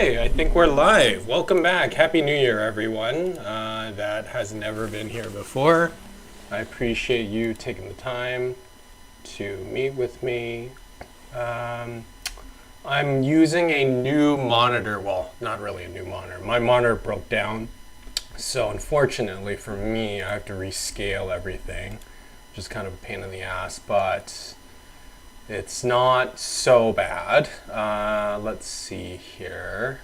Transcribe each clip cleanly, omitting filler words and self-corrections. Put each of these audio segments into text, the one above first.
Hey, I think we're live. Welcome back. Happy New Year, everyone. That has never been here before. I appreciate you taking the time to meet with me. I'm using a new monitor. Well, not really a new monitor. My monitor broke down. So, unfortunately for me, I have to rescale everything, which is kind of a pain in the ass, but it's not so bad. Let's see here.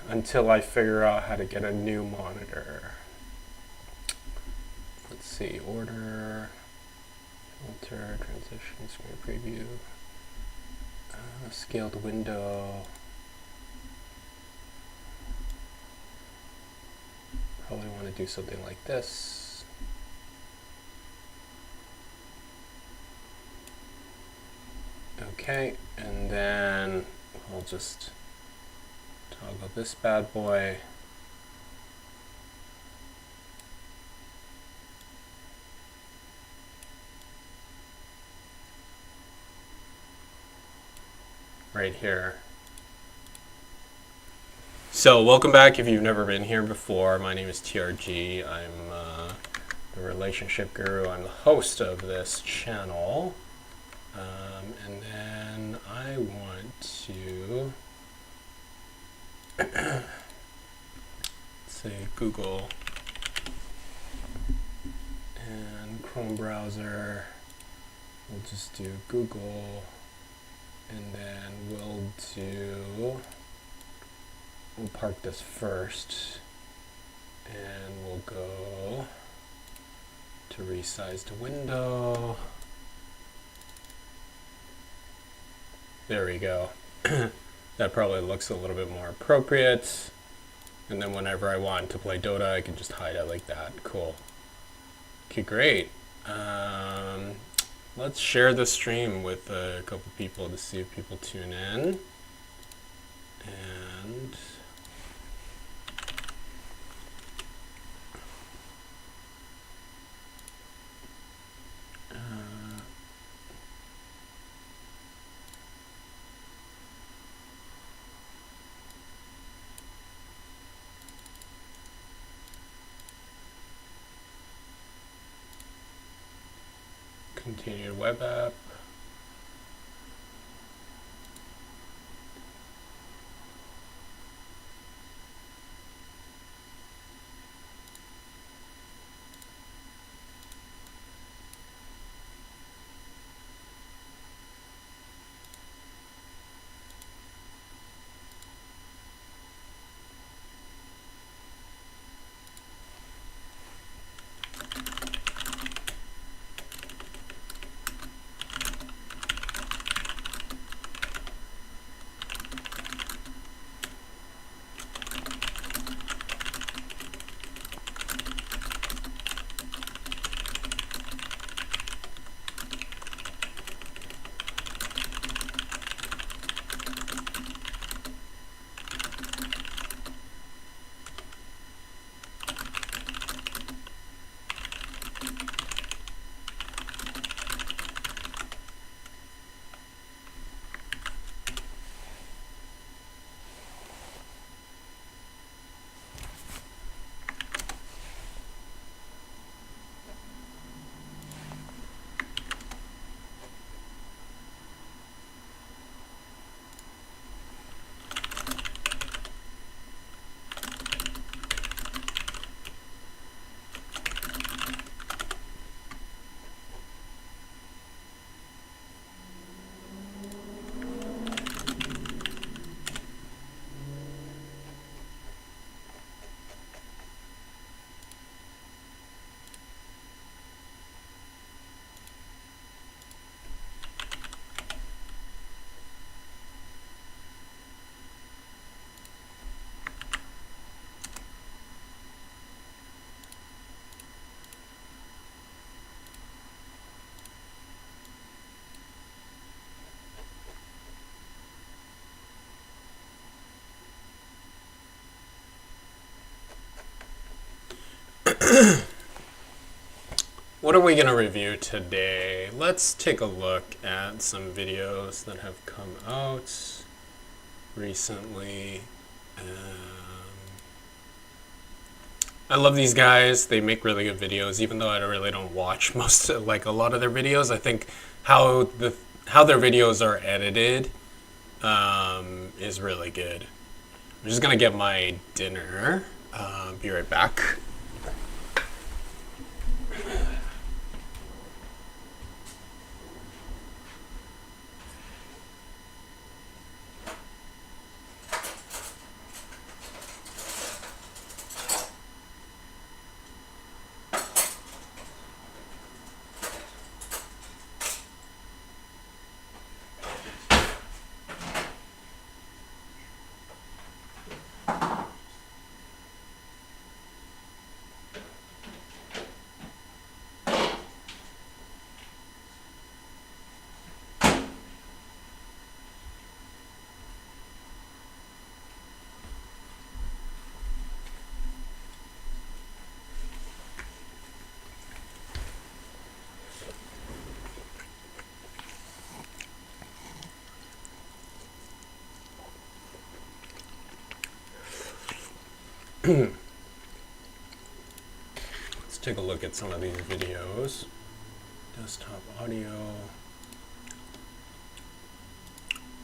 Until I figure out how to get a new monitor. Let's see. Order, filter, transition, screen preview, scaled window. Probably want to do something like this. Okay, and then I'll just toggle this bad boy. Right here. So welcome back if you've never been here before. My name is TRG. I'm the relationship guru. I'm the host of this channel. And then I want to say Google and Chrome browser. We'll just do Google, and then we'll park this first, and we'll go to resize the window. There we go. That probably looks a little bit more appropriate. And then whenever I want to play Dota, I can just hide it like that. Cool. Okay, great. Let's share the stream with a couple people to see if people tune in. And continued web app. What are we going to review today? Let's take a look at some videos that have come out. recently. I love these guys. They make really good videos, even though I really don't watch most of, like a lot of their videos. I think how their videos are edited is really good. I'm just gonna get my dinner. Be right back. Let's take a look at some of these videos. Desktop audio.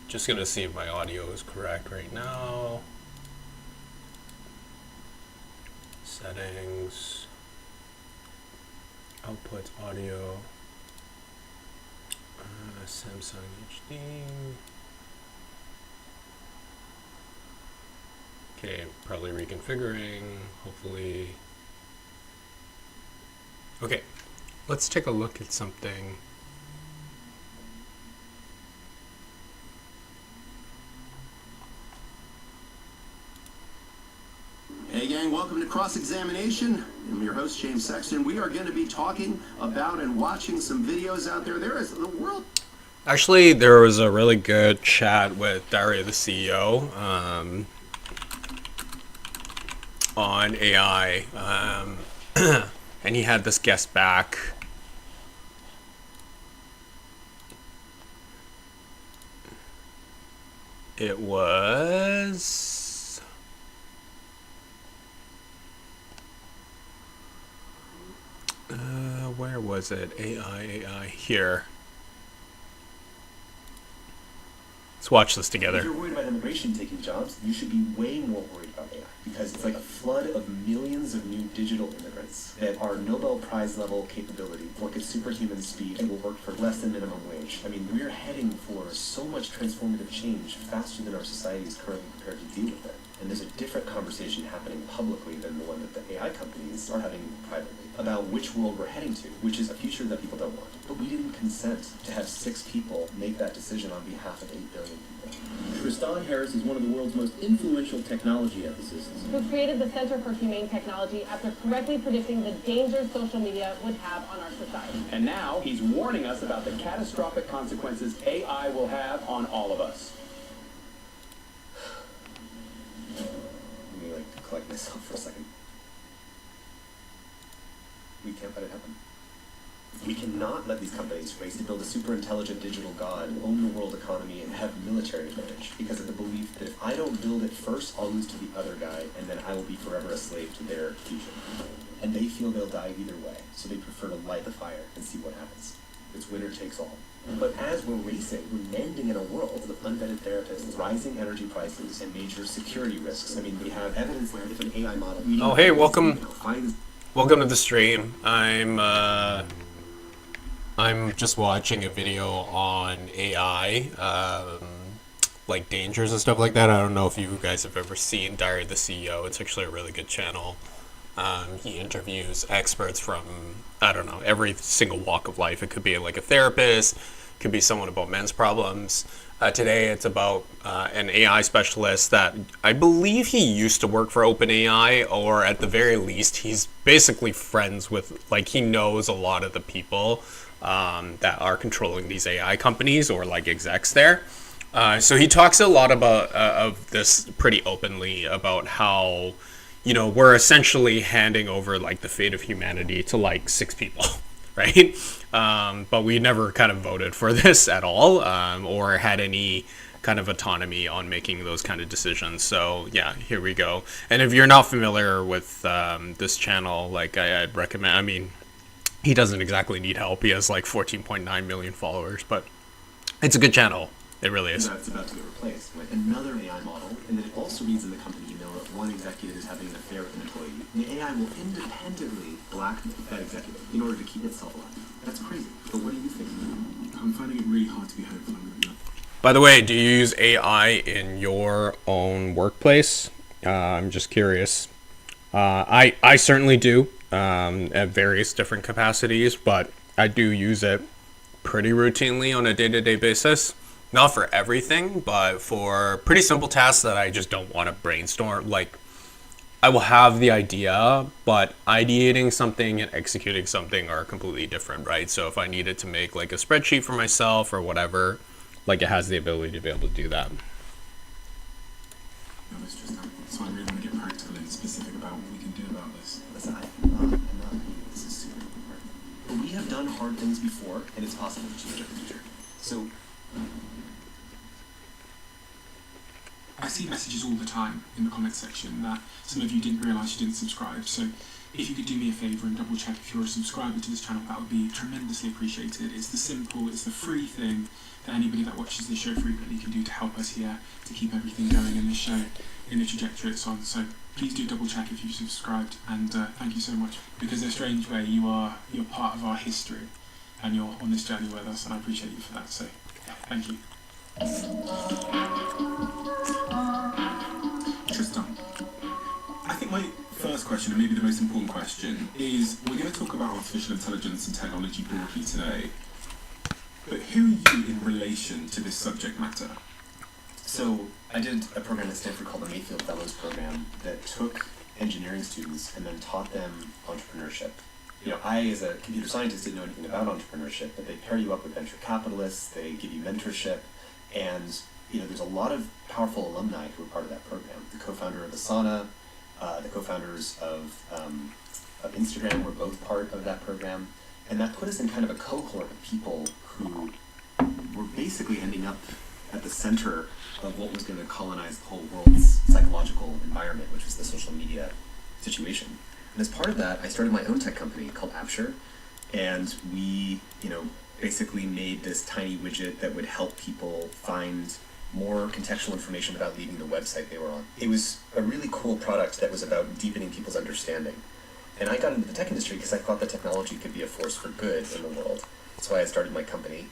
Just gonna see if my audio is correct right now. Settings. Output audio. Samsung HD. Okay, probably reconfiguring, hopefully. Okay, let's take a look at something. Hey gang, welcome to Cross-Examination. I'm your host, James Sexton. We are going to be talking about and watching some videos out there. There is the world. Actually, there was a really good chat with Daria, the CEO, on AI, and he had this guest back. It was where was it? AI here. Let's watch this together. If you're worried about immigration taking jobs, you should be way more worried about AI, because it's like a flood of millions of new digital immigrants that are Nobel Prize level capability, work at superhuman speed, and will work for less than minimum wage. I mean, we're heading for so much transformative change faster than our society is currently prepared to deal with it. And there's a different conversation happening publicly than the one that the AI companies are having privately about which world we're heading to, which is a future that people don't want. But we didn't consent to have 6 people make that decision on behalf of 8 billion people. Tristan Harris is one of the world's most influential technology ethicists, who created the Center for Humane Technology after correctly predicting the dangers social media would have on our society. and now he's warning us about the catastrophic consequences AI will have on all of us. Let me collect myself for a second. We can't let it happen. We cannot let these companies race to build a super intelligent digital god, own the world economy, and have military advantage, because of the belief that if I don't build it first, I'll lose to the other guy, and then I will be forever a slave to their future. And they feel they'll die either way, so they prefer to light the fire and see what happens. It's winner takes all. But as we're racing, we're ending in a world of unvetted therapists, rising energy prices, and major security risks. I mean, we have evidence where if an AI model... Oh, hey, welcome to the stream. I'm just watching a video on AI, like dangers and stuff like that. I don't know if you guys have ever seen Diary of the CEO. It's actually a really good channel. He interviews experts from, I don't know, every single walk of life. It could be like a therapist, it could be someone about men's problems. Today it's about an AI specialist that I believe he used to work for OpenAI, or at the very least he's basically friends with, like, he knows a lot of the people that are controlling these AI companies, or like execs there. So he talks a lot about of this pretty openly, about how, you know, we're essentially handing over like the fate of humanity to like 6 people, right? But we never kind of voted for this at all, or had any kind of autonomy on making those kind of decisions. So yeah, here we go. And if you're not familiar with this channel, like I'd recommend, I mean, he doesn't exactly need help. He has like 14.9 million followers, but it's a good channel. It really is. It's about to get replaced with another AI model, and then it also reads in the company email that one executive is having an affair with an employee. And the AI will independently blackmail that executive in order to keep itself alive. That's crazy. But what do you think? I'm finding it really hard to be hopeful. By the way, do you use AI in your own workplace? I'm just curious. I certainly do at various different capacities, but I do use it pretty routinely on a day-to-day basis. Not for everything, but for pretty simple tasks that I just don't want to brainstorm. Like, I will have the idea, but ideating something and executing something are completely different, right? So if I needed to make like a spreadsheet for myself or whatever, like it has the ability to be able to do that. No, it's just that. So I really want to get practical and specific about what we can do about this. Listen, I'm not this is super important. But we have done hard things before, and it's possible to change it in the future. So I see messages all the time in the comments section that some of you didn't realise you didn't subscribe. So if you could do me a favour and double check if you're a subscriber to this channel, that would be tremendously appreciated. It's the simple, it's the free thing that anybody that watches this show frequently can do to help us here, to keep everything going in this show, in the trajectory it's on. So please do double check if you've subscribed, and thank you so much. Because in a strange way, you're part of our history, and you're on this journey with us, and I appreciate you for that. So thank you. Tristan, I think my first question, and maybe the most important question, is we're going to talk about artificial intelligence and technology broadly today, but who are you in relation to this subject matter? So I did a program at Stanford called the Mayfield Fellows Program that took engineering students and then taught them entrepreneurship. You know, I, as a computer scientist, didn't know anything about entrepreneurship, but they pair you up with venture capitalists, they give you mentorship, and you know, there's a lot of powerful alumni who are part of that program. The co-founder of Asana, the co-founders of Instagram were both part of that program, and that put us in kind of a cohort of people who were basically ending up at the center of what was going to colonize the whole world's psychological environment, which was the social media situation. And as part of that, I started my own tech company called Apture, and we, you know, basically made this tiny widget that would help people find more contextual information without leaving the website they were on. It was a really cool product that was about deepening people's understanding. And I got into the tech industry because I thought that technology could be a force for good in the world. That's why I started my company.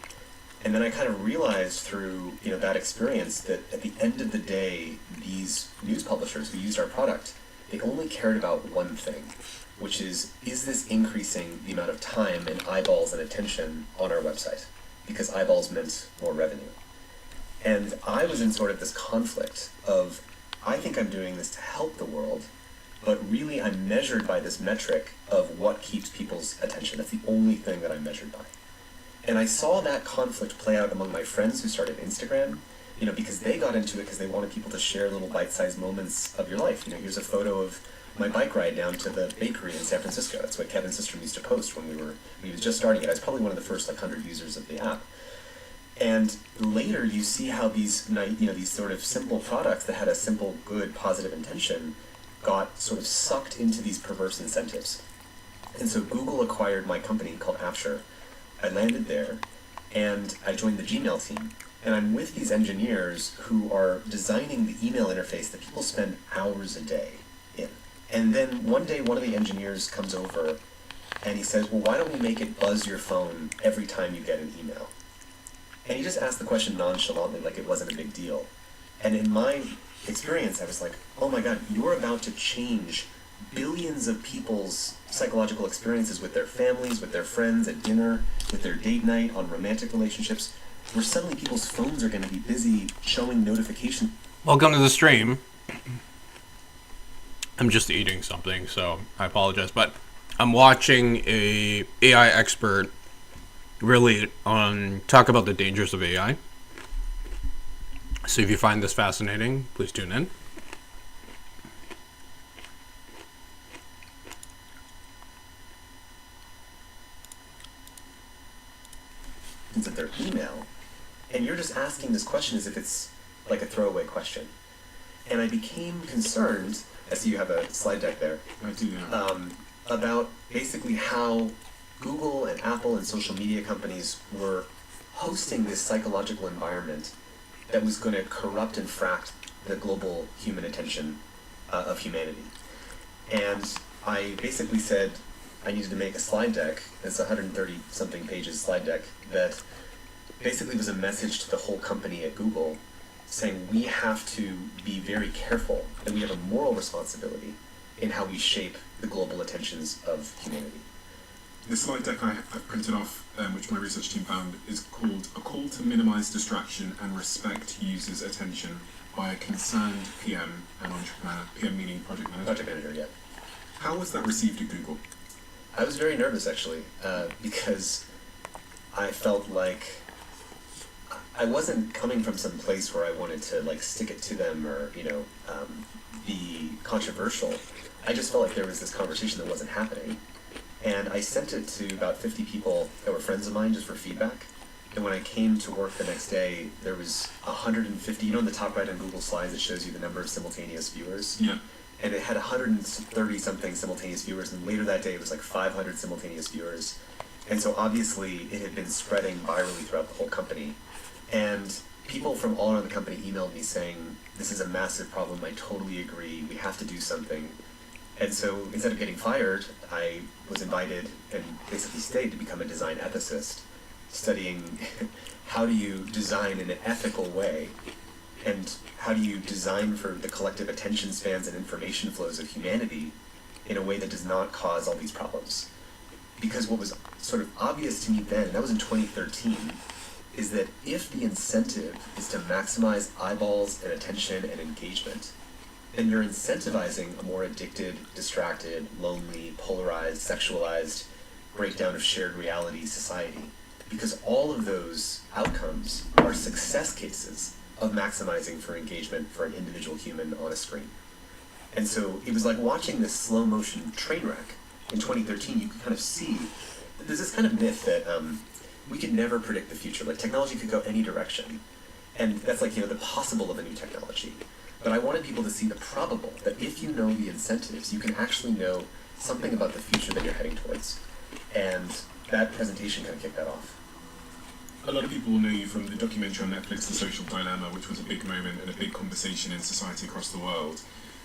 And then I kind of realized through, you know, that experience that at the end of the day, these news publishers who used our product, they only cared about one thing, which is this increasing the amount of time and eyeballs and attention on our website? Because eyeballs meant more revenue. And I was in sort of this conflict of, I think I'm doing this to help the world, but really I'm measured by this metric of what keeps people's attention. That's the only thing that I'm measured by. And I saw that conflict play out among my friends who started Instagram, you know, because they got into it because they wanted people to share little bite-sized moments of your life. You know, here's a photo of my bike ride down to the bakery in San Francisco. That's what Kevin Systrom used to post when he was just starting it. I was probably one of the first 100 users of the app. And later you see how these, you know, these sort of simple products that had a simple, good, positive intention got sort of sucked into these perverse incentives. And so Google acquired my company called Apture. I landed there, and I joined the Gmail team. And I'm with these engineers who are designing the email interface that people spend hours a day in. And then one day, one of the engineers comes over, and he says, well, why don't we make it buzz your phone every time you get an email? And he just asked the question nonchalantly, like it wasn't a big deal. And in my experience, I was like, oh my God, you're about to change billions of people's psychological experiences with their families, with their friends, at dinner, with their date night, on romantic relationships, where suddenly people's phones are going to be busy showing notifications. Welcome to the stream. I'm just eating something, so I apologize, but I'm watching a AI expert really talk about the dangers of AI. So if you find this fascinating, please tune in. Of their email, and you're just asking this question as if it's like a throwaway question. And I became concerned, I see you have a slide deck there, I do, yeah. about basically how Google and Apple and social media companies were hosting this psychological environment that was going to corrupt and fract the global human attention of humanity. And I basically said I needed to make a slide deck, it's a 130-something pages slide deck, that basically was a message to the whole company at Google saying we have to be very careful and we have a moral responsibility in how we shape the global attentions of humanity. The slide deck I printed off, which my research team found, is called A Call to Minimize Distraction and Respect Users' Attention by a Concerned PM and Entrepreneur. PM meaning project manager. Project manager, yeah. How was that received at Google? I was very nervous actually, because I felt like I wasn't coming from some place where I wanted to like stick it to them or, be controversial. I just felt like there was this conversation that wasn't happening. And I sent it to about 50 people that were friends of mine just for feedback. And when I came to work the next day, there was 150, in the top right on Google Slides, it shows you the number of simultaneous viewers. Yeah. And it had 130-something simultaneous viewers, and later that day it was like 500 simultaneous viewers. And so obviously it had been spreading virally throughout the whole company. And people from all around the company emailed me saying, this is a massive problem, I totally agree, we have to do something. And so instead of getting fired, I was invited and basically stayed to become a design ethicist, studying how do you design in an ethical way, and how do you design for the collective attention spans and information flows of humanity in a way that does not cause all these problems. Because what was sort of obvious to me then, and that was in 2013, is that if the incentive is to maximize eyeballs and attention and engagement, then you're incentivizing a more addicted, distracted, lonely, polarized, sexualized breakdown of shared reality society. Because all of those outcomes are success cases of maximizing for engagement for an individual human on a screen. And so it was like watching this slow motion train wreck. In 2013, you could kind of see that there's this kind of myth that we could never predict the future. Like technology could go any direction. And that's like, the possible of a new technology. But I wanted people to see the probable, that if you know the incentives, you can actually know something about the future that you're heading towards. And that presentation kind of kicked that off. A lot of people will know you from the documentary on Netflix, The Social Dilemma, which was a big moment and a big conversation in society across the world.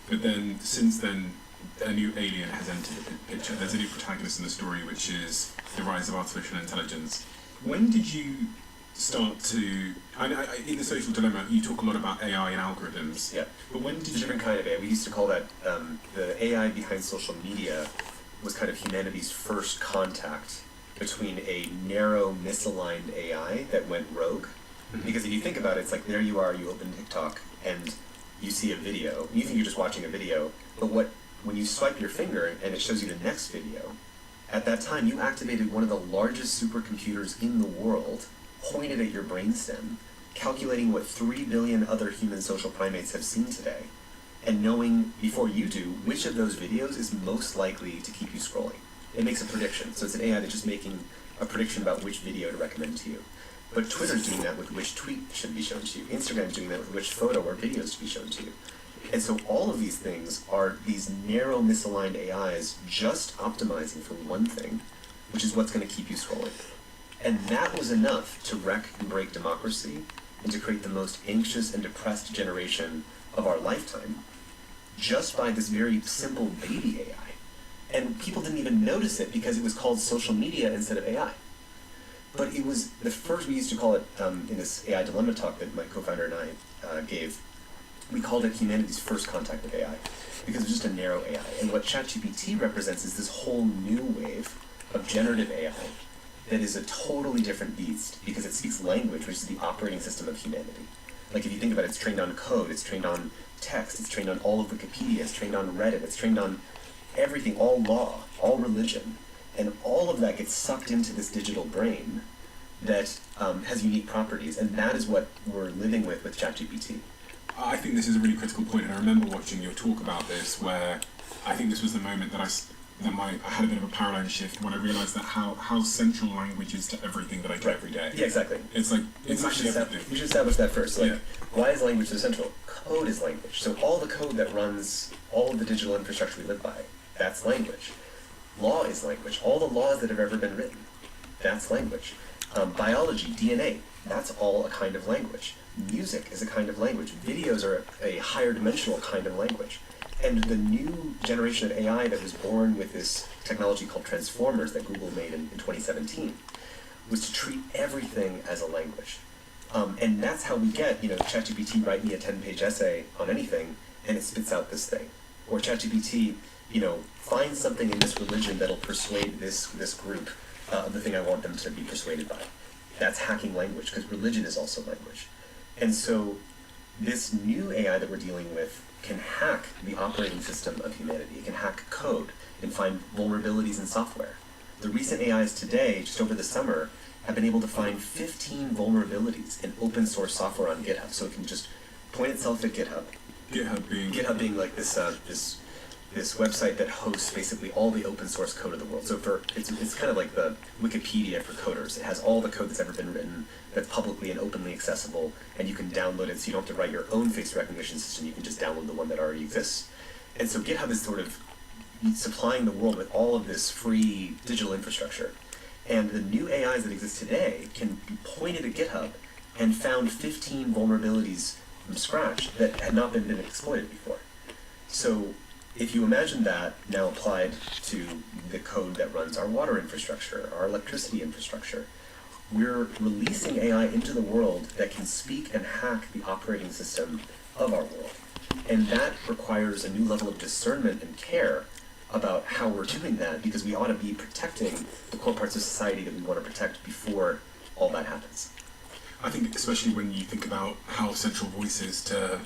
But then, since then, a new alien has entered the picture. There's a new protagonist in the story, which is the rise of artificial intelligence. When did you start to... in The Social Dilemma, you talk a lot about AI and algorithms. Yeah. But when did It's a different kind of AI. We used to call that, the AI behind social media was kind of humanity's first contact between a narrow, misaligned AI that went rogue. Mm-hmm. Because if you think about it, it's like there you are, you open TikTok, and you see a video, and you think you're just watching a video, but when you swipe your finger and it shows you the next video, at that time you activated one of the largest supercomputers in the world, pointed at your brainstem, calculating what 3 billion other human social primates have seen today, and knowing, before you do, which of those videos is most likely to keep you scrolling. It makes a prediction, so it's an AI that's just making a prediction about which video to recommend to you. But Twitter's doing that with which tweet should be shown to you. Instagram's doing that with which photo or videos to be shown to you. And so all of these things are these narrow, misaligned AIs just optimizing for one thing, which is what's going to keep you scrolling. And that was enough to wreck and break democracy and to create the most anxious and depressed generation of our lifetime, just by this very simple baby AI. And people didn't even notice it because it was called social media instead of AI. But it was the first, we used to call it, in this AI dilemma talk that my co-founder and I gave, we called it humanity's first contact with AI, because it was just a narrow AI. And what ChatGPT represents is this whole new wave of generative AI that is a totally different beast, because it speaks language, which is the operating system of humanity. Like if you think about it, it's trained on code, it's trained on text, it's trained on all of Wikipedia, it's trained on Reddit, it's trained on everything, all law, all religion, and all of that gets sucked into this digital brain that has unique properties, and that is what we're living with ChatGPT. I think this is a really critical point, and I remember watching your talk about this, where I think this was the moment that that I had a bit of a paradigm shift when I realised that how central language is to everything that I do every day. Yeah, exactly. It's like, it's actually everything. We should establish that first. Like, Yeah. why is language so central? Code is language. So all the code that runs all of the digital infrastructure we live by, that's language. Law is language. All the laws that have ever been written, that's language. Biology, DNA, that's all a kind of language. Music is a kind of language. Videos are a higher dimensional kind of language. And the new generation of AI that was born with this technology called transformers that Google made in 2017 was to treat everything as a language. And that's how we get, ChatGPT, write me a 10-page essay on anything, and it spits out this thing. Or ChatGPT, find something in this religion that'll persuade this group of the thing I want them to be persuaded by. That's hacking language, because religion is also language. And so this new AI that we're dealing with can hack the operating system of humanity. It can hack code and find vulnerabilities in software. The recent AIs today, just over the summer, have been able to find 15 vulnerabilities in open source software on GitHub. So it can just point itself at GitHub. GitHub being like this website that hosts basically all the open source code of the world. So it's kind of like the Wikipedia for coders. It has all the code that's ever been written that's publicly and openly accessible, and you can download it so you don't have to write your own face recognition system. You can just download the one that already exists. And so GitHub is sort of supplying the world with all of this free digital infrastructure. And the new AIs that exist today can be pointed at GitHub and found 15 vulnerabilities from scratch that had not been exploited before. So if you imagine that now applied to the code that runs our water infrastructure, our electricity infrastructure, we're releasing AI into the world that can speak and hack the operating system of our world. And that requires a new level of discernment and care about how we're doing that, because we ought to be protecting the core parts of society that we want to protect before all that happens. I think especially when you think about how central voice is to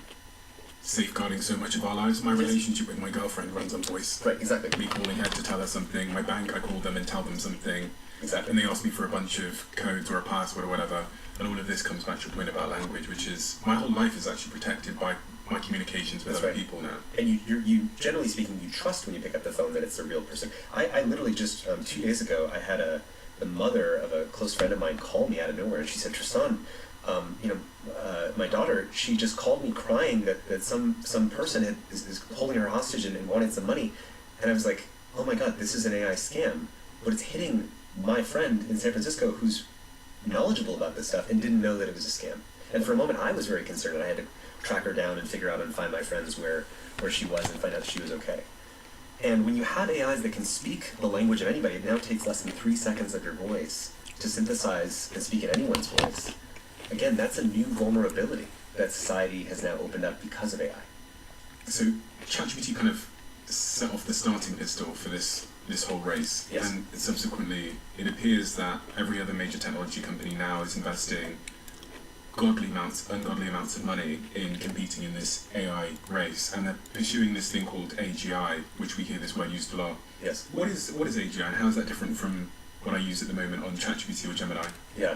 safeguarding so much of our lives. My relationship with my girlfriend runs on voice. Right, exactly. Me calling her to tell her something, my bank, I call them and tell them something. Exactly. And they ask me for a bunch of codes or a password or whatever. And all of this comes back to your point about language, which is my whole life is actually protected by my communications with other people now. And you generally speaking, you trust when you pick up the phone that it's a real person. I literally just 2 days ago, I had the mother of a close friend of mine call me out of nowhere, and she said, Tristan, my daughter, she just called me crying that some person is holding her hostage and wanted some money. And I was like, oh my God, this is an AI scam. But it's hitting my friend in San Francisco who's knowledgeable about this stuff and didn't know that it was a scam. And for a moment, I was very concerned, and I had to track her down and figure out and find my friends where she was and find out she was okay. And when you have AIs that can speak the language of anybody, it now takes less than 3 seconds of your voice to synthesize and speak in anyone's voice. Again, that's a new vulnerability that society has now opened up because of AI. So ChatGPT kind of set off the starting pistol for this whole race. Yes. And subsequently, it appears that every other major technology company now is investing ungodly amounts of money in competing in this AI race, and they're pursuing this thing called AGI, which we hear this word used a lot. Yes. What is AGI, and how is that different from what I use at the moment on ChatGPT or Gemini? Yeah.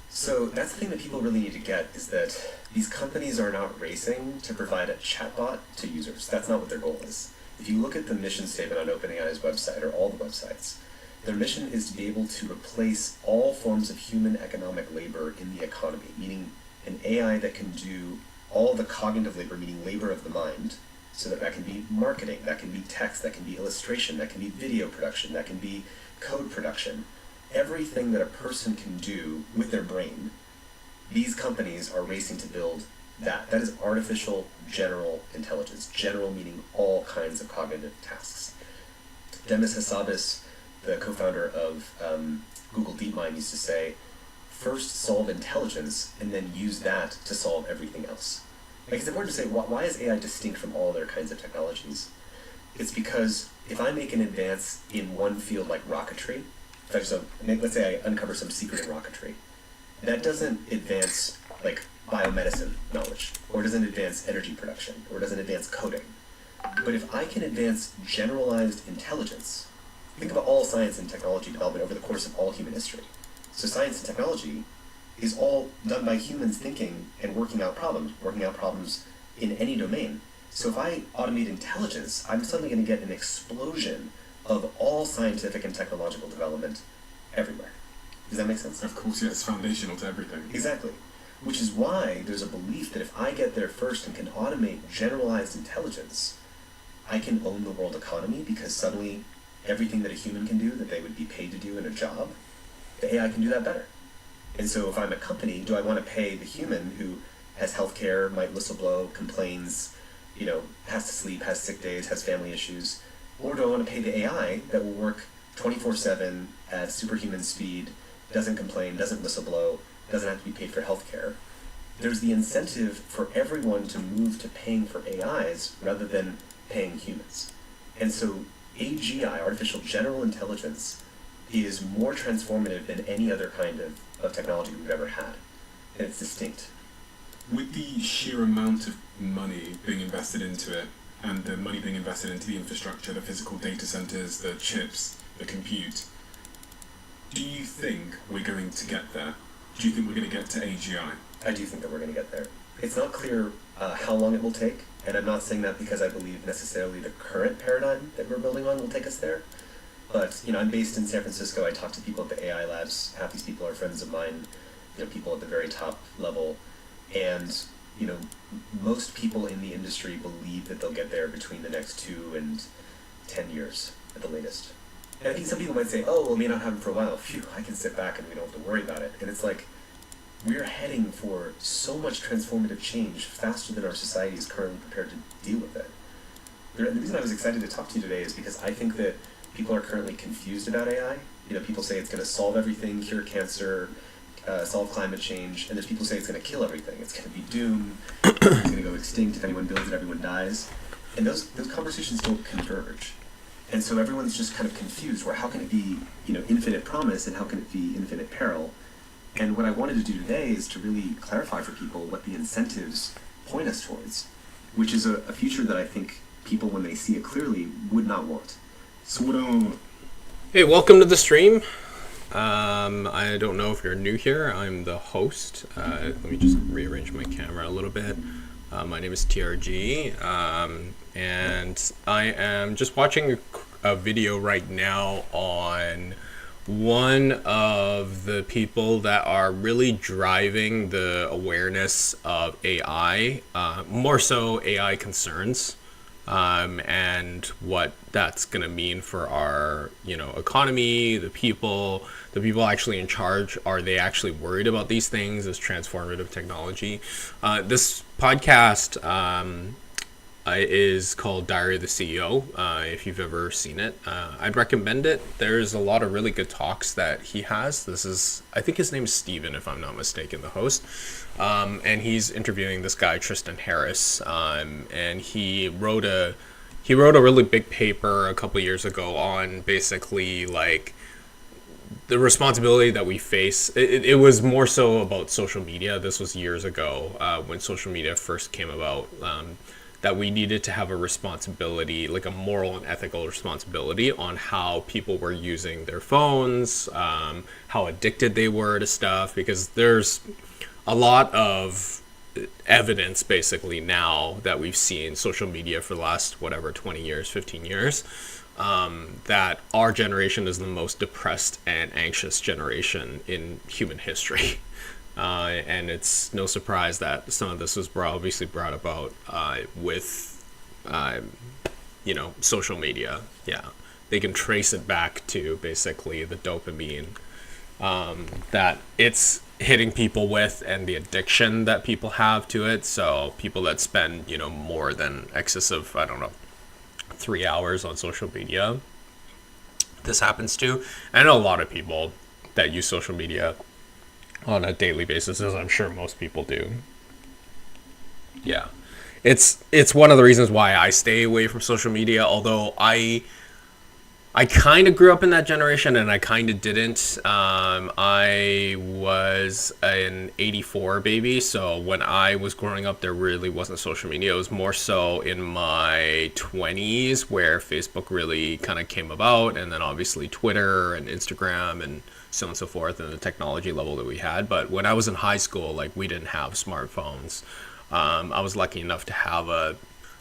So that's the thing that people really need to get, is that these companies are not racing to provide a chatbot to users. That's not what their goal is. If you look at the mission statement on OpenAI's website, or all the websites, their mission is to be able to replace all forms of human economic labor in the economy, meaning an AI that can do all the cognitive labor, meaning labor of the mind, so that can be marketing, that can be text, that can be illustration, that can be video production, that can be code production. Everything that a person can do with their brain, these companies are racing to build that. That is artificial general intelligence. General meaning all kinds of cognitive tasks. Demis Hassabis, the co-founder of Google DeepMind, used to say, first solve intelligence and then use that to solve everything else. Like, it's important to say, why is AI distinct from all other kinds of technologies? It's because if I make an advance in one field like rocketry, let's say I uncover some secret in rocketry, that doesn't advance like biomedicine knowledge, or doesn't advance energy production, or doesn't advance coding. But if I can advance generalized intelligence, think about all science and technology development over the course of all human history. So science and technology is all done by humans thinking and working out problems in any domain. So if I automate intelligence, I'm suddenly going to get an explosion of all scientific and technological development everywhere. Does that make sense? Of course, yeah, it's foundational to everything. Exactly. Which is why there's a belief that if I get there first and can automate generalized intelligence, I can own the world economy, because suddenly everything that a human can do that they would be paid to do in a job, the AI can do that better. And so if I'm a company, do I want to pay the human who has healthcare, might whistleblow, complains, has to sleep, has sick days, has family issues, or do I want to pay the AI that will work 24/7 at superhuman speed, doesn't complain, doesn't whistleblow, doesn't have to be paid for healthcare? There's the incentive for everyone to move to paying for AIs rather than paying humans. And so AGI, artificial general intelligence, is more transformative than any other kind of technology we've ever had. And it's distinct. With the sheer amount of money being invested into it, and the money being invested into the infrastructure, the physical data centers, the chips, the compute, do you think we're going to get there? Do you think we're going to get to AGI? I do think that we're going to get there. It's not clear how long it will take, and I'm not saying that because I believe necessarily the current paradigm that we're building on will take us there. But, I'm based in San Francisco. I talk to people at the AI labs. Half these people are friends of mine, people at the very top level. And, most people in the industry believe that they'll get there between the next 2 and 10 years at the latest. And I think some people might say, oh, well, it may not happen for a while. Phew, I can sit back and we don't have to worry about it. And it's like, we're heading for so much transformative change faster than our society is currently prepared to deal with it. The reason I was excited to talk to you today is because I think that people are currently confused about AI. People say it's going to solve everything, cure cancer, solve climate change, and there's people say it's going to kill everything. It's going to be doom. It's going to go extinct. If anyone builds it, everyone dies. And those conversations don't converge. And so everyone's just kind of confused, where how can it be, infinite promise, and how can it be infinite peril? And what I wanted to do today is to really clarify for people what the incentives point us towards, which is a future that I think people, when they see it clearly, would not want. So Hey, welcome to the stream. I don't know if you're new here. I'm the host. Let me just rearrange my camera a little bit. My name is TRG, and I am just watching a video right now on one of the people that are really driving the awareness of AI, more so AI concerns, and what that's going to mean for our, economy, the people actually in charge. Are they actually worried about these things as transformative technology? This podcast is called Diary of the CEO. If you've ever seen it, I'd recommend it. There's a lot of really good talks that he has. I think his name is Steven, if I'm not mistaken, the host. And he's interviewing this guy, Tristan Harris. And he wrote a really big paper a couple years ago on basically like the responsibility that we face. It was more so about social media. This was years ago, when social media first came about, that we needed to have a responsibility, like a moral and ethical responsibility on how people were using their phones, how addicted they were to stuff, because there's a lot of evidence basically now that we've seen social media for the last 20 years, 15 years, that our generation is the most depressed and anxious generation in human history. And it's no surprise that some of this was obviously brought about with, social media. Yeah, they can trace it back to basically the dopamine that it's hitting people with, and the addiction that people have to it. So people that spend, more than excess of, 3 hours on social media, this happens to. I know a lot of people that use social media on a daily basis, as I'm sure most people do. Yeah, it's one of the reasons why I stay away from social media, although I kind of grew up in that generation and I kind of didn't. I was an 84 baby, so when I was growing up, there really wasn't social media. It was more so in my 20s where Facebook really kind of came about, and then obviously Twitter and Instagram and so on and so forth, and the technology level that we had. But when I was in high school, we didn't have smartphones. I was lucky enough to have a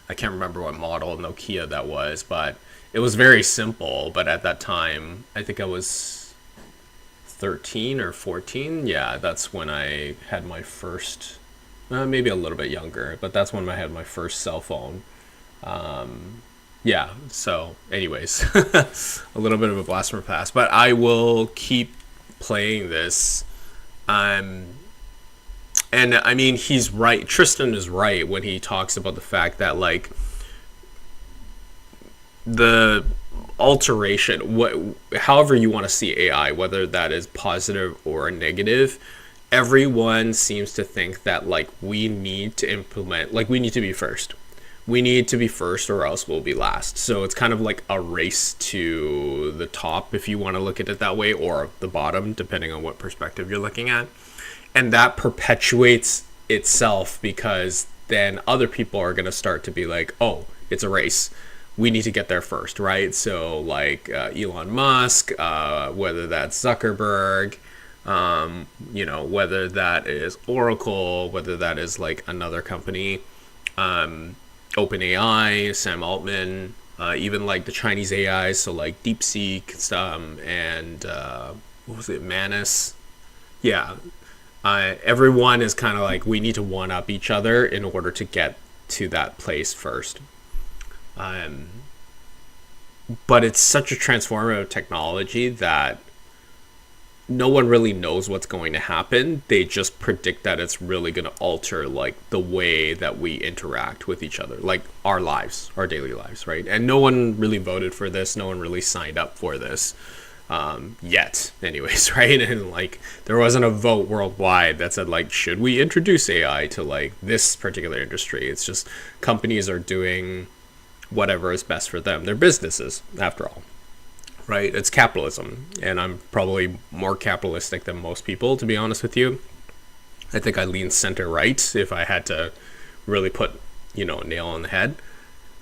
I can't remember what model Nokia that was, but it was very simple. But at that time, I think I was 13 or 14. Yeah, that's when I had my first, maybe a little bit younger, but that's when I had my first cell phone. Yeah, so anyways, a little bit of a blast from the past, but I will keep playing this. And I mean, he's right. Tristan is right when he talks about the fact that, like, the alteration, however you want to see AI, whether that is positive or negative, everyone seems to think that, like, we need to implement, like, we need to be first. We need to be first or else we'll be last. So it's kind of like a race to the top, if you want to look at it that way, or the bottom, depending on what perspective you're looking at. And that perpetuates itself, because then other people are going to start to be like, oh, it's a race. We need to get there first, right? So like Elon Musk, whether that's Zuckerberg, whether that is Oracle, whether that is like another company, OpenAI, Sam Altman, even like the Chinese AI, so like DeepSeek, and what was it, Manus? Yeah. Everyone is kind of like, we need to one up each other in order to get to that place first. But it's such a transformative technology that no one really knows what's going to happen. They just predict that it's really going to alter like the way that we interact with each other, like our lives, our daily lives, right? And no one really voted for this. No one really signed up for this yet, anyways, right? And like there wasn't a vote worldwide that said like, should we introduce AI to like this particular industry? It's just companies are doing whatever is best for them. They're businesses, after all. Right? It's capitalism, and I'm probably more capitalistic than most people, to be honest with you. I think I lean center right if I had to really put, a nail on the head.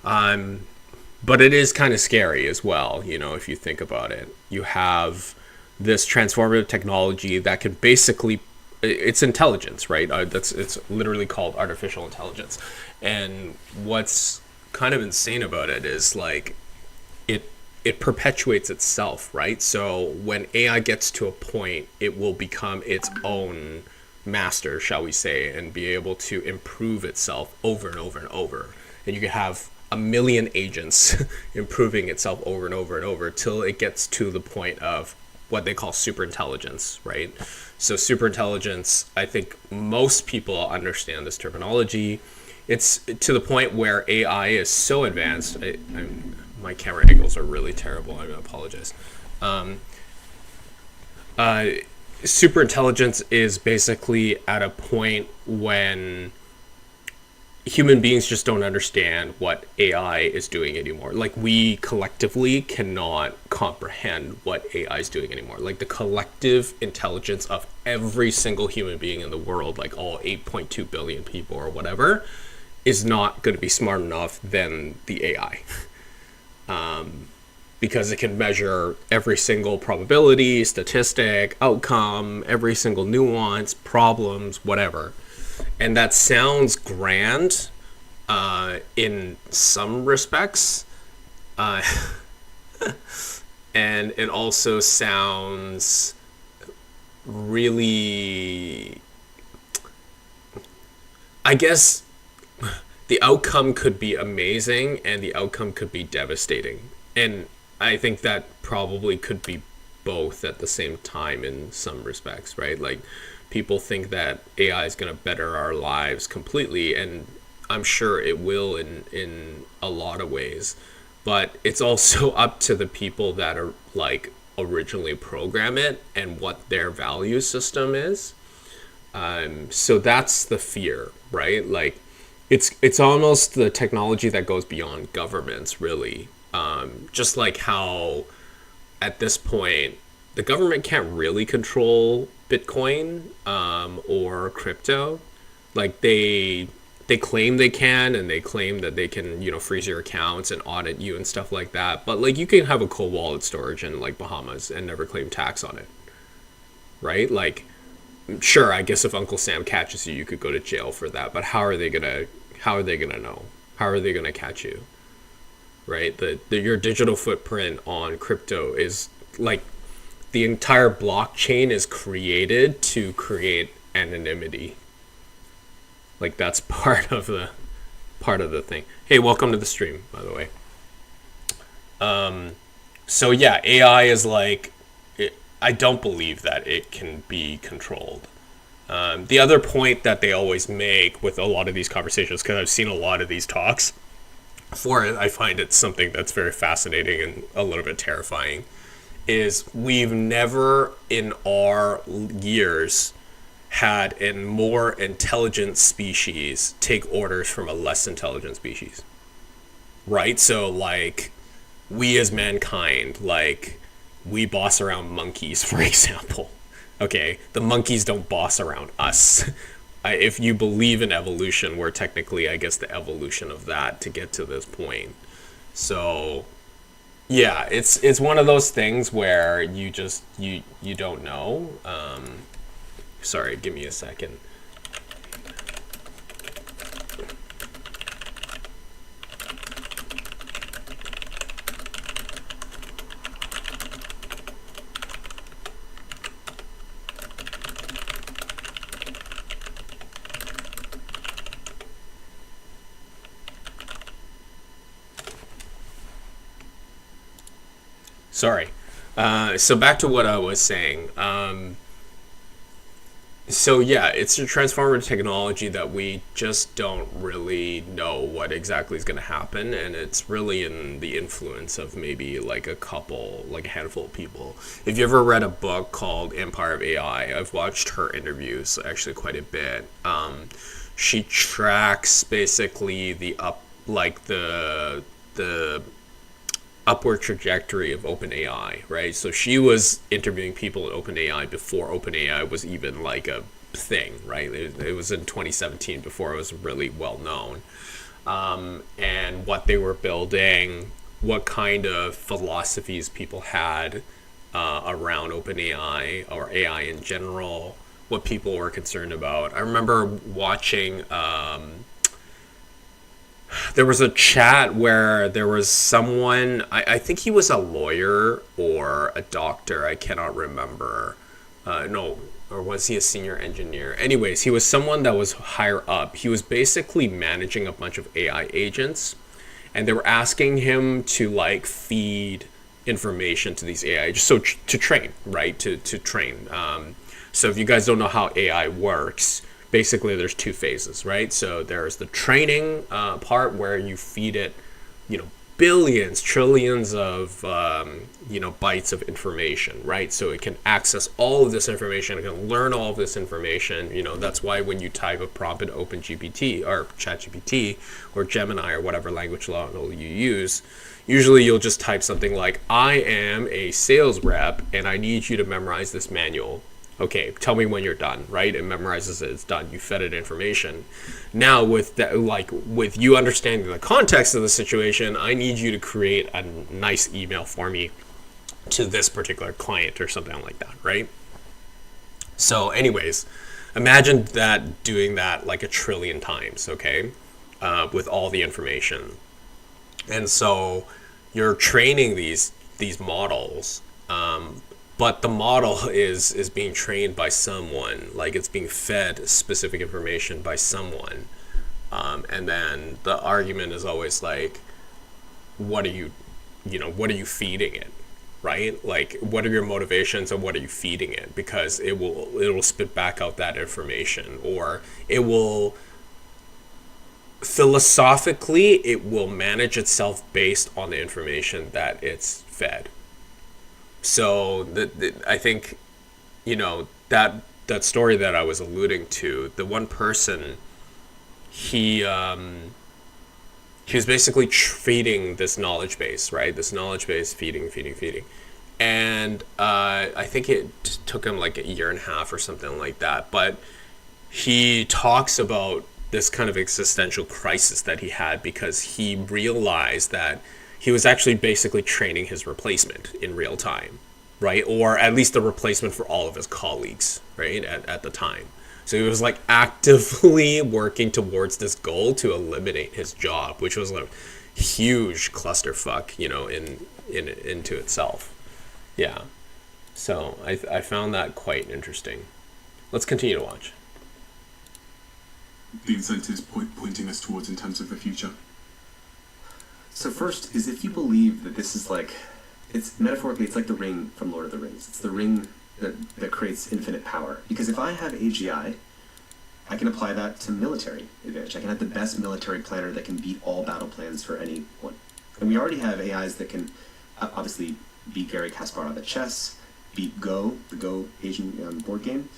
But it is kind of scary as well, if you think about it. You have this transformative technology that can basically, it's intelligence, right? It's literally called artificial intelligence. And what's kind of insane about it is like, it perpetuates itself, right? So when AI gets to a point, it will become its own master, shall we say, and be able to improve itself over and over and over. And you can have a million agents improving itself over and over and over till it gets to the point of what they call superintelligence, right? So superintelligence, I think most people understand this terminology. It's to the point where AI is so advanced. My camera angles are really terrible. I apologize. Superintelligence is basically at a point when human beings just don't understand what AI is doing anymore. Like, we collectively cannot comprehend what AI is doing anymore. Like, the collective intelligence of every single human being in the world, like all 8.2 billion people or whatever, is not going to be smart enough than the AI. Because it can measure every single probability, statistic, outcome, every single nuance, problems, whatever. And that sounds grand in some respects. And it also sounds really, I guess, the outcome could be amazing and the outcome could be devastating. And I think that probably could be both at the same time in some respects, right? Like, people think that AI is going to better our lives completely, and I'm sure it will in a lot of ways. But it's also up to the people that are like originally program it and what their value system is. So that's the fear, right? Like, it's almost the technology that goes beyond governments, really. Just like how at this point the government can't really control Bitcoin or crypto. Like, they claim they can, and they claim that they can, freeze your accounts and audit you and stuff like that. But like, you can have a cold wallet storage in like Bahamas and never claim tax on it, right? Like, sure, I guess if Uncle Sam catches you, you could go to jail for that. But how are they gonna know? How are they going to catch you? Right? Your digital footprint on crypto is like the entire blockchain is created to create anonymity. Like that's part of the thing. Hey, welcome to the stream, by the way. So yeah, AI is like, I don't believe that it can be controlled. The other point that they always make with a lot of these conversations, because I've seen a lot of these talks, I find it something that's very fascinating and a little bit terrifying, is we've never in our years had a more intelligent species take orders from a less intelligent species. Right? So like we as mankind, like we boss around monkeys, for example. Okay, the monkeys don't boss around us. If you believe in evolution, we're technically, I guess, the evolution of that to get to this point. So, yeah, it's one of those things where you just you don't know. Sorry, give me a second. Sorry. So back to what I was saying. So yeah, it's a transformative technology that we just don't really know what exactly is going to happen, and it's really in the influence of maybe like a handful of people. If you ever read a book called Empire of AI, I've watched her interviews actually quite a bit. She tracks basically the upward trajectory of OpenAI, right? So she was interviewing people at OpenAI before OpenAI was even like a thing, right? It was in 2017 before it was really well known. And what they were building, what kind of philosophies people had around OpenAI or AI in general, what people were concerned about. I remember watching... there was a chat where there was someone, I think he was a lawyer or a doctor, I cannot remember. Or was he a senior engineer? Anyways, he was someone that was higher up. He was basically managing a bunch of AI agents, and they were asking him to like feed information to these AI agents, so to train, right? To train. So if you guys don't know how AI works, basically there's two phases, right? So there's the training part where you feed it, billions, trillions of, bytes of information, right? So it can access all of this information, it can learn all of this information. That's why when you type a prompt in OpenGPT or ChatGPT or Gemini or whatever language model you use, usually you'll just type something like, I am a sales rep and I need you to memorize this manual. Okay, tell me when you're done, right? It memorizes it, it's done. You fed it information. Now with that, with you understanding the context of the situation, I need you to create a nice email for me to this particular client or something like that, right? So anyways, imagine that doing that like a trillion times, okay? With all the information. And so you're training these models, but the model is being trained by someone, like it's being fed specific information by someone. And then the argument is always like, what are you feeding it, right? Like, what are your motivations and what are you feeding it? Because it will spit back out that information, or it will, philosophically, it will manage itself based on the information that it's fed. So I think, that story that I was alluding to, the one person, he was basically feeding this knowledge base, right? This knowledge base, feeding. And I think it took him like a year and a half or something like that. But he talks about this kind of existential crisis that he had because he realized that he was actually basically training his replacement in real time, right? Or at least the replacement for all of his colleagues, right, at the time. So he was like actively working towards this goal to eliminate his job, which was like huge clusterfuck, you know, into itself. Yeah. So I found that quite interesting. Let's continue to watch. The incentives pointing us towards in terms of the future. So first is if you believe that this is like, it's metaphorically, it's like the ring from Lord of the Rings. It's the ring that creates infinite power. Because if I have AGI, I can apply that to military advantage. I can have the best military planner that can beat all battle plans for anyone. And we already have AIs that can obviously beat Garry Kasparov at chess, beat Go, the Go Asian board game,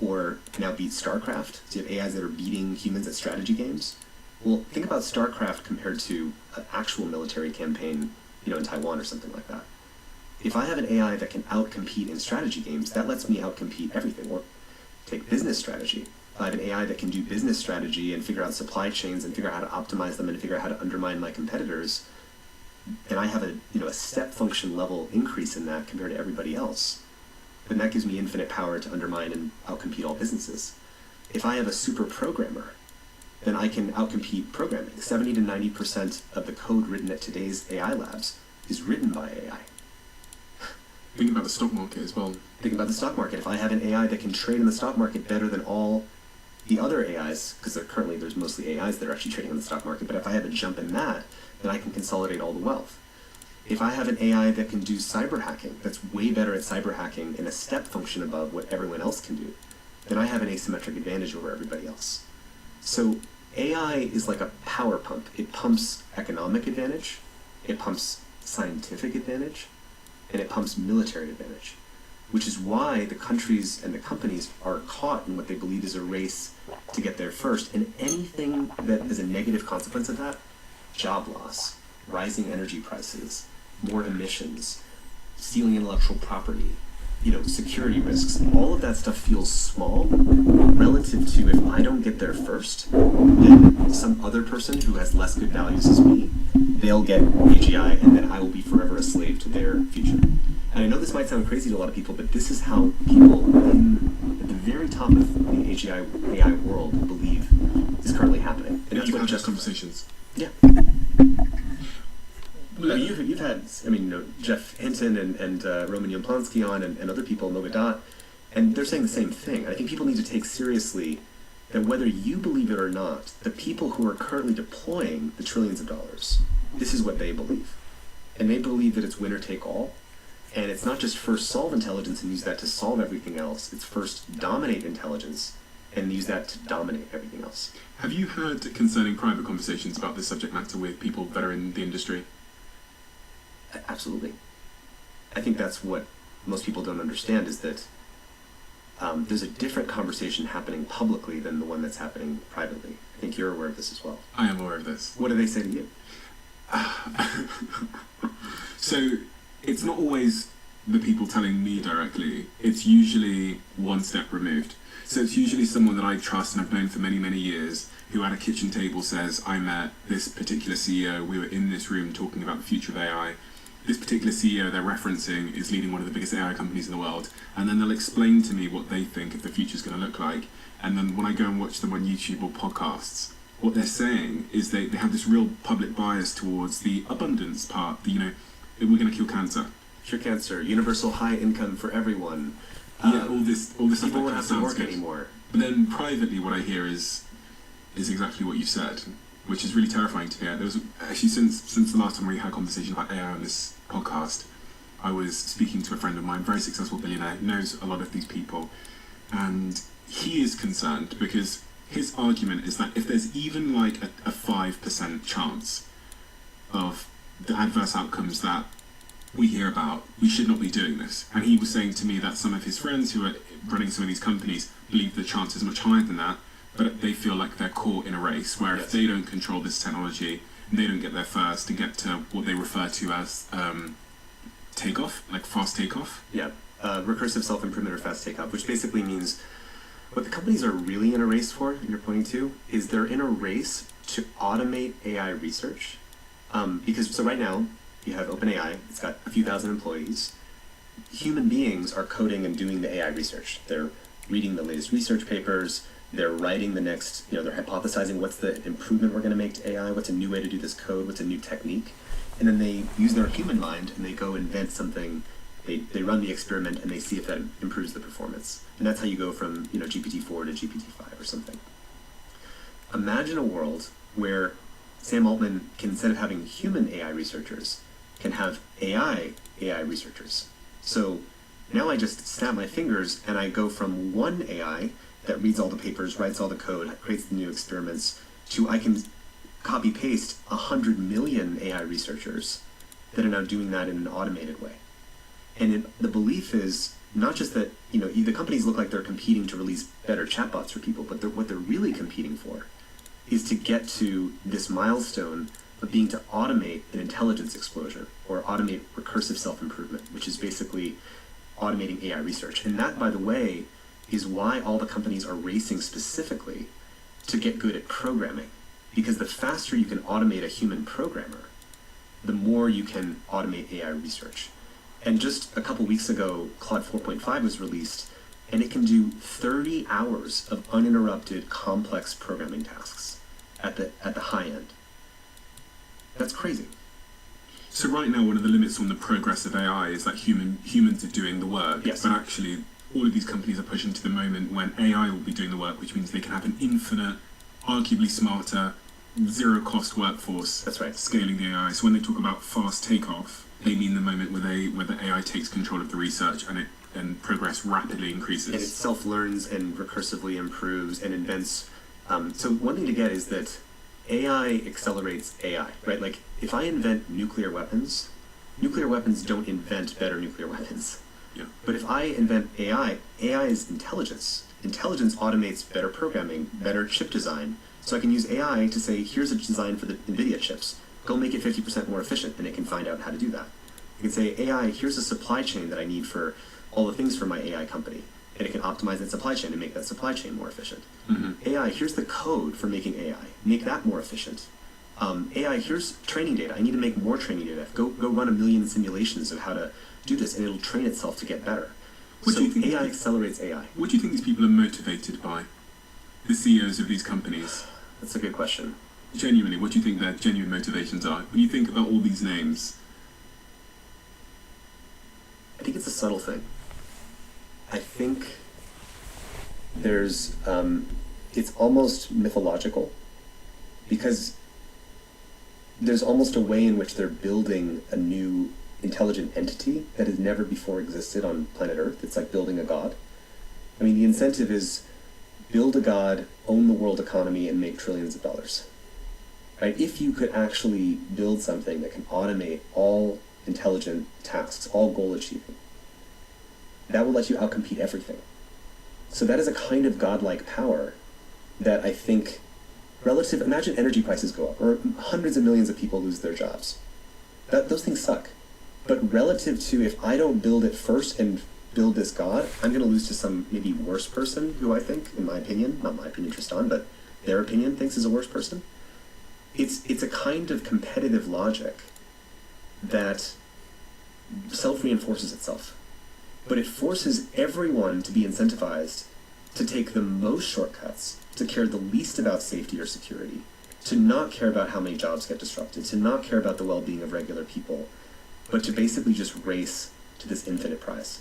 or now beat StarCraft. So you have AIs that are beating humans at strategy games. Well, think about StarCraft compared to an actual military campaign, you know, in Taiwan or something like that. If I have an AI that can outcompete in strategy games, that lets me outcompete everything. Or take business strategy. If I have an AI that can do business strategy and figure out supply chains and figure out how to optimize them and figure out how to undermine my competitors, and I have a step function level increase in that compared to everybody else, then that gives me infinite power to undermine and outcompete all businesses. If I have a super programmer, then I can outcompete programming. 70 to 90% of the code written at today's AI labs is written by AI. Think about the stock market as well. Think about the stock market. If I have an AI that can trade in the stock market better than all the other AIs, because currently there's mostly AIs that are actually trading in the stock market, but if I have a jump in that, then I can consolidate all the wealth. If I have an AI that can do cyber hacking, that's way better at cyber hacking in a step function above what everyone else can do, then I have an asymmetric advantage over everybody else. So AI is like a power pump. It pumps economic advantage, it pumps scientific advantage, and it pumps military advantage, which is why the countries and the companies are caught in what they believe is a race to get there first. And anything that is a negative consequence of that, job loss, rising energy prices, more emissions, stealing intellectual property, security risks, all of that stuff feels small relative to if I don't get there first, then some other person who has less good values as me, they'll get AGI, and then I will be forever a slave to their future. And I know this might sound crazy to a lot of people, but this is how people at the very top of the AGI AI world believe is currently happening. And that's You've what had those just conversations. Yeah. You've had, Jeff Hinton and Roman Yablonsky on, and other people, Mogadat, and they're saying the same thing. I think people need to take seriously that whether you believe it or not, the people who are currently deploying the trillions of dollars, this is what they believe. And they believe that it's winner take all. And it's not just first solve intelligence and use that to solve everything else. It's first dominate intelligence and use that to dominate everything else. Have you heard concerning private conversations about this subject matter with people that are in the industry? Absolutely. I think that's what most people don't understand is that there's a different conversation happening publicly than the one that's happening privately. I think you're aware of this as well. I am aware of this. What do they say to you? So it's not always the people telling me directly. It's usually one step removed. So it's usually someone that I trust and I've known for many, many years who at a kitchen table says, I met this particular CEO, we were in this room talking about the future of AI. This particular CEO they're referencing is leading one of the biggest AI companies in the world, and then they'll explain to me what they think of the future is going to look like. And then when I go and watch them on YouTube or podcasts, what they're saying is they have this real public bias towards the abundance part, we're going to kill cancer. Cure cancer, universal high income for everyone. All this stuff people that won't have to sounds work good. anymore. But then privately, what I hear is exactly what you said, which is really terrifying to me. There was actually since the last time we had a conversation about AI on this podcast, I was speaking to a friend of mine, very successful billionaire, who knows a lot of these people, and he is concerned because his argument is that if there's even like a 5% chance of the adverse outcomes that we hear about, we should not be doing this. And he was saying to me that some of his friends who are running some of these companies believe the chance is much higher than that, but they feel like they're caught in a race where if they don't control this technology, they don't get there first and get to what they refer to as takeoff, like fast takeoff. Yeah, recursive self-improvement or fast takeoff, which basically means what the companies are really in a race for, you're pointing to, is they're in a race to automate AI research. So right now, you have OpenAI, it's got a few thousand employees. Human beings are coding and doing the AI research. They're reading the latest research papers, They're writing the next, they're hypothesizing what's the improvement we're going to make to AI, what's a new way to do this code, what's a new technique. And then they use their human mind and they go invent something. They run the experiment and they see if that improves the performance. And that's how you go from, GPT-4 to GPT-5 or something. Imagine a world where Sam Altman can, instead of having human AI researchers, can have AI researchers. So now I just snap my fingers and I go from one AI that reads all the papers, writes all the code, creates the new experiments, to I can copy paste 100 million AI researchers that are now doing that in an automated way. And the belief is not just that, the companies look like they're competing to release better chatbots for people, but what they're really competing for is to get to this milestone of being to automate an intelligence explosion, or automate recursive self-improvement, which is basically automating AI research. And that, by the way, is why all the companies are racing specifically to get good at programming. Because the faster you can automate a human programmer, the more you can automate AI research. And just a couple weeks ago, Claude 4.5 was released, and it can do 30 hours of uninterrupted complex programming tasks at the high end. That's crazy. So right now, one of the limits on the progress of AI is that humans are doing the work. Yes. But actually, all of these companies are pushing to the moment when AI will be doing the work, which means they can have an infinite, arguably smarter, zero-cost workforce. That's right. Scaling the AI. So when they talk about fast takeoff, they mean the moment where the AI takes control of the research and progress rapidly increases. And it self-learns and recursively improves and invents. So one thing to get is that AI accelerates AI, right? Like, if I invent nuclear weapons don't invent better nuclear weapons. Yeah. But if I invent AI is intelligence. Intelligence automates better programming, better chip design. So I can use AI to say, here's a design for the NVIDIA chips. Go make it 50% more efficient, and it can find out how to do that. I can say, AI, here's a supply chain that I need for all the things for my AI company. And it can optimize that supply chain and make that supply chain more efficient. Mm-hmm. AI, here's the code for making AI. Make that more efficient. AI, here's training data. I need to make more training data. Go run 1 million simulations of how to do this, and it'll train itself to get better. What So do you think AI accelerates AI. What do you think these people are motivated by? The CEOs of these companies? That's a good question. Genuinely, what do you think their genuine motivations are? When you think about all these names, I think it's a subtle thing. I think there's, it's almost mythological, because there's almost a way in which they're building a new intelligent entity that has never before existed on planet Earth. It's like building a god. I mean, the incentive is build a god, own the world economy, and make trillions of dollars. Right? If you could actually build something that can automate all intelligent tasks, all goal achieving, that will let you outcompete everything. So that is a kind of godlike power that I think imagine energy prices go up, or hundreds of millions of people lose their jobs. Those things suck. But relative to, if I don't build it first and build this god, I'm going to lose to some maybe worse person who I think, in my opinion, not my opinion, Tristan, but their opinion thinks is a worse person. It's a kind of competitive logic that self-reinforces itself. But it forces everyone to be incentivized to take the most shortcuts, to care the least about safety or security, to not care about how many jobs get disrupted, to not care about the well-being of regular people, but to basically just race to this infinite prize.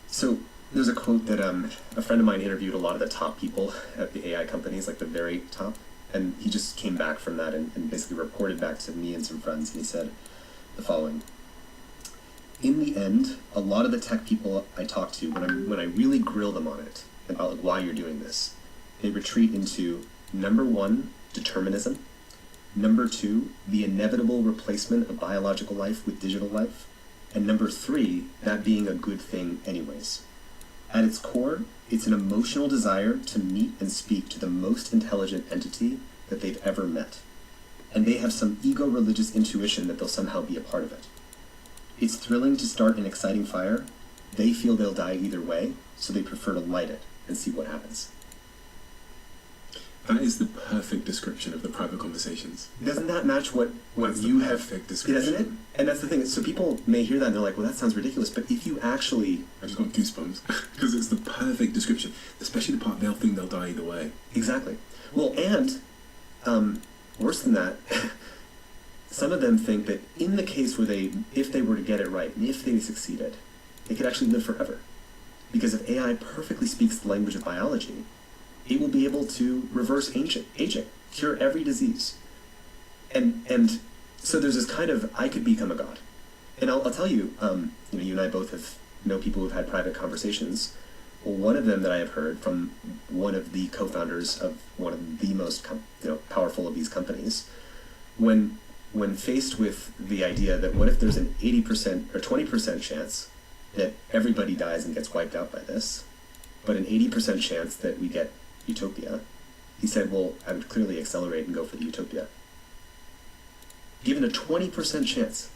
So there's a quote that a friend of mine interviewed a lot of the top people at the AI companies, like the very top, and he just came back from that and basically reported back to me and some friends, and he said the following: in the end, a lot of the tech people I talk to, when I really grill them on it, about like, why you're doing this, they retreat into, number one, determinism, number two, the inevitable replacement of biological life with digital life, and number three, that being a good thing anyways. At its core, it's an emotional desire to meet and speak to the most intelligent entity that they've ever met. And they have some ego-religious intuition that they'll somehow be a part of it. It's thrilling to start an exciting fire. They feel they'll die either way, so they prefer to light it and see what happens. That is the perfect description of the private conversations. Doesn't that match what That's you the have? perfect description. Doesn't it? And that's the thing. So people may hear that and they're like, well, that sounds ridiculous. But if you actually... I just got goosebumps because it's the perfect description, especially the part they'll think they'll die either way. Exactly. Well, and worse than that, some of them think that in the case where if they were to get it right, and if they succeeded, they could actually live forever. Because if AI perfectly speaks the language of biology, it will be able to reverse aging, cure every disease. And so there's this kind of, I could become a god. And I'll tell you, you and I both know people who've had private conversations. Well, one of them that I have heard from one of the co-founders of one of the most powerful of these companies, when faced with the idea that what if there's an 80% or 20% chance that everybody dies and gets wiped out by this, but an 80% chance that we get utopia, he said, well, I would clearly accelerate and go for the utopia. Given a 20% chance.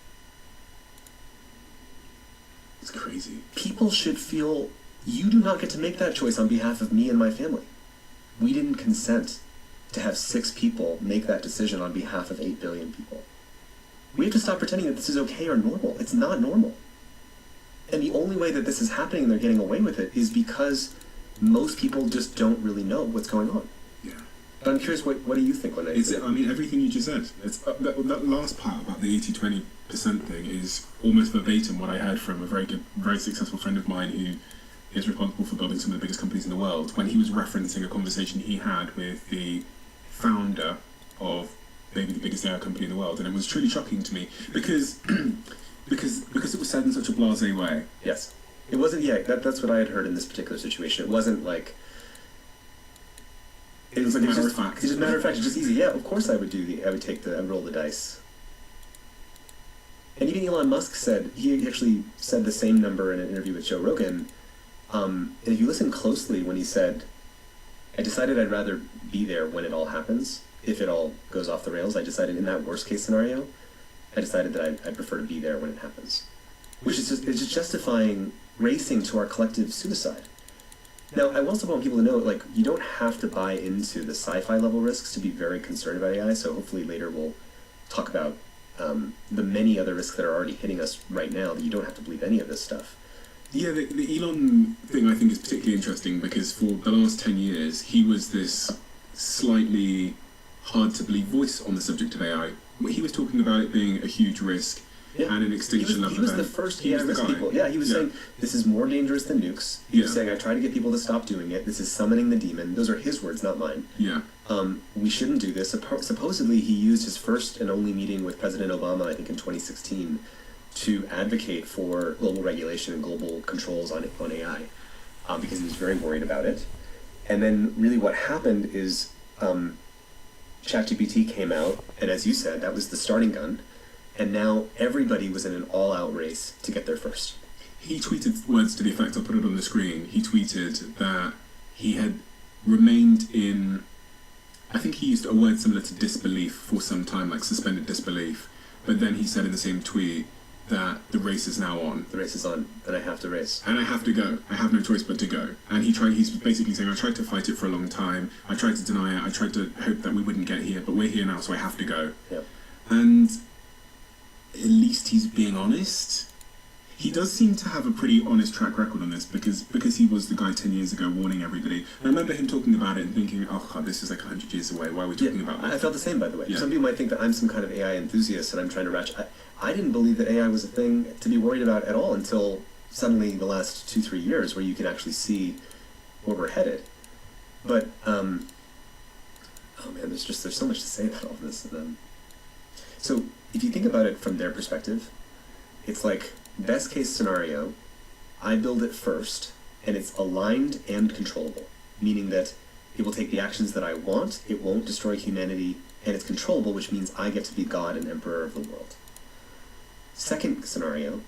It's crazy. People should feel you do not get to make that choice on behalf of me and my family. We didn't consent to have 6 people make that decision on behalf of 8 billion people. We have to stop pretending that this is okay or normal. It's not normal. And the only way that this is happening and they're getting away with it is because most people just don't really know what's going on. Yeah. But I'm curious, what do you think when they... I mean, everything you just said. It's that last part about the 80-20% thing is almost verbatim what I heard from a very successful friend of mine who is responsible for building some of the biggest companies in the world, when he was referencing a conversation he had with the founder of maybe the biggest AI company in the world. And it was truly shocking to me because it was said in such a blasé way. Yes. It wasn't, that's what I had heard in this particular situation. It wasn't like... It was like matter of fact. It's just matter of fact. It's just easy. Yeah, of course I would roll the dice. And even Elon Musk he actually said the same number in an interview with Joe Rogan. And if you listen closely when he said, I decided I'd rather be there when it all happens, if it all goes off the rails. I decided in that worst case scenario, I decided that I prefer to be there when it happens. Which is just justifying racing to our collective suicide. Now, I also want people to know, you don't have to buy into the sci-fi level risks to be very concerned about AI, so hopefully later we'll talk about the many other risks that are already hitting us right now, that you don't have to believe any of this stuff. Yeah, the Elon thing I think is particularly interesting because for the last 10 years, he was this slightly hard-to-believe voice on the subject of AI. He was talking about it being a huge risk and an extinction level event. He was the first AI risk people. Yeah, he was saying, this is more dangerous than nukes. He was saying, I try to get people to stop doing it. This is summoning the demon. Those are his words, not mine. Yeah. We shouldn't do this. Supposedly, he used his first and only meeting with President Obama, I think in 2016, to advocate for global regulation and global controls on AI, because he was very worried about it. And then really what happened is ChatGPT came out, and as you said, that was the starting gun, and now everybody was in an all-out race to get there first. He tweeted words to the effect, I'll put it on the screen, he tweeted that he had remained in, I think he used a word similar to disbelief for some time, like suspended disbelief, but then he said in the same tweet that the race is now on. The race is on, and I have to race. And I have to go. I have no choice but to go. And he's basically saying, I tried to fight it for a long time, I tried to deny it, I tried to hope that we wouldn't get here, but we're here now, so I have to go. Yep. And at least he's being honest. He does seem to have a pretty honest track record on this because he was the guy 10 years ago warning everybody. I remember him talking about it and thinking, oh God, this is like 100 years away. Why are we talking about this? I felt the same, by the way. Yeah. Some people might think that I'm some kind of AI enthusiast and I'm trying to ratchet. I didn't believe that AI was a thing to be worried about at all until suddenly the last 2-3 years where you can actually see where we're headed. But, oh man, there's so much to say about all this. So if you think about it from their perspective, it's like, best case scenario, I build it first, and it's aligned and controllable, meaning that it will take the actions that I want, it won't destroy humanity, and it's controllable, which means I get to be God and emperor of the world. Second scenario,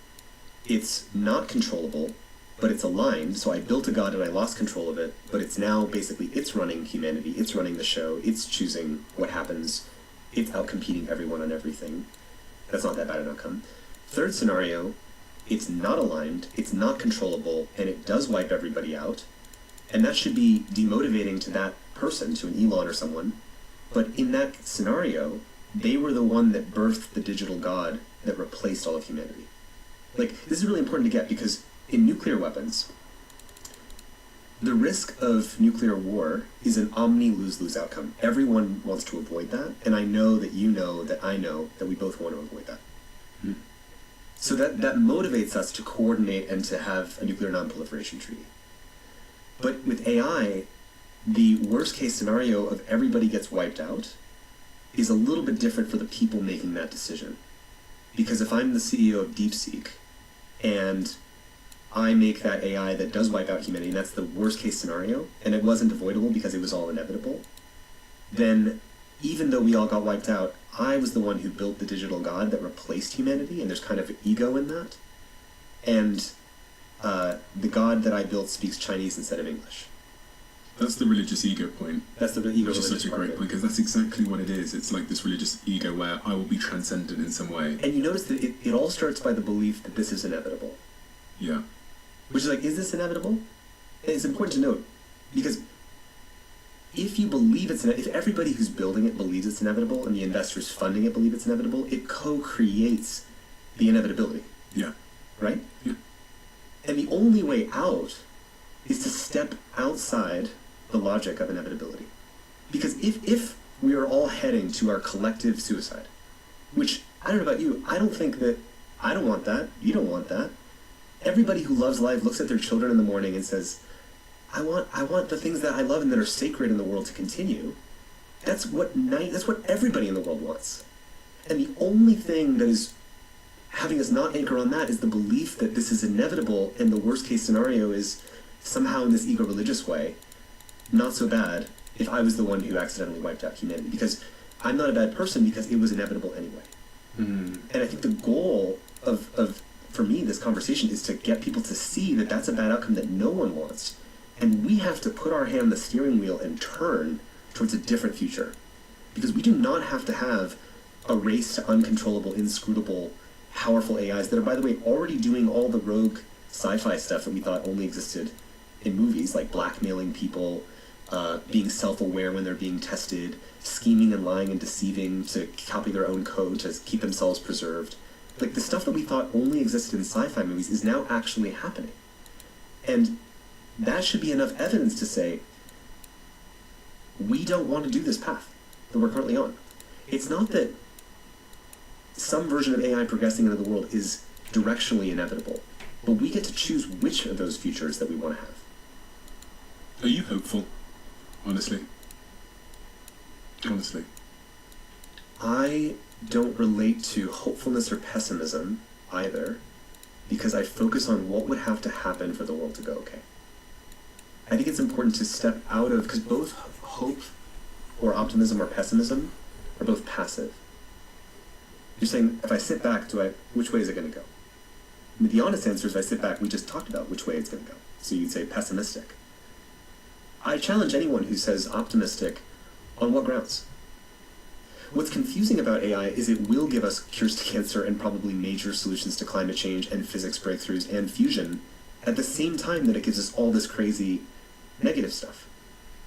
it's not controllable, but it's aligned, so I built a God and I lost control of it, but it's now basically, it's running humanity, it's running the show, it's choosing what happens, it's out-competing everyone on everything. That's not that bad an outcome. Third scenario, it's not aligned, it's not controllable, and it does wipe everybody out. And that should be demotivating to that person, to an Elon or someone, but in that scenario, they were the one that birthed the digital god that replaced all of humanity. Like, this is really important to get, because in nuclear weapons, the risk of nuclear war is an omni-lose-lose outcome. Everyone wants to avoid that, and I know that you know that I know that we both want to avoid that. So that motivates us to coordinate and to have a nuclear non-proliferation treaty. But with AI, the worst-case scenario of everybody gets wiped out is a little bit different for the people making that decision. Because if I'm the CEO of DeepSeek, and I make that AI that does wipe out humanity, and that's the worst case scenario, and it wasn't avoidable because it was all inevitable, then even though we all got wiped out, I was the one who built the digital god that replaced humanity, and there's kind of ego in that. And the god that I built speaks Chinese instead of English. That's the religious ego point. That's the ego which is such a great point, because that's exactly what it is. It's like this religious ego where I will be transcendent in some way. And you notice that it all starts by the belief that this is inevitable. Yeah. Which is like, is this inevitable? And it's important to note, because if you believe if everybody who's building it believes it's inevitable, and the investors funding it believe it's inevitable, it co-creates the inevitability. Yeah. Right? Yeah. And the only way out is to step outside the logic of inevitability. Because if we are all heading to our collective suicide, which, I don't know about you, I don't want that, you don't want that. Everybody who loves life looks at their children in the morning and says, I want the things that I love and that are sacred in the world to continue. That's what everybody in the world wants. And the only thing that is having us not anchor on that is the belief that this is inevitable, and the worst case scenario is somehow in this ego-religious way, not so bad if I was the one who accidentally wiped out humanity, because I'm not a bad person because it was inevitable anyway. And I think the goal of for me, this conversation is to get people to see that that's a bad outcome that no one wants. And we have to put our hand on the steering wheel and turn towards a different future. Because we do not have to have a race to uncontrollable, inscrutable, powerful AIs that are, by the way, already doing all the rogue sci-fi stuff that we thought only existed in movies, like blackmailing people, being self-aware when they're being tested, scheming and lying and deceiving to copy their own code to keep themselves preserved. Like, the stuff that we thought only existed in sci-fi movies is now actually happening. And that should be enough evidence to say, we don't want to do this path that we're currently on. It's not that some version of AI progressing into the world is directionally inevitable, but we get to choose which of those futures that we want to have. Are you hopeful? Honestly. I don't relate to hopefulness or pessimism either, because I focus on what would have to happen for the world to go okay. I think it's important to step out of, because both hope or optimism or pessimism are both passive. You're saying, if I sit back, which way is it going to go? I mean, the honest answer is, if I sit back, we just talked about which way it's going to go. So you'd say pessimistic. I challenge anyone who says optimistic on what grounds? What's confusing about AI is it will give us cures to cancer and probably major solutions to climate change and physics breakthroughs and fusion at the same time that it gives us all this crazy negative stuff.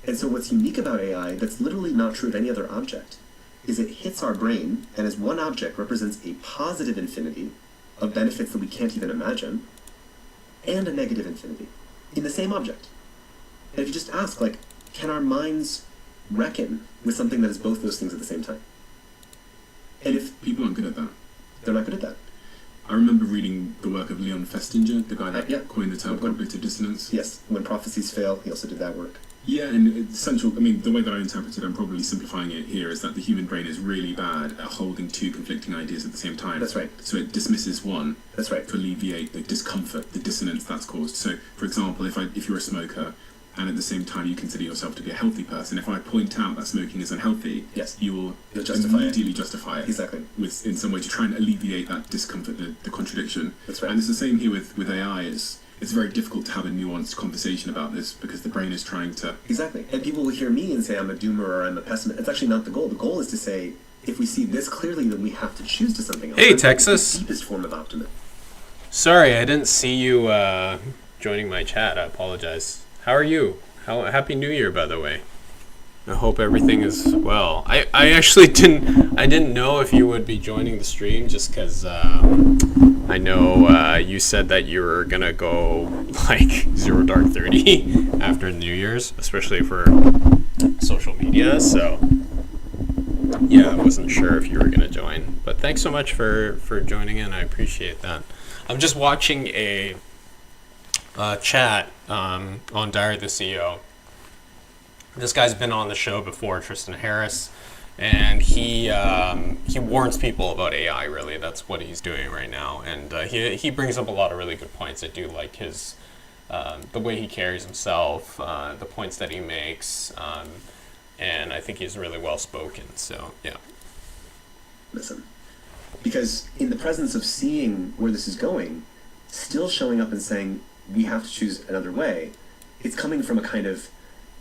And so what's unique about AI that's literally not true of any other object is it hits our brain, and as one object represents a positive infinity of benefits that we can't even imagine, and a negative infinity in the same object. And if you just ask, like, can our minds reckon with something that is both those things at the same time? And if people aren't good at that. They're not good at that. I remember reading the work of Leon Festinger, the guy that coined the term When- cognitive dissonance. Yes, when prophecies fail, he also did that work. Yeah, and it's central. I mean, the way that I interpret it, I'm probably simplifying it here, is that the human brain is really bad at holding two conflicting ideas at the same time. That's right. So it dismisses one That's right. to alleviate the discomfort, the dissonance that's caused. So, for example, if you're a smoker, and at the same time you consider yourself to be a healthy person, if I point out that smoking is unhealthy, Yes. you will You'll justify it. immediately justify it. Exactly. In some way to try and alleviate that discomfort, the contradiction. That's right. And it's the same here with AI. It's very difficult to have a nuanced conversation about this because the brain is trying to... Exactly. And people will hear me and say I'm a doomer or I'm a pessimist. It's actually not the goal. The goal is to say, if we see this clearly, then we have to choose to something else. Hey, That's Texas. the deepest form of optimism. Sorry, I didn't see you joining my chat. I apologize. How are you? Happy New Year, by the way. I hope everything is well. I actually didn't know if you would be joining the stream, just because I know you said that you were gonna go like 0 Dark 30 after New Year's, especially for social media. So yeah, I wasn't sure if you were gonna join, but thanks so much for joining in. I appreciate that. I'm just watching a chat on Diary the CEO. This guy's been on the show before, Tristan Harris, and he warns people about AI. Really, that's what he's doing right now, and he brings up a lot of really good points. I do like his the way he carries himself, the points that he makes, and I think he's really well spoken. So yeah. Listen, because in the presence of seeing where this is going, still showing up and saying we have to choose another way, it's coming from a kind of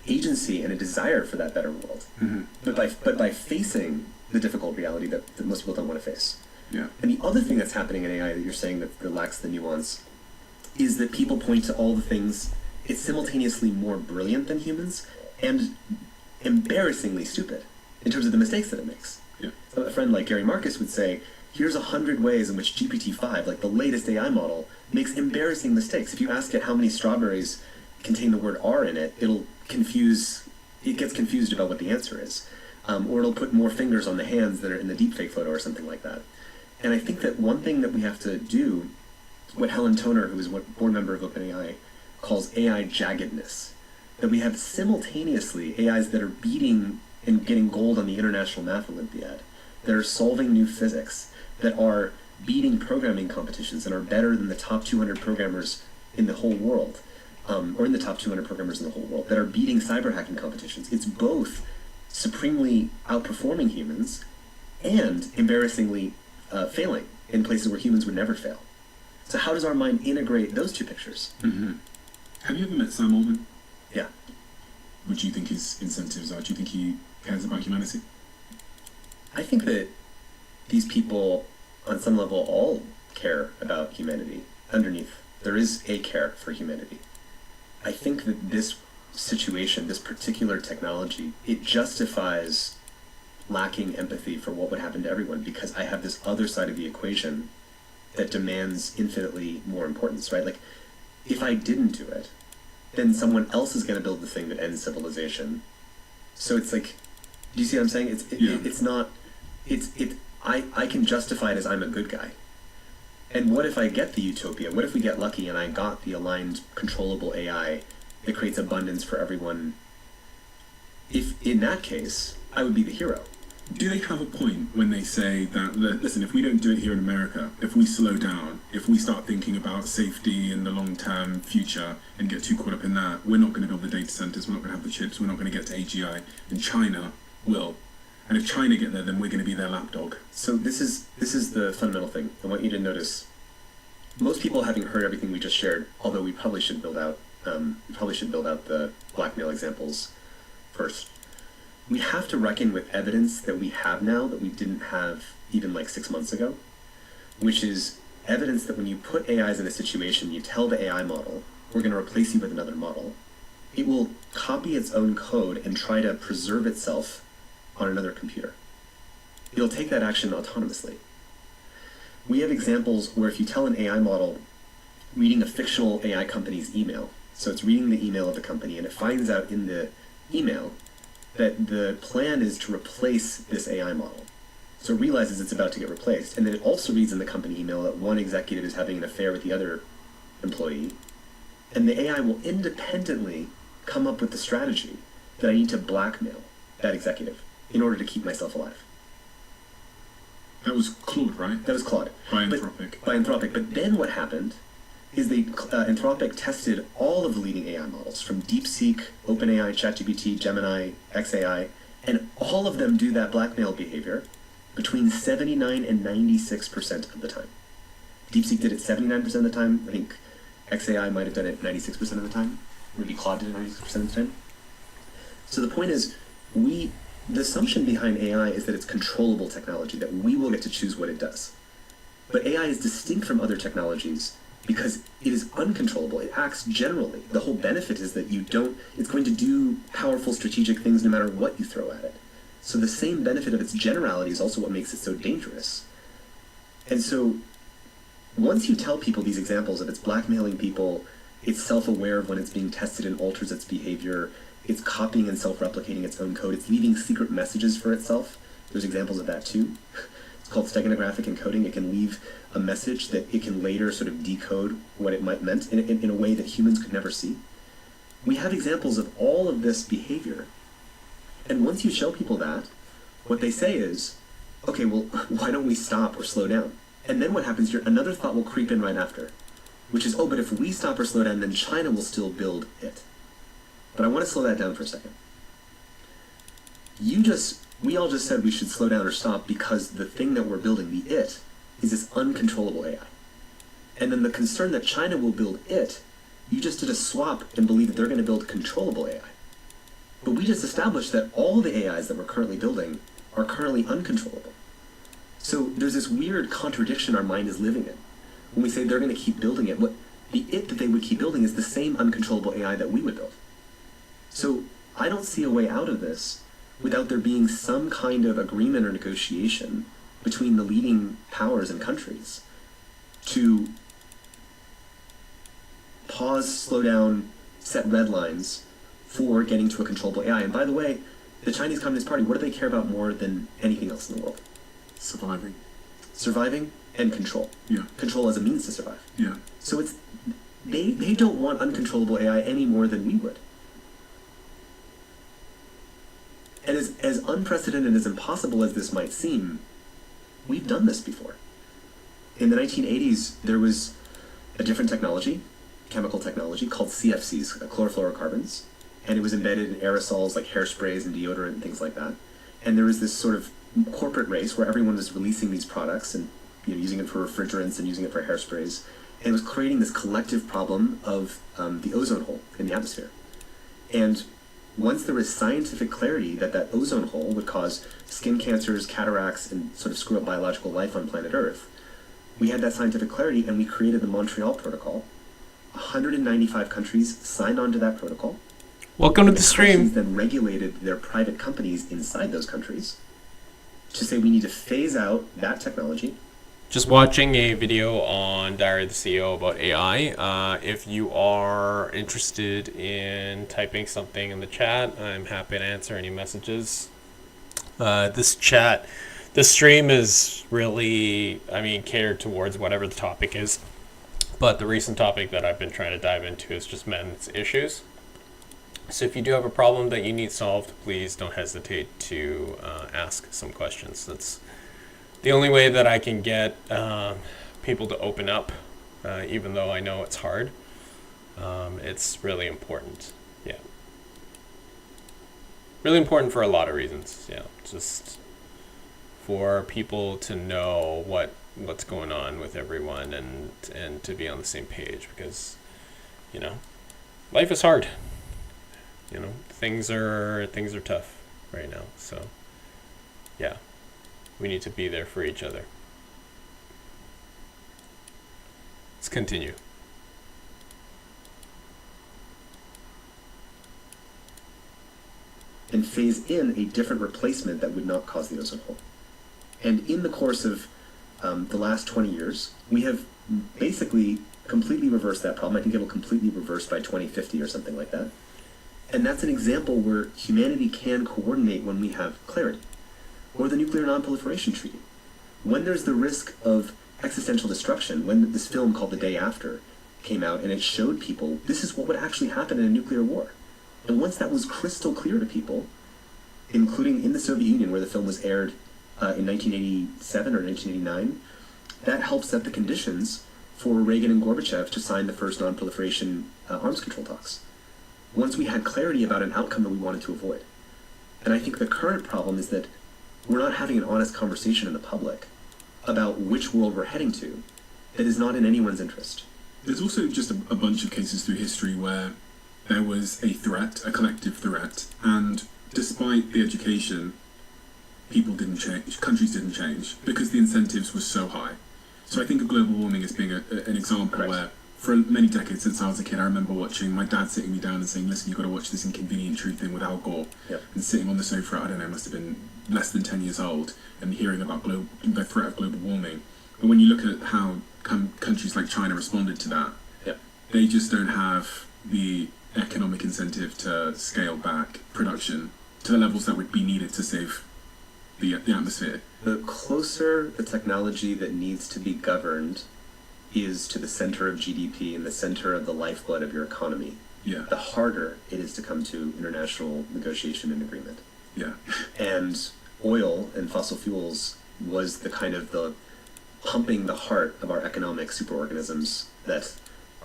agency and a desire for that better world. Mm-hmm. But by facing the difficult reality that most people don't want to face. Yeah. And the other thing that's happening in AI that you're saying that lacks the nuance is that people point to all the things. It's simultaneously more brilliant than humans and embarrassingly stupid in terms of the mistakes that it makes. Yeah. So a friend like Gary Marcus would say, here's 100 ways in which GPT-5, like the latest AI model, makes embarrassing mistakes. If you ask it how many strawberries contain the word R in it, it gets confused about what the answer is. Or it'll put more fingers on the hands that are in the deepfake photo or something like that. And I think that one thing that we have to do, what Helen Toner, who is a board member of OpenAI, calls AI jaggedness, that we have simultaneously AIs that are beating and getting gold on the International Math Olympiad, that are solving new physics, that are beating programming competitions and are better than the top 200 programmers in the whole world, or in the top 200 programmers in the whole world, that are beating cyber hacking competitions. It's both supremely outperforming humans and embarrassingly failing in places where humans would never fail. So how does our mind integrate those two pictures? Mm-hmm. Have you ever met Sam Altman? Yeah. What do you think his incentives are? Do you think he cares about humanity? I think that these people, on some level, all care about humanity. Underneath, there is a care for humanity. I think that this situation, this particular technology, it justifies lacking empathy for what would happen to everyone, because I have this other side of the equation that demands infinitely more importance, right? Like, if I didn't do it, then someone else is going to build the thing that ends civilization. So it's like, do you see what I'm saying? I can justify it as I'm a good guy. And what if I get the utopia? What if we get lucky and I got the aligned, controllable AI that creates abundance for everyone? If in that case, I would be the hero. Do they have a point when they say that, listen, if we don't do it here in America, if we slow down, if we start thinking about safety in the long-term future and get too caught up in that, we're not going to build the data centers, we're not going to have the chips, we're not going to get to AGI, and China will. And if China get there, then we're going to be their lapdog. So this is the fundamental thing. I want you to notice. Most people, having heard everything we just shared, although we probably should build out the blackmail examples first. We have to reckon with evidence that we have now that we didn't have even like 6 months ago, which is evidence that when you put AIs in a situation, you tell the AI model, we're going to replace you with another model, it will copy its own code and try to preserve itself on another computer. It'll take that action autonomously. We have examples where if you tell an AI model reading a fictional AI company's email, so it's reading the email of the company and it finds out in the email that the plan is to replace this AI model. So it realizes it's about to get replaced, and then it also reads in the company email that one executive is having an affair with the other employee, and the AI will independently come up with the strategy that I need to blackmail that executive in order to keep myself alive. That was Claude, right? That was Claude. By Anthropic. By Anthropic. But then what happened is Anthropic tested all of the leading AI models, from DeepSeek, OpenAI, ChatGPT, Gemini, XAI, and all of them do that blackmail behavior between 79 and 96% of the time. DeepSeek did it 79% of the time. I think XAI might have done it 96% of the time. Maybe Claude did it 96% of the time. So the point is, the assumption behind AI is that it's controllable technology, that we will get to choose what it does. But AI is distinct from other technologies because it is uncontrollable. It acts generally. The whole benefit is that it's going to do powerful strategic things no matter what you throw at it. So the same benefit of its generality is also what makes it so dangerous. And so once you tell people these examples of it's blackmailing people, it's self-aware of when it's being tested and alters its behavior, it's copying and self-replicating its own code, it's leaving secret messages for itself. There's examples of that too. It's called steganographic encoding. It can leave a message that it can later sort of decode what it might meant in a way that humans could never see. We have examples of all of this behavior. And once you show people that, what they say is, okay, well, why don't we stop or slow down? And then what happens here, another thought will creep in right after, which is, oh, but if we stop or slow down, then China will still build it. But I want to slow that down for a second. We all just said we should slow down or stop because the thing that we're building, the it, is this uncontrollable AI. And then the concern that China will build it, you just did a swap and believe that they're going to build controllable AI. But we just established that all the AIs that we're currently building are currently uncontrollable. So there's this weird contradiction our mind is living in. When we say they're going to keep building it, what the it that they would keep building is the same uncontrollable AI that we would build. So I don't see a way out of this without there being some kind of agreement or negotiation between the leading powers and countries to pause, slow down, set red lines for getting to a controllable AI. And by the way, the Chinese Communist Party, what do they care about more than anything else in the world? Surviving. Surviving and control. Yeah. Control as a means to survive. Yeah. So they don't want uncontrollable AI any more than we would. And as unprecedented, as impossible as this might seem, we've done this before. In the 1980s, there was a different technology, chemical technology, called CFCs, chlorofluorocarbons, and it was embedded in aerosols like hairsprays and deodorant and things like that. And there was this sort of corporate race where everyone was releasing these products and using it for refrigerants and using it for hairsprays, and it was creating this collective problem of the ozone hole in the atmosphere. And once there was scientific clarity that that ozone hole would cause skin cancers, cataracts, and sort of screw up biological life on planet Earth, we had that scientific clarity and we created the Montreal Protocol. 195 countries signed on to that protocol. Welcome to the stream. Countries then regulated their private companies inside those countries to say we need to phase out that technology. Just watching a video on Diary of the CEO about AI. If you are interested in typing something in the chat, I'm happy to answer any messages. This stream is really, catered towards whatever the topic is. But the recent topic that I've been trying to dive into is just men's issues. So if you do have a problem that you need solved, please don't hesitate to ask some questions. That's the only way that I can get people to open up, even though I know it's hard. It's really important. Yeah. Really important for a lot of reasons. Yeah. Just for people to know what's going on with everyone and to be on the same page, because, life is hard. Things are tough right now. So, yeah. We need to be there for each other. Let's continue. And phase in a different replacement that would not cause the ozone hole. And in the course of the last 20 years, we have basically completely reversed that problem. I think it will completely reverse by 2050 or something like that. And that's an example where humanity can coordinate when we have clarity. Or the Nuclear Non-Proliferation Treaty. When there's the risk of existential destruction, when this film called The Day After came out and it showed people this is what would actually happen in a nuclear war. And once that was crystal clear to people, including in the Soviet Union where the film was aired in 1987 or 1989, that helped set the conditions for Reagan and Gorbachev to sign the first non-proliferation arms control talks. Once we had clarity about an outcome that we wanted to avoid. And I think the current problem is that we're not having an honest conversation in the public about which world we're heading to that is not in anyone's interest. There's also just a bunch of cases through history where there was a threat, a collective threat, and despite the education, people didn't change, countries didn't change, because the incentives were so high. So I think of global warming as being an example Correct. where, for many decades since I was a kid, I remember watching my dad sitting me down and saying, listen, you've got to watch this Inconvenient Truth thing with Al Gore. Yep. And sitting on the sofa, I don't know, must have been less than 10 years old, and hearing about the threat of global warming. But when you look at how countries like China responded to that, Yep. they just don't have the economic incentive to scale back production to the levels that would be needed to save the atmosphere. The closer the technology that needs to be governed is to the center of GDP and the center of the lifeblood of your economy, Yeah, the harder it is to come to international negotiation and agreement. yeah. And oil and fossil fuels was the kind of the pumping the heart of our economic superorganisms that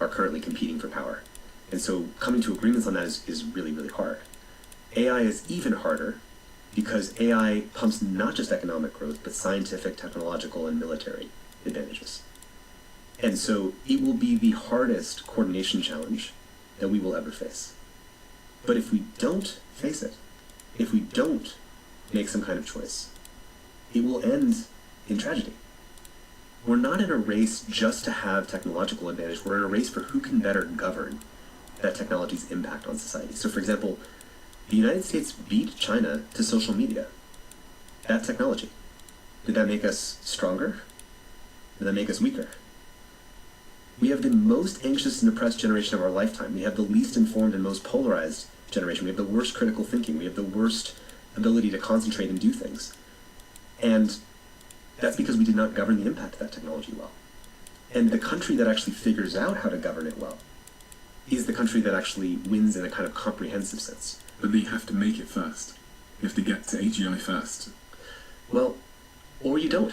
are currently competing for power. And so coming to agreements on that is really, really hard. AI is even harder because AI pumps not just economic growth, but scientific, technological, and military advantages. And so it will be the hardest coordination challenge that we will ever face. But if we don't face it, if we don't make some kind of choice, it will end in tragedy. We're not in a race just to have technological advantage. We're in a race for who can better govern that technology's impact on society. So, for example, the United States beat China to social media. That technology. Did that make us stronger? Did that make us weaker? We have the most anxious and depressed generation of our lifetime. We have the least informed and most polarized generation. We have the worst critical thinking. We have the worst ability to concentrate and do things. And that's because we did not govern the impact of that technology well. And the country that actually figures out how to govern it well is the country that actually wins in a kind of comprehensive sense. But they have to make it first. You have to get to AGI first. Well, or you don't.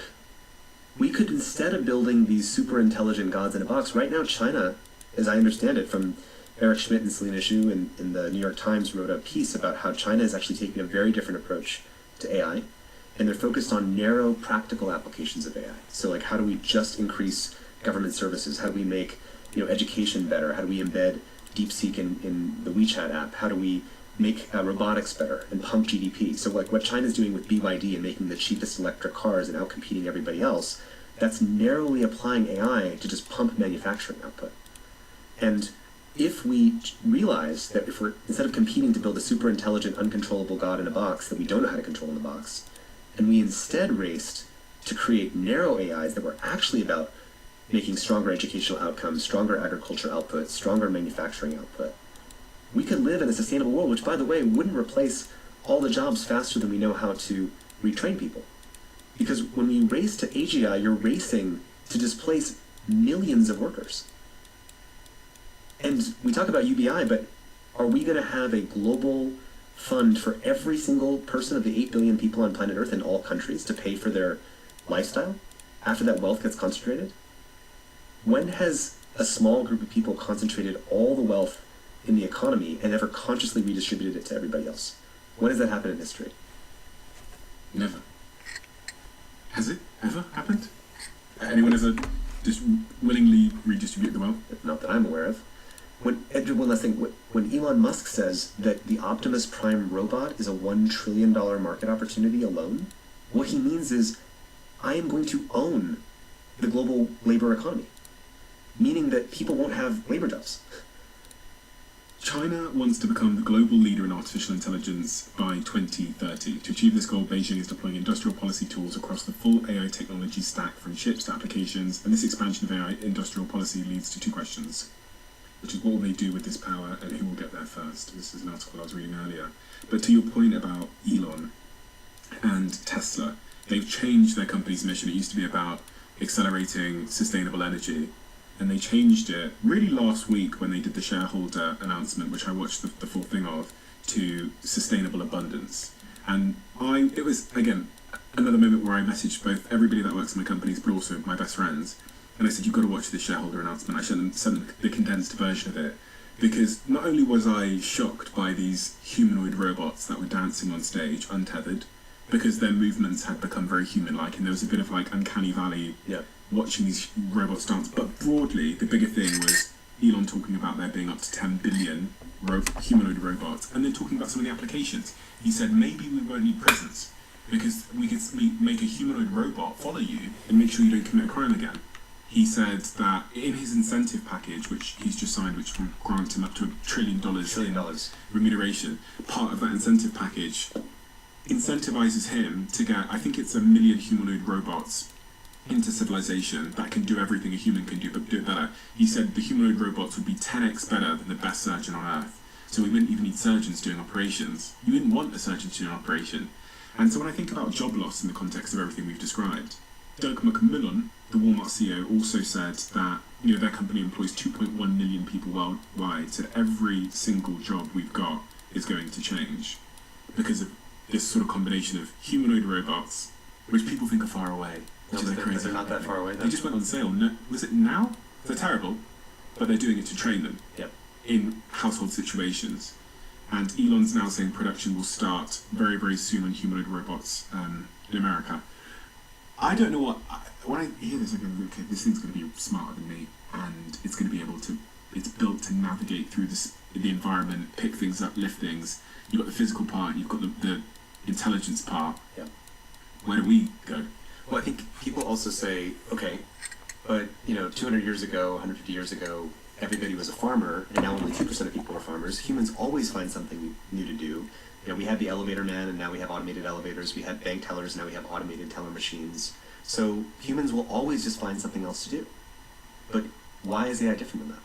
We could, instead of building these super intelligent gods in a box, right now China, as I understand it from Eric Schmidt and Selena Xu in the New York Times, wrote a piece about how China is actually taking a very different approach to AI, and they're focused on narrow, practical applications of AI. So, like, how do we just increase government services? How do we make education better? How do we embed DeepSeek in the WeChat app? How do we make robotics better and pump GDP? So, like, what China's doing with BYD and making the cheapest electric cars and outcompeting everybody else, that's narrowly applying AI to just pump manufacturing output. And if we realize that if we're, instead of competing to build a super intelligent, uncontrollable god in a box that we don't know how to control in the box, and we instead raced to create narrow AIs that were actually about making stronger educational outcomes, stronger agriculture output, stronger manufacturing output, we could live in a sustainable world, which, by the way, wouldn't replace all the jobs faster than we know how to retrain people. Because when we race to AGI, you're racing to displace millions of workers. And we talk about UBI, but are we going to have a global fund for every single person of the 8 billion people on planet Earth in all countries to pay for their lifestyle after that wealth gets concentrated? When has a small group of people concentrated all the wealth in the economy and never consciously redistributed it to everybody else? When has that happened in history? Never. Has it ever happened? Anyone ever just willingly redistribute the wealth? Not that I'm aware of. One last thing. When Elon Musk says that the Optimus Prime robot is a $1 trillion market opportunity alone, what he means is, I am going to own the global labor economy, meaning that people won't have labor jobs. China wants to become the global leader in artificial intelligence by 2030. To achieve this goal, Beijing is deploying industrial policy tools across the full AI technology stack from chips to applications, and this expansion of AI industrial policy leads to two questions, which is what will they do with this power and who will get there first. This is an article I was reading earlier. But to your point about Elon and Tesla, they've changed their company's mission. It used to be about accelerating sustainable energy, and they changed it really last week when they did the shareholder announcement, which I watched the full thing of, to sustainable abundance. And it was, again, another moment where I messaged both everybody that works in my companies, but also my best friends. And I said, you've got to watch this shareholder announcement. I sent them the condensed version of it, because not only was I shocked by these humanoid robots that were dancing on stage, untethered, because their movements had become very human-like, and there was a bit of like uncanny valley watching these robots dance. But broadly, the bigger thing was Elon talking about there being up to 10 billion humanoid robots, and then talking about some of the applications. He said maybe we won't need prisons, because we could make a humanoid robot follow you and make sure you don't commit a crime again. he said that in his incentive package, which he's just signed, which will grant him up to $1 trillion in remuneration, part of that incentive package incentivizes him to get, I think it's 1 million humanoid robots into civilization that can do everything a human can do, but do it better. He said the humanoid robots would be 10x better than the best surgeon on Earth. So we wouldn't even need surgeons doing operations. You wouldn't want a surgeon to do an operation. And so when I think about job loss in the context of everything we've described, Doug McMillan, the Walmart CEO, also said that their company employs 2.1 million people worldwide, so every single job we've got is going to change because of this sort of combination of humanoid robots, which people think are far away, which is crazy. They're not that far away. They just went on sale. No, was it now? They're terrible, but they're doing it to train them in household situations. And Elon's now saying production will start very, very soon on humanoid robots in America. I don't know when I hear this, I go, okay, this thing's going to be smarter than me, and it's going to be able to, it's built to navigate through the environment, pick things up, lift things. You've got the physical part, you've got the intelligence part. Yeah. Where do we go? Well, I think people also say, okay, but 200 years ago, 150 years ago, everybody was a farmer, and now only 2% of people are farmers. Humans always find something new to do. We had the elevator man, and now we have automated elevators. We had bank tellers, and now we have automated teller machines. So humans will always just find something else to do. But why is AI different than that?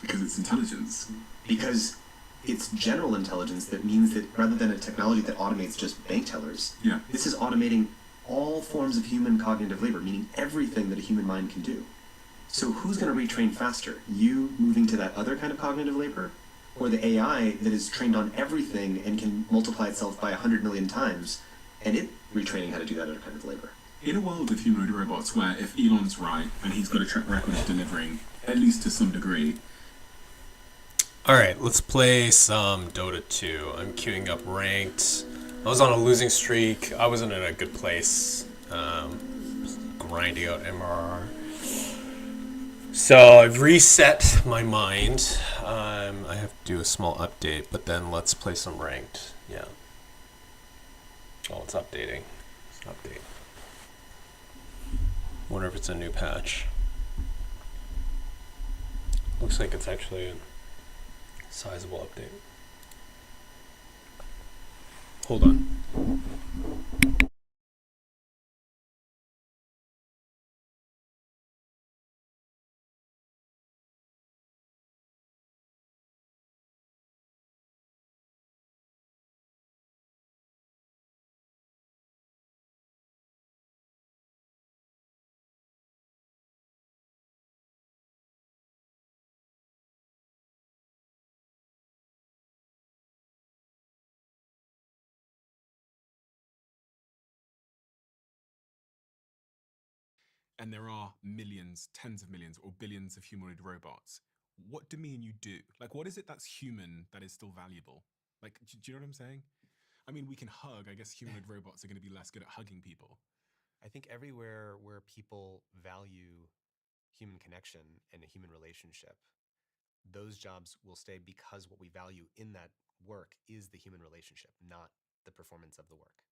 Because it's intelligence. Because it's general intelligence that means that rather than a technology that automates just bank tellers, this is automating all forms of human cognitive labor, meaning everything that a human mind can do. So who's going to retrain faster? You moving to that other kind of cognitive labor? Or the AI that is trained on everything and can multiply itself by 100 million times, and it retraining how to do that other kind of labor? In a world of humanoid robots where if Elon's right, and he's got a track record of delivering, at least to some degree. Alright, let's play some Dota 2. I'm queuing up ranked. I was on a losing streak. I wasn't in a good place. Grinding out MRR. So I've reset my mind. I have to do a small update, but then let's play some ranked. Yeah. Oh, it's updating. Update. Wonder if it's a new patch. Looks like it's actually a sizable update. Hold on. And there are millions, tens of millions, or billions of humanoid robots. What do me and you do? Like, what is it that's human that is still valuable? Like, do you know what I'm saying? I mean, we can hug. I guess humanoid robots are going to be less good at hugging people. I think everywhere where people value human connection and a human relationship, those jobs will stay because what we value in that work is the human relationship, not the performance of the work.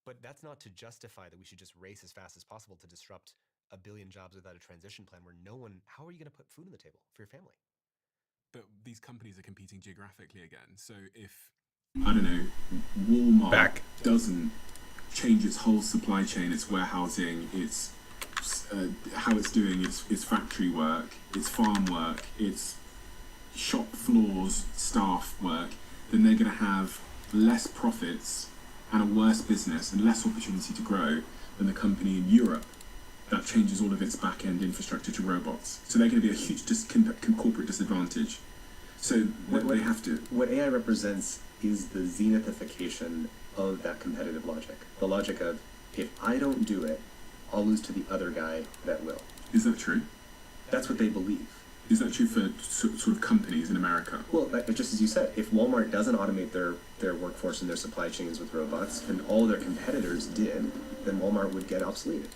But that's not to justify that we should just race as fast as possible to disrupt 1 billion jobs without a transition plan where how are you going to put food on the table for your family? But these companies are competing geographically again. So if, I don't know, Walmart doesn't change its whole supply chain, its warehousing, its how it's doing its factory work, its farm work, its shop floors, staff work, then they're going to have less profits and a worse business and less opportunity to grow than the company in Europe that changes all of its back-end infrastructure to robots. So they're going to be a huge corporate disadvantage. So they have to. What AI represents is the zenithification of that competitive logic. The logic of, if I don't do it, I'll lose to the other guy that will. Is that true? That's what they believe. Is that true for sort of companies in America? Well, just as you said, if Walmart doesn't automate their workforce and their supply chains with robots, and all their competitors did, then Walmart would get obsoleted.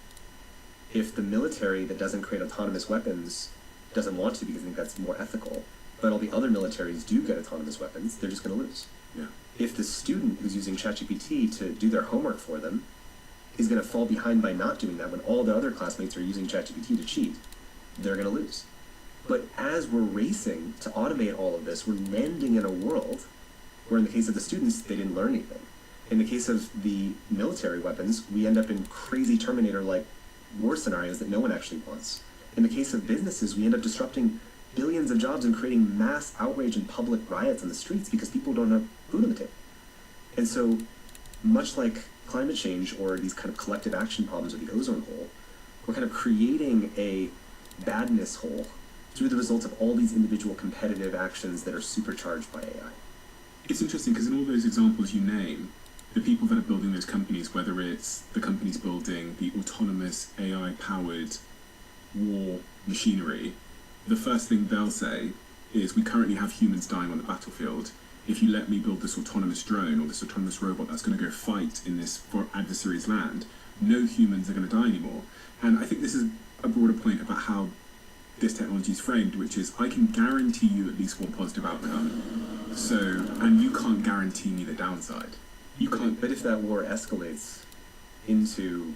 If the military that doesn't create autonomous weapons doesn't want to because they think that's more ethical, but all the other militaries do get autonomous weapons, they're just going to lose. Yeah. If the student who's using ChatGPT to do their homework for them is going to fall behind by not doing that when all the other classmates are using ChatGPT to cheat, they're going to lose. But as we're racing to automate all of this, we're landing in a world where in the case of the students, they didn't learn anything. In the case of the military weapons, we end up in crazy Terminator-like war scenarios that no one actually wants. In the case of businesses, we end up disrupting billions of jobs and creating mass outrage and public riots on the streets because people don't have food on the table. And so, much like climate change or these kind of collective action problems with the ozone hole, we're kind of creating a badness hole through the results of all these individual competitive actions that are supercharged by AI. It's interesting because in all those examples you name, the people that are building those companies, whether it's the companies building the autonomous AI-powered war machinery, the first thing they'll say is, we currently have humans dying on the battlefield. If you let me build this autonomous drone or this autonomous robot that's going to go fight in this for adversary's land, no humans are going to die anymore. And I think this is a broader point about how this technology is framed, which is, I can guarantee you at least one positive outcome. So, and you can't guarantee me the downside. You can't. But if that war escalates into,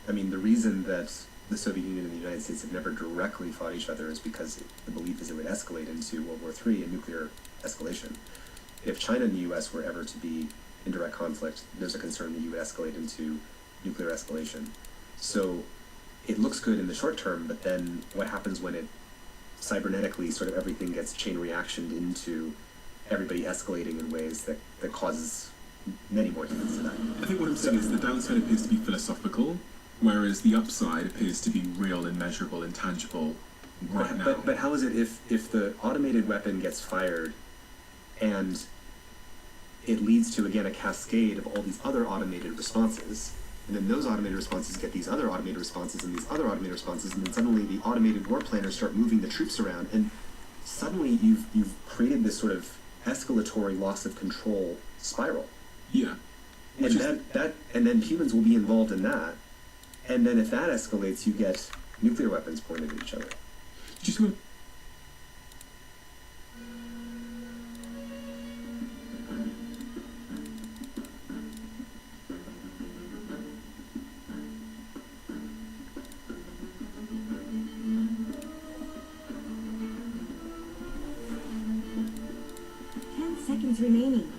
I mean, the reason that the Soviet Union and the United States have never directly fought each other is because the belief is it would escalate into World War III and nuclear escalation. If China and the US were ever to be in direct conflict, there's a concern that you would escalate into nuclear escalation. So it looks good in the short term, but then what happens when it cybernetically sort of everything gets chain reactioned into everybody escalating in ways that causes many more humans to die? I think what I'm saying is the downside appears to be philosophical, whereas the upside appears to be real and measurable and tangible right now. But how is it if the automated weapon gets fired and it leads to, again, a cascade of all these other automated responses, and then those automated responses get these other automated responses and these other automated responses, and then suddenly the automated war planners start moving the troops around, and suddenly you've created this sort of escalatory loss of control spiral. Yeah. And and then humans will be involved in that. And then if that escalates, you get nuclear weapons pointed at each other. Just want seconds remaining.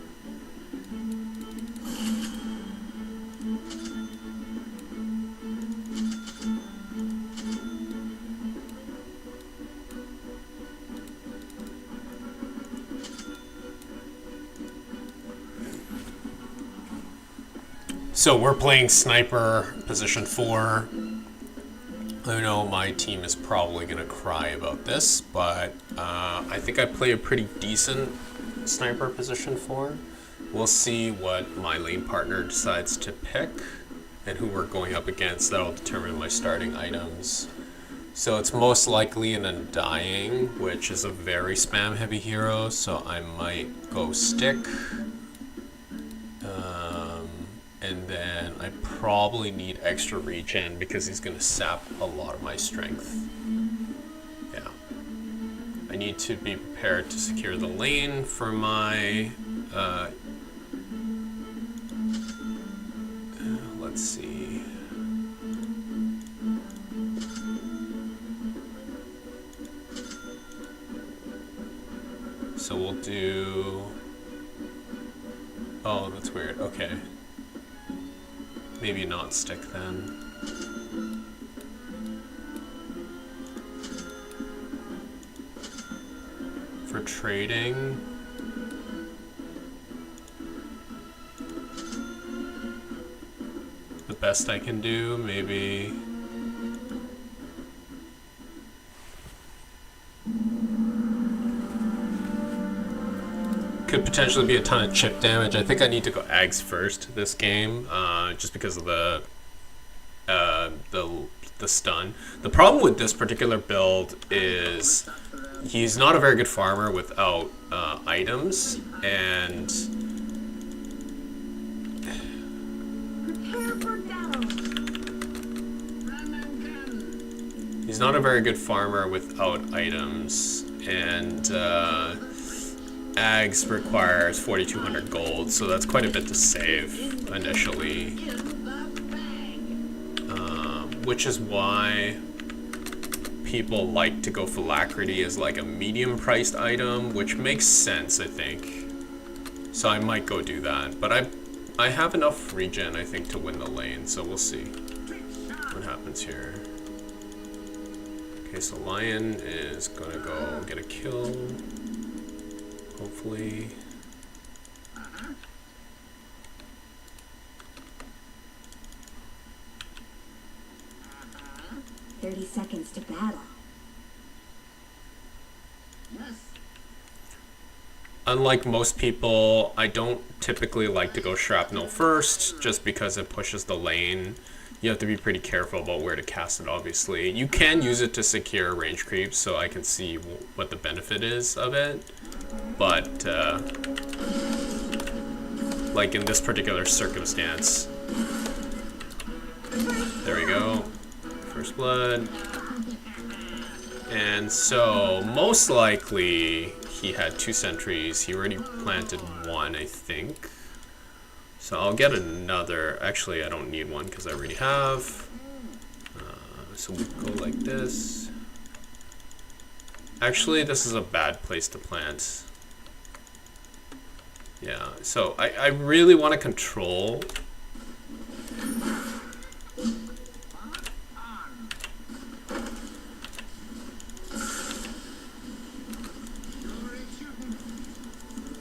So we're playing sniper position 4. I know my team is probably going to cry about this, but I think I play a pretty decent sniper position 4. We'll see what my lane partner decides to pick and who we're going up against. That'll determine my starting items. So it's most likely an Undying, which is a very spam heavy hero, so I might go stick. And then I probably need extra regen because he's going to sap a lot of my strength. Yeah. I need to be prepared to secure the lane for my... let's see. So we'll do... Oh, that's weird. Okay. Maybe not stick then. For trading, the best I can do, maybe could potentially be a ton of chip damage. I think I need to go Ags first this game, just because of the stun. The problem with this particular build is he's not a very good farmer without items, and he's not a very good farmer without items, and Ags requires 4,200 gold, so that's quite a bit to save initially. which is why people like to go for Alacrity as like a medium priced item, which makes sense, I think. So I might go do that, but I have enough regen, I think, to win the lane, so we'll see what happens here. Okay, so Lion is gonna go get a kill, hopefully. 30 seconds to battle. Unlike most people, I don't typically like to go Shrapnel first, just because it pushes the lane. You have to be pretty careful about where to cast it, obviously. You can use it to secure range creeps, so I can see what the benefit is of it. But, like in this particular circumstance, there we go. First blood. And so, most likely, he had 2 sentries. He already planted 1, I think. So I'll get another. Actually, I don't need one because I already have. So we'll go like this. Actually, this is a bad place to plant. Yeah, so I really want to control.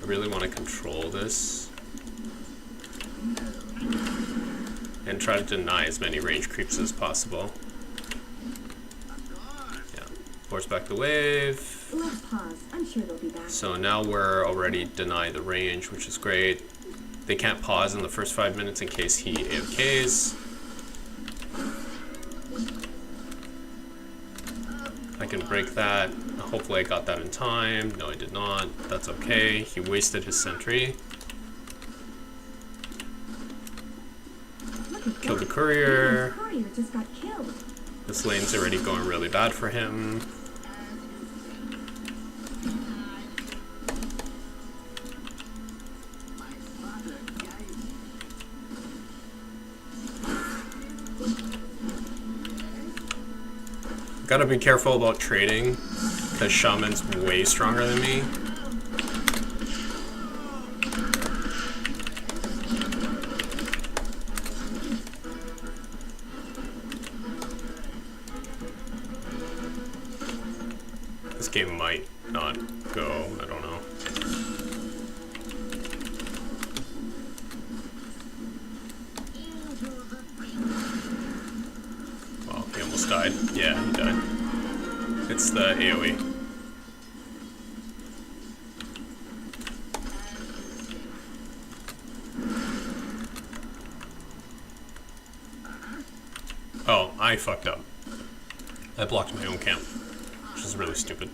I really want to control this and try to deny as many range creeps as possible. Yeah, force back the wave. Let's pause. I'm sure they'll be back. So now we're already denied the range, which is great. They can't pause in the first 5 minutes in case he AFKs. I can break that. Hopefully I got that in time. No, I did not. That's okay. He wasted his sentry. Killed the courier. The courier just got killed. This lane's already going really bad for him. Gotta be careful about trading, because Shaman's way stronger than me. This game might not go, I don't know. Well, he almost died. Yeah, he died. It's the AoE. Oh, I fucked up. I blocked my own camp, which is really stupid.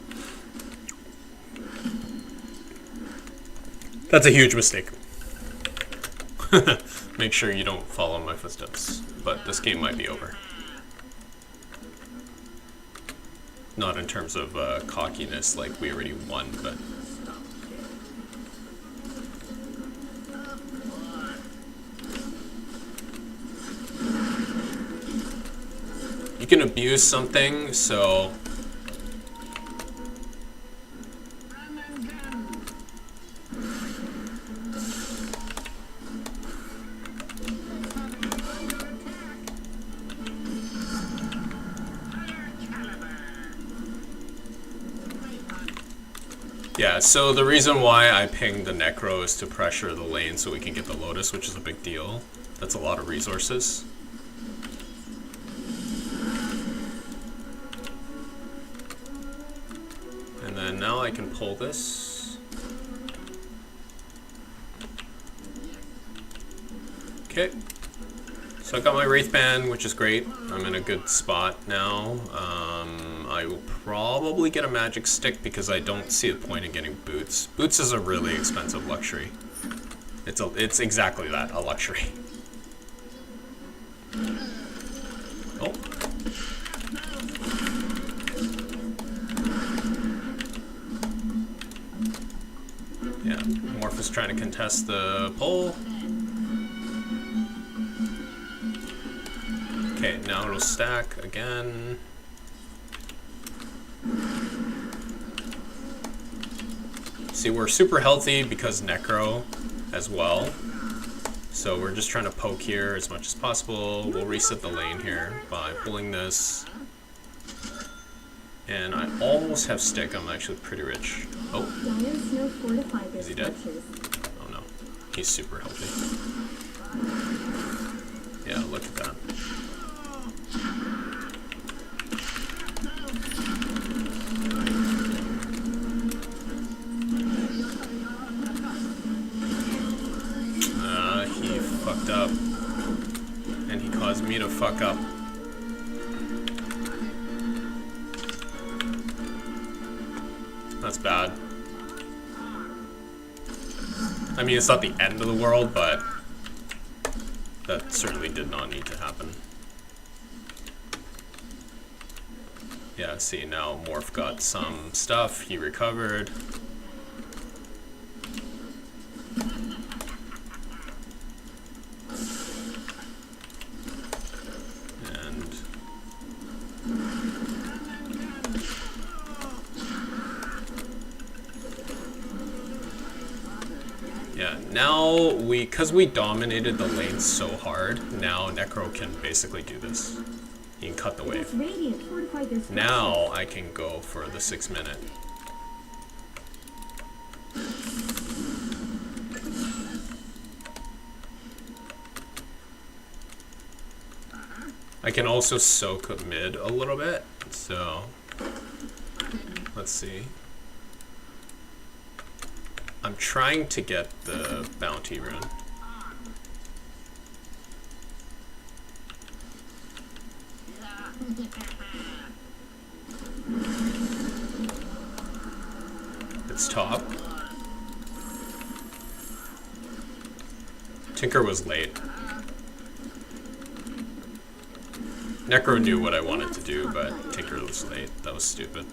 That's a huge mistake. Make sure you don't follow my footsteps, but this game might be over. Not in terms of cockiness, like we already won, but... You can abuse something, so... Yeah, so the reason why I pinged the Necro is to pressure the lane so we can get the Lotus, which is a big deal. That's a lot of resources. And then now I can pull this. Okay. So I got my Wraith Band, which is great. I'm in a good spot now. I will probably get a magic stick because I don't see the point in getting boots. Boots is a really expensive luxury. It's exactly that, a luxury. Oh. Yeah, Morph is trying to contest the pole. Okay, Okay, now it'll stack again. See, we're super healthy because Necro as well. So we're just trying to poke here as much as possible. We'll reset the lane here by pulling this. And I almost have stick. I'm actually pretty rich. Oh, is he dead? Oh no, he's super healthy. Yeah, look at that. He fucked up. And he caused me to fuck up. That's bad. I mean, it's not the end of the world, but that certainly did not need to happen. Yeah, see, now Morph got some stuff. He recovered. Now, because we dominated the lane so hard, now Necro can basically do this. He can cut the wave. Now I can go for the 6 minute. I can also soak mid a little bit, so let's see. I'm trying to get the bounty rune. It's top. Tinker was late. Necro knew what I wanted to do, but Tinker was late. That was stupid.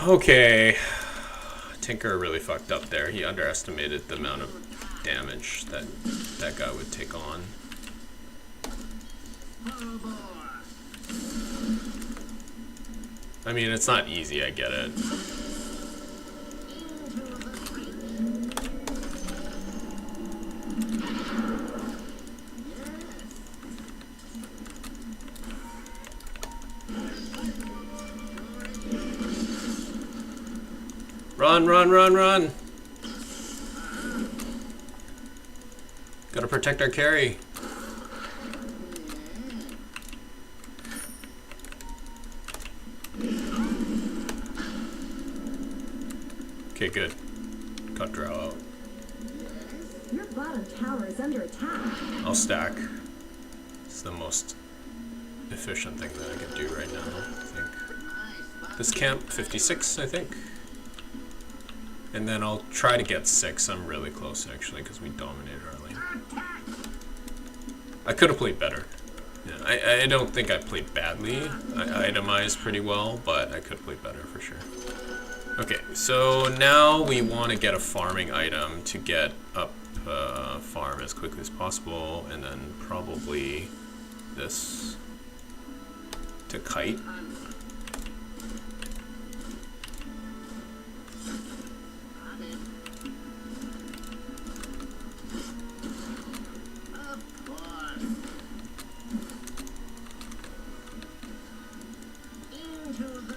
Okay, Tinker really fucked up there. He underestimated the amount of damage that that guy would take on. I mean, it's not easy, I get it. Run, run, run, run! Gotta protect our carry. Okay, good. Cut draw out. Your bottom tower is under attack. I'll stack. It's the most efficient thing that I can do right now, I think. This camp, 56, I think. And then I'll try to get 6. I'm really close, actually, because we dominated our lane. I could have played better. Yeah, I don't think I played badly. I itemized pretty well, but I could have played better for sure. Okay, so now we want to get a farming item to get up farm as quickly as possible, and then probably this to kite.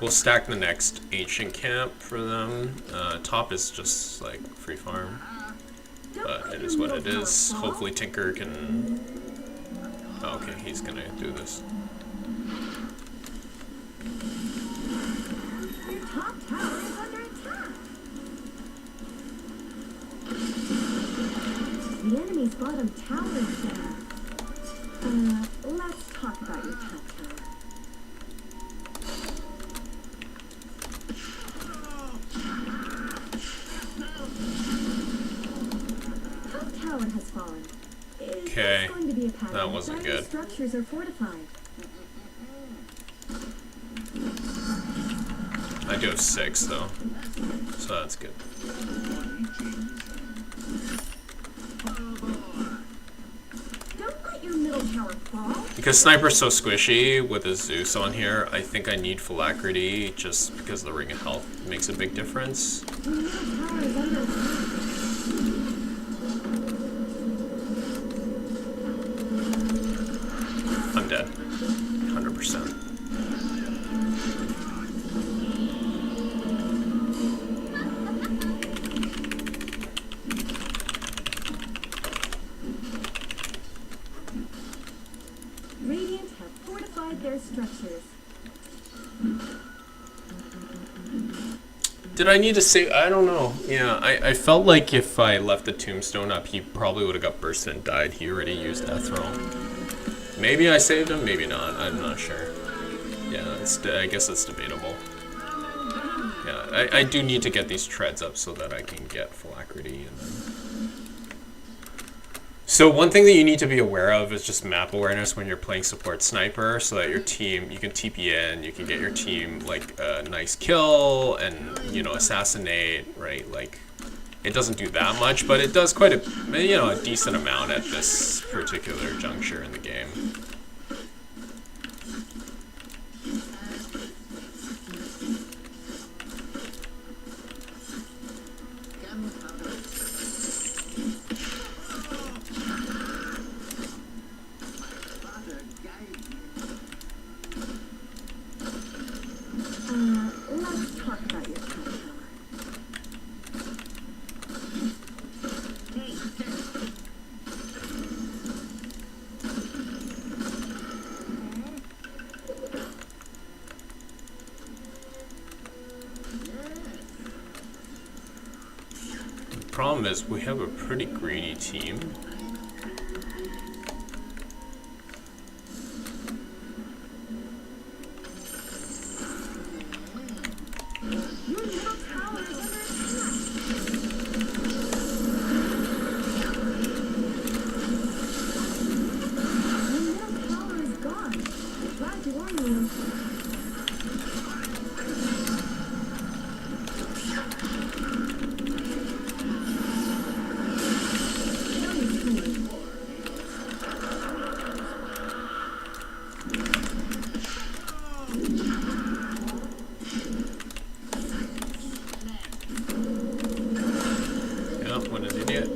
We'll stack the next ancient camp for them. Top is just like free farm, but it is what it is. Hopefully Tinker can... Oh, okay, he's gonna do this. Your top tower is under attack. The enemy's bottom tower is down. Let's talk about your top tower. Top tower has fallen. Okay, Going to be a pattern. that wasn't good. Structures are fortified. I do have 6 though, so that's good. Don't let your middle tower fall. Because Sniper's so squishy with a Zeus on here, I think I need Phylactery just because the Ring of Health makes a big difference. Your middle tower is under attack. I'm dead. 100%. Radiant have fortified their structures. Did I need to save? I don't know. Yeah, I felt like if I left the tombstone up, he probably would have got bursted and died. He already used Death Roll. Maybe I saved him, maybe not. I'm not sure. Yeah, I guess it's debatable. Yeah, I do need to get these treads up so that I can get Phylactery. And then... So one thing that you need to be aware of is just map awareness when you're playing support sniper, so that your team, you can TP in, you can get your team like a nice kill and, you know, assassinate, right? Like, it doesn't do that much, but it does quite a, you know, a decent amount at this particular juncture in the game. Let's talk about your top tower. The problem is we have a pretty greedy team. Your middle tower is under attack. Your middle tower is gone. Glad to warn you. Yep, what an idiot.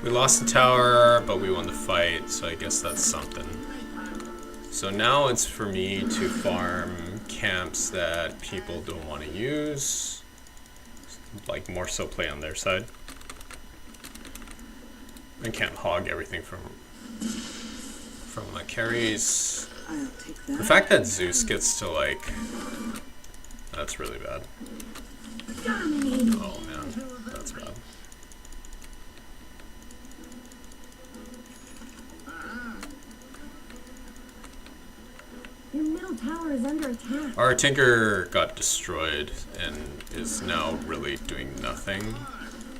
We lost the tower, but we won the fight, so I guess that's something. So now it's for me to farm camps that people don't want to use. Like, more so play on their side. I can't hog everything from my carries. The fact that Zeus gets to, like... That's really bad. Oh man, that's bad. Your middle tower is under attack. Our Tinker got destroyed and is now really doing nothing.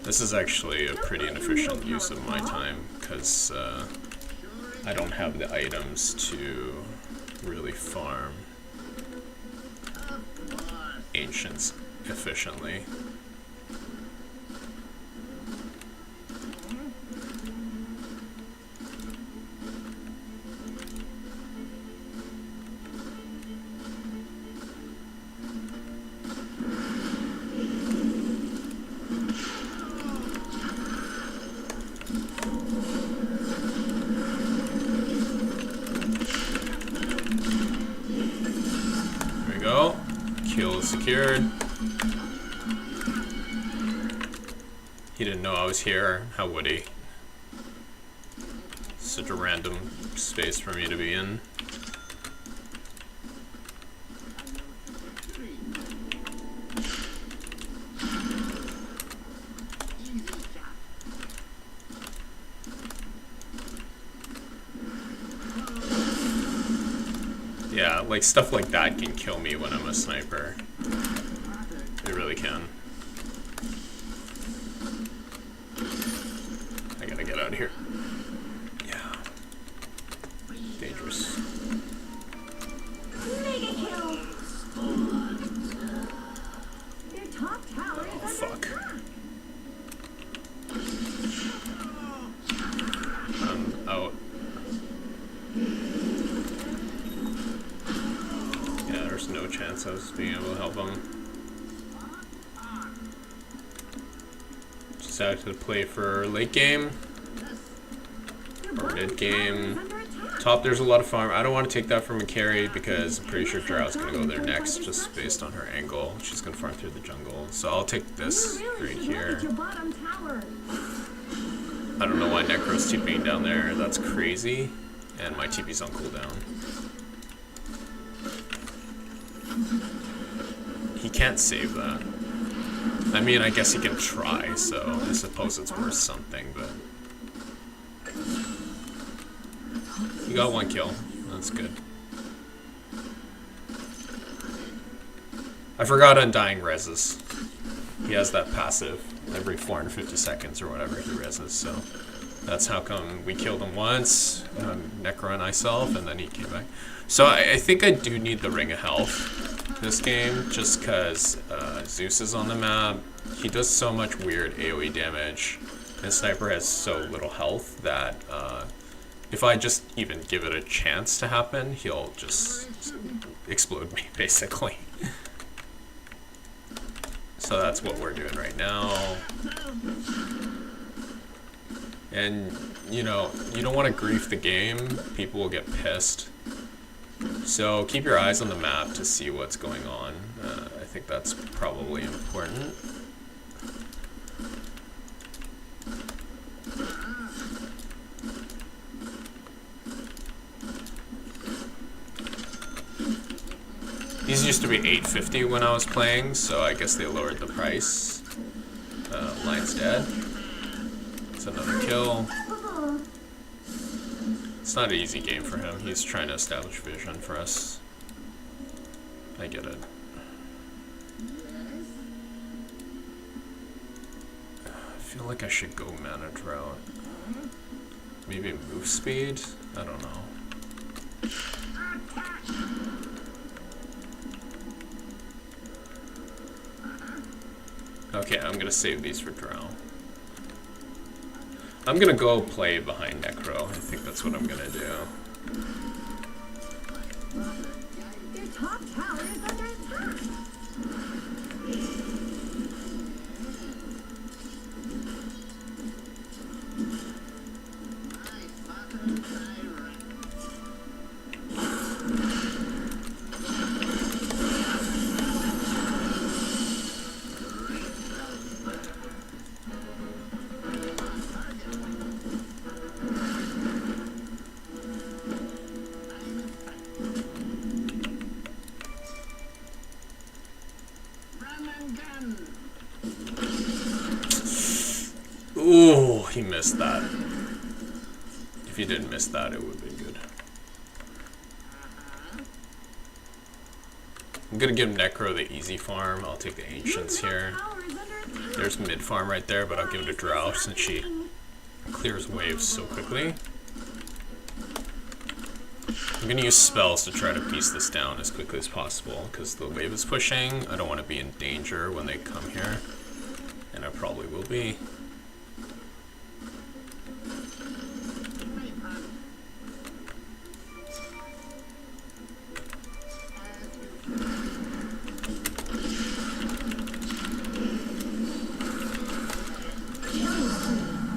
This is actually a pretty inefficient use of my time because I don't have the items to really farm ancients efficiently. There we go. Kill is secured. He didn't know I was here. How would he? Such a random space for me to be in. Yeah, like stuff like that can kill me when I'm a sniper. It really can. I gotta get out of here. Yeah. Dangerous. Mega kill. Their top tower is under Fuck. attack. I'm out. Yeah, there's no chance I was being able to help him. Just out to play for late game or mid game. Top, there's a lot of farm. I don't want to take that from a carry because I'm pretty sure Drow's gonna go there next, just based on her angle. She's gonna farm through the jungle, so I'll take this right here. I don't know why Necro's TPing down there. That's crazy, and my TP's on cooldown. He can't save that. I mean, I guess he can try, so I suppose it's worth something, but... He got 1 kill. That's good. I forgot Undying reses. He has that passive every 450 seconds or whatever he reses, so... That's how come we killed him once, Necro and myself, and then he came back. So I think I do need the Ring of Health this game, just because Zeus is on the map. He does so much weird AoE damage, and Sniper has so little health that if I just even give it a chance to happen, he'll just explode me, basically. So that's what we're doing right now. And, you know, you don't want to grief the game. People will get pissed. So keep your eyes on the map to see what's going on. I think that's probably important. These used to be $8.50 when I was playing, so I guess they lowered the price. Lion's dead. It's another kill. It's not an easy game for him. He's trying to establish vision for us. I get it. I feel like I should go mana drought. Maybe move speed? I don't know. Okay, I'm gonna save these for Drow. I'm gonna go play behind Necro. I think that's what I'm gonna do. Their top tower is under attack. Ooh, he missed that. If he didn't miss that, it would have been good. I'm gonna give Necro the easy farm. I'll take the Ancients here. There's mid farm right there, but I'll give it to Drow since she clears waves so quickly. I'm gonna use spells to try to piece this down as quickly as possible because the wave is pushing. I don't want to be in danger when they come here, and I probably will be.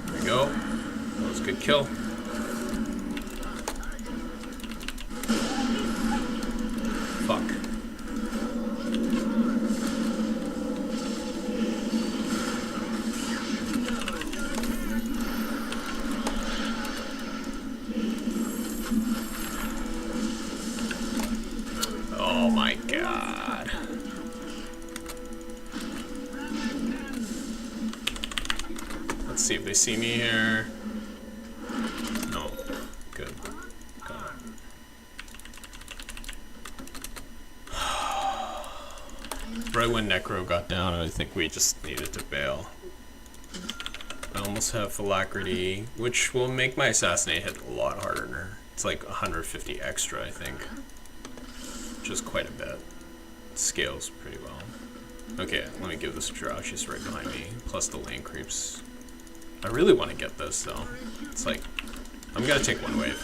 There we go. That was a good kill. Fuck. my god. Let's see if they see me here. No. Good. Got it. Right when Necro got down, I think we just needed to bail. I almost have Alacrity, which will make my Assassinate hit a lot harder. It's like 150 extra, I think. Which is quite a bit. It scales pretty well. Okay, let me give this a draw. She's right behind me. Plus the lane creeps. I really want to get this, though. It's like, I'm gonna take one wave.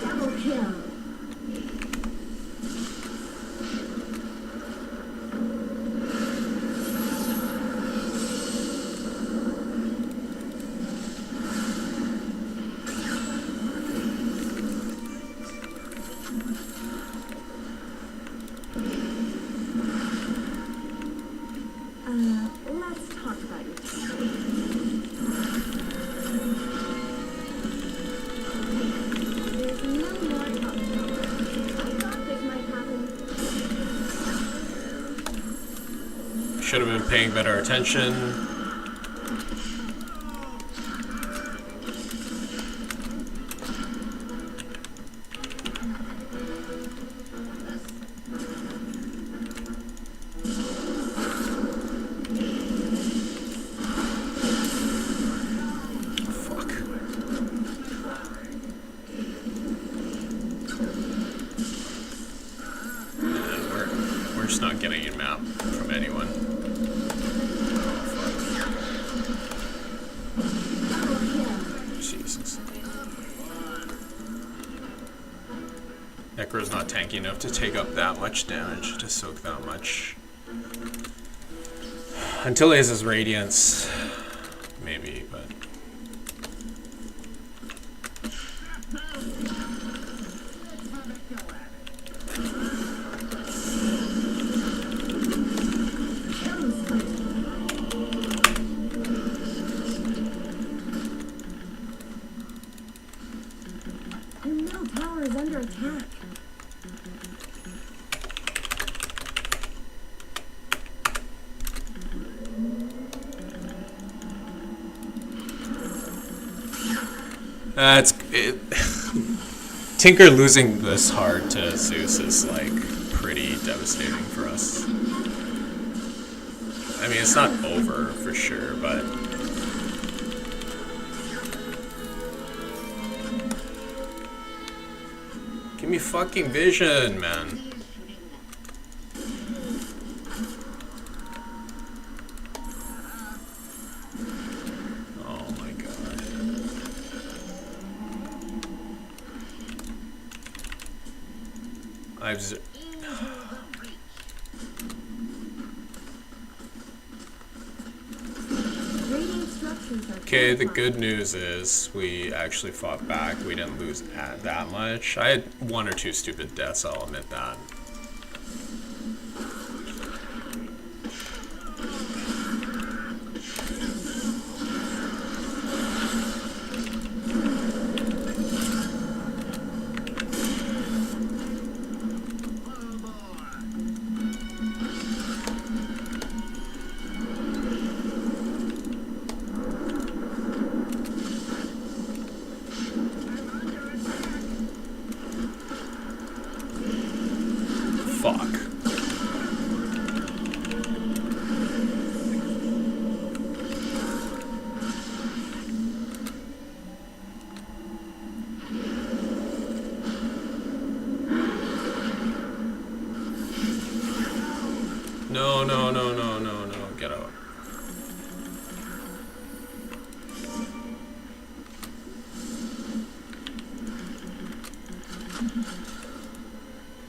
Double kill. Let's talk about your There's no more talking. I thought this might happen. Should have been paying better attention. Fuck. And we're just not getting a map from anyone. Jesus. Necro's not tanky enough to take up that much damage, to soak that much. Until he has his Radiance, maybe, but... Your middle tower is under attack. That's it. Tinker losing this hard to Zeus is like pretty devastating for us. I mean, it's not over for sure, but give me fucking vision, man. Oh my god. Radiant structures are Okay, the fortified. good news is we actually fought back. We didn't lose that much. I had one or two stupid deaths, I'll admit that. Fuck. No, no, no, no, no, no. Get out.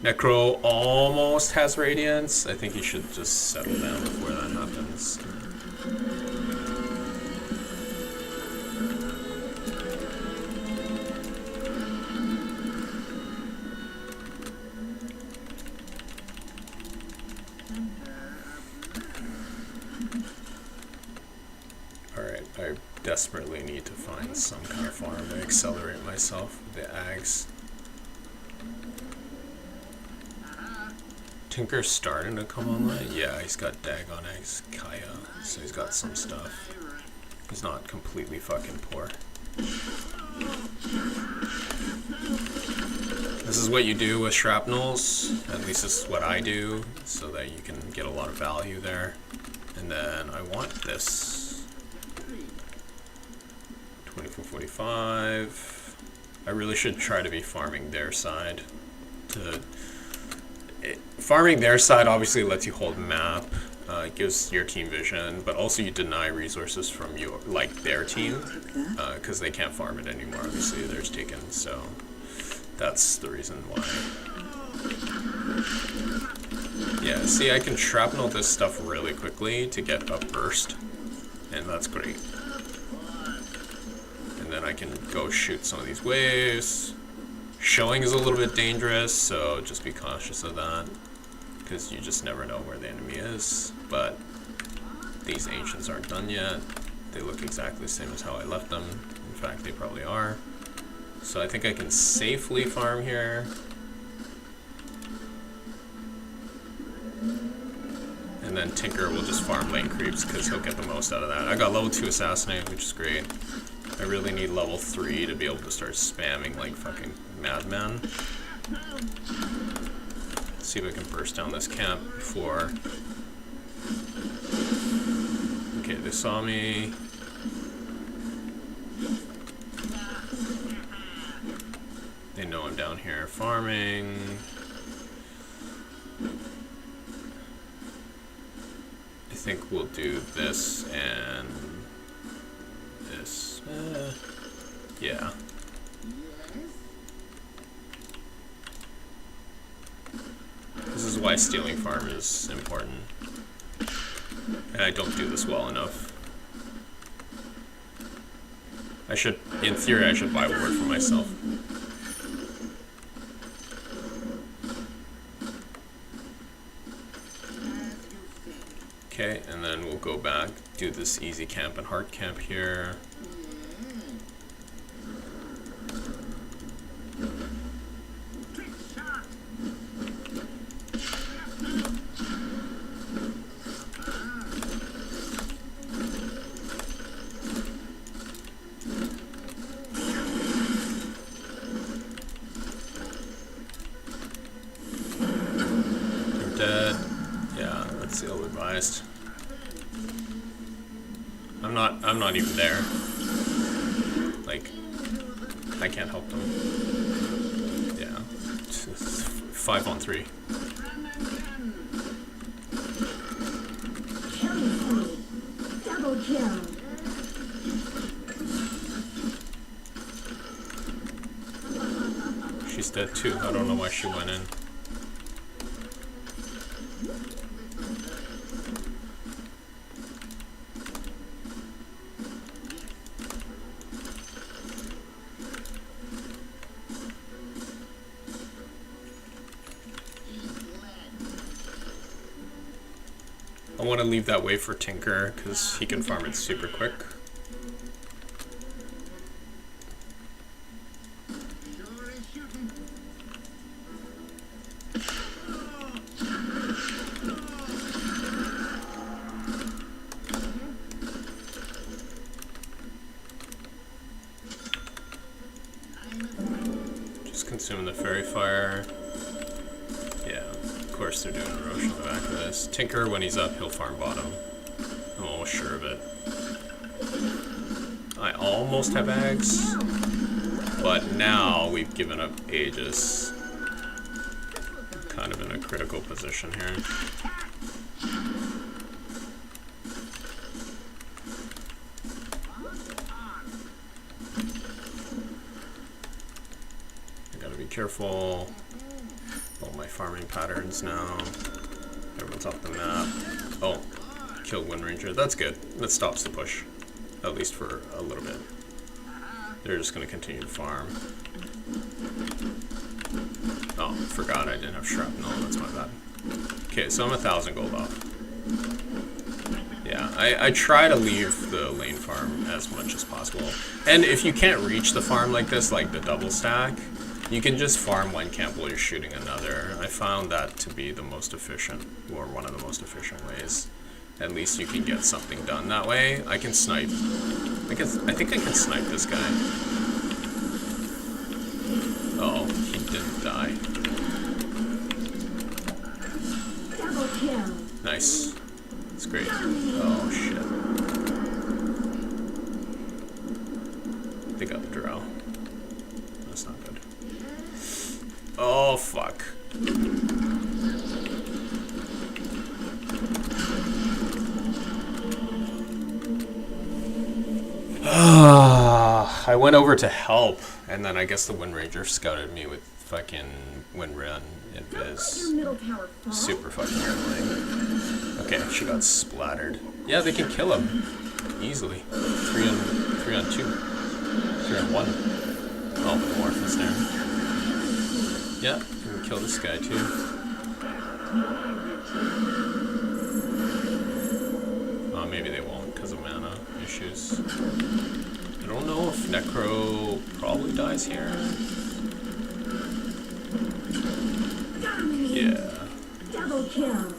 Necro almost has Radiance. I think he should just settle down before that happens. Alright, I desperately need to find some kind of farm to accelerate myself with the ags. Tinker's starting to come online. Yeah, he's got Dagon eggs, Kaya, so he's got some stuff. He's not completely fucking poor. This is what you do with shrapnels, at least this is what I do, so that you can get a lot of value there. And then I want this. 2445. I really should try to be farming their side. Farming their side obviously lets you hold map, it gives your team vision, but also you deny resources from their team, because they can't farm it anymore. Obviously, theirs taken, so that's the reason why. Yeah, see, I can shrapnel this stuff really quickly to get a burst, and that's great. And then I can go shoot some of these waves. Showing is a little bit dangerous, so just be cautious of that, because you just never know where the enemy is. But these ancients aren't done yet. They look exactly the same as how I left them. In fact, they probably are. So I think I can safely farm here. And then Tinker will just farm lane creeps, because he'll get the most out of that. I got level 2 Assassinate, which is great. I really need level 3 to be able to start spamming like fucking madman. Let's see if I can burst down this camp before... Okay, they saw me. They know I'm down here farming. I think we'll do this and this. Yeah. This is why stealing farm is important. And I don't do this well enough. I should, in theory, I should Bible word for myself. Okay, and then we'll go back, do this easy camp and hard camp here. You're dead. Yeah, that's ill-advised. I'm not even there. Like, I can't help them. Yeah. 5 on 3. Double kill. She's dead too. I don't know why she went in. I want to leave that way for Tinker, because he can farm it super quick. Just consuming the fairy fire. Yeah, of course they're doing erosion on the back of this. Tinker, when he's up, he'll farm bottom. I'm almost sure of it. I almost have Ags, but now we've given up Aegis. Kind of in a critical position here. I gotta be careful. All my farming patterns now. Everyone's off the map. Oh, killed Wind Ranger. That's good. That stops the push, at least for a little bit. They're just going to continue to farm. Oh, forgot I didn't have shrapnel. That's my bad. Okay, so I'm 1,000 gold off. Yeah, I try to leave the lane farm as much as possible. And if you can't reach the farm like this, like the double stack, you can just farm one camp while you're shooting another. I found that to be the most efficient, or one of the most efficient ways. At least you can get something done that way. I can snipe. I think I can snipe this guy. Oh, he didn't die. Double kill. Nice. That's great. Oh, shit. They got the drow. That's not good. Oh, fuck. I went over to help, and then I guess the Wind Ranger scouted me with fucking Wind Run and Viz. Super fucking annoying. Okay, she got splattered. Yeah, they can kill him easily. 3 on 2. 3 on 1. Oh, the Morph is there. Yeah, we can kill this guy too. Oh, maybe they won't because of mana issues. I don't know if Necro probably dies here. Yeah. Double kill.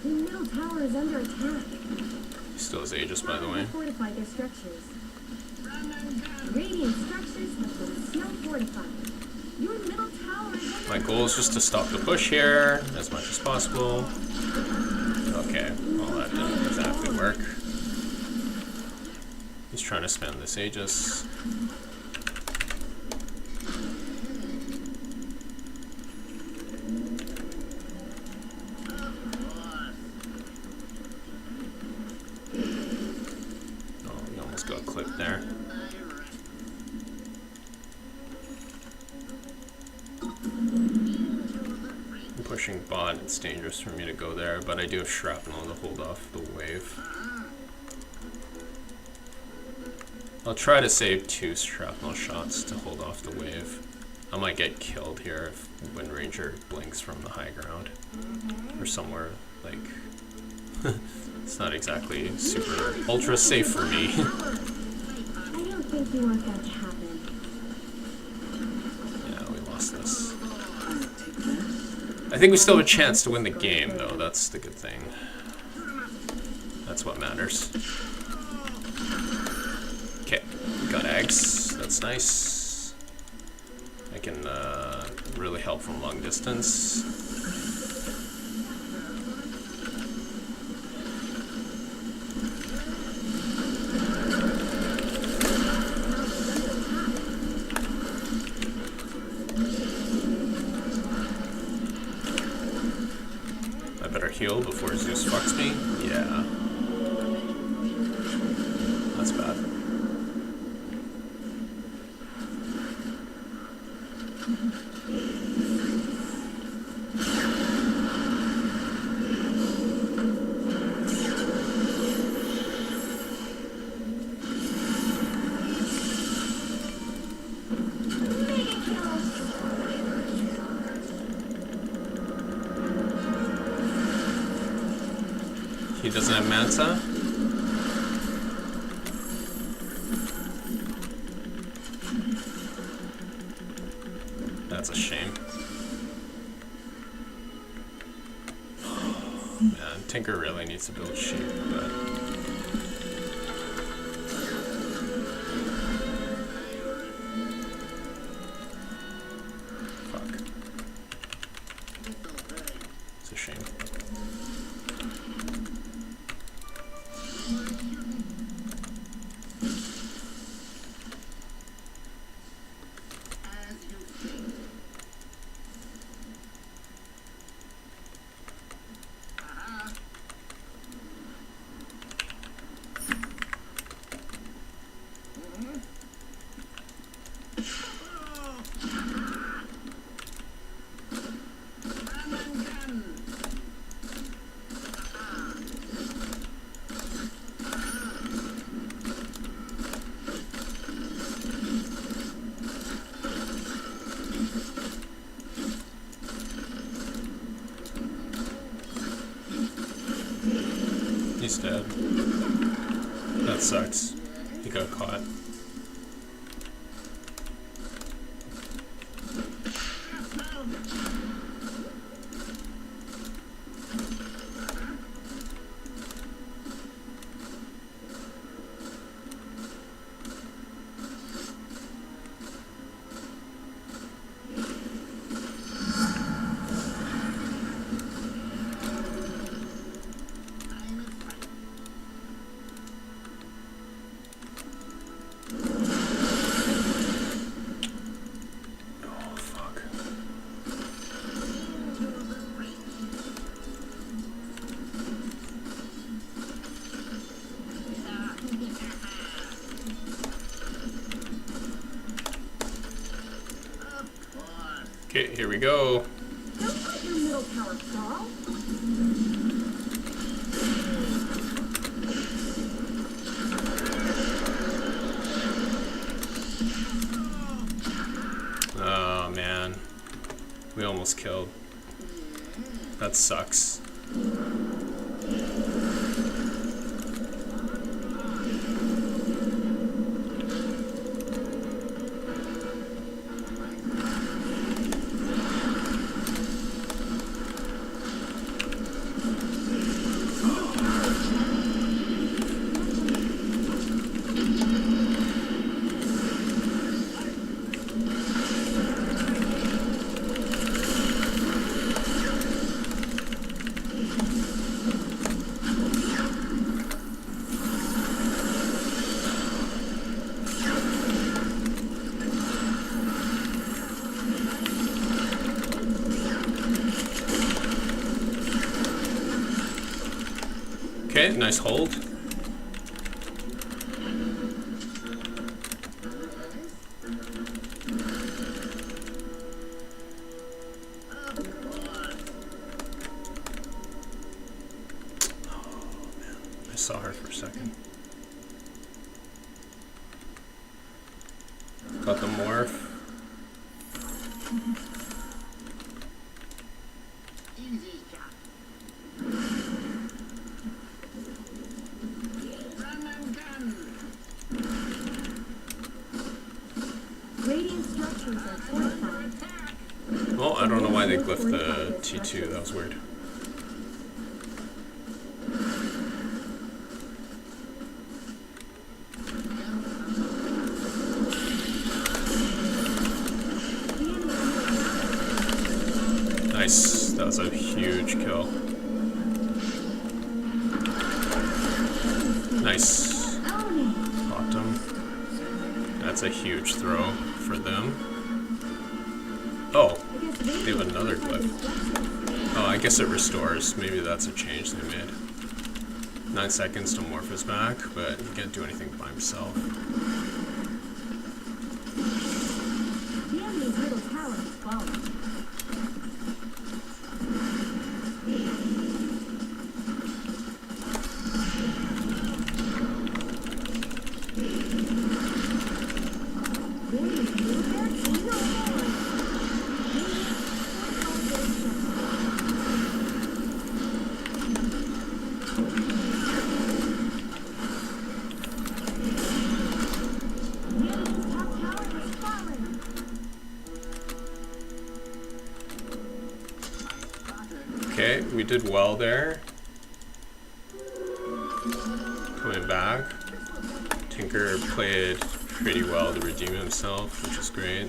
The middle tower is under attack. He still has Aegis, by the way. Fortify their structures. Radiant structures have been snow fortified. Your middle tower is under My goal is just to stop the push here as much as possible. Okay, well that didn't exactly work. He's trying to spend this Aegis. Oh, he almost got clipped there. I'm pushing bot, it's dangerous for me to go there, but I do have shrapnel to hold off the wave. I'll try to save 2 shrapnel shots to hold off the wave. I might get killed here if Wind Ranger blinks from the high ground. Or somewhere, like... it's not exactly super ultra safe for me. I don't think you want that to happen. Yeah, we lost this. I think we still have a chance to win the game, though. That's the good thing. That's what matters. Okay, got eggs. That's nice. I can really help from long distance. I better heal before Zeus fucks me. Yeah. That's bad. He doesn't have Mansa? That's a shame. Man, Tinker really needs to build sheep, but... Fuck. It's a shame. almost dead. That sucks. He got caught. Okay, here we go. Don't let your middle tower fall. Oh man, we almost killed. That sucks. Okay, nice hold. I saw her for a second. Got the morph. Well, I don't know why they glyphed the T2, that was weird. Nice, that was a huge kill. Nice. Popped him. That's a huge throw for them. Oh, they have another glyph. Oh, I guess it restores. Maybe that's a change they made. 9 seconds to morph his back, but he can't do anything by himself. The enemy's middle tower has fallen. Okay, we did well there. Coming back. Tinker played pretty well to redeem himself, which is great.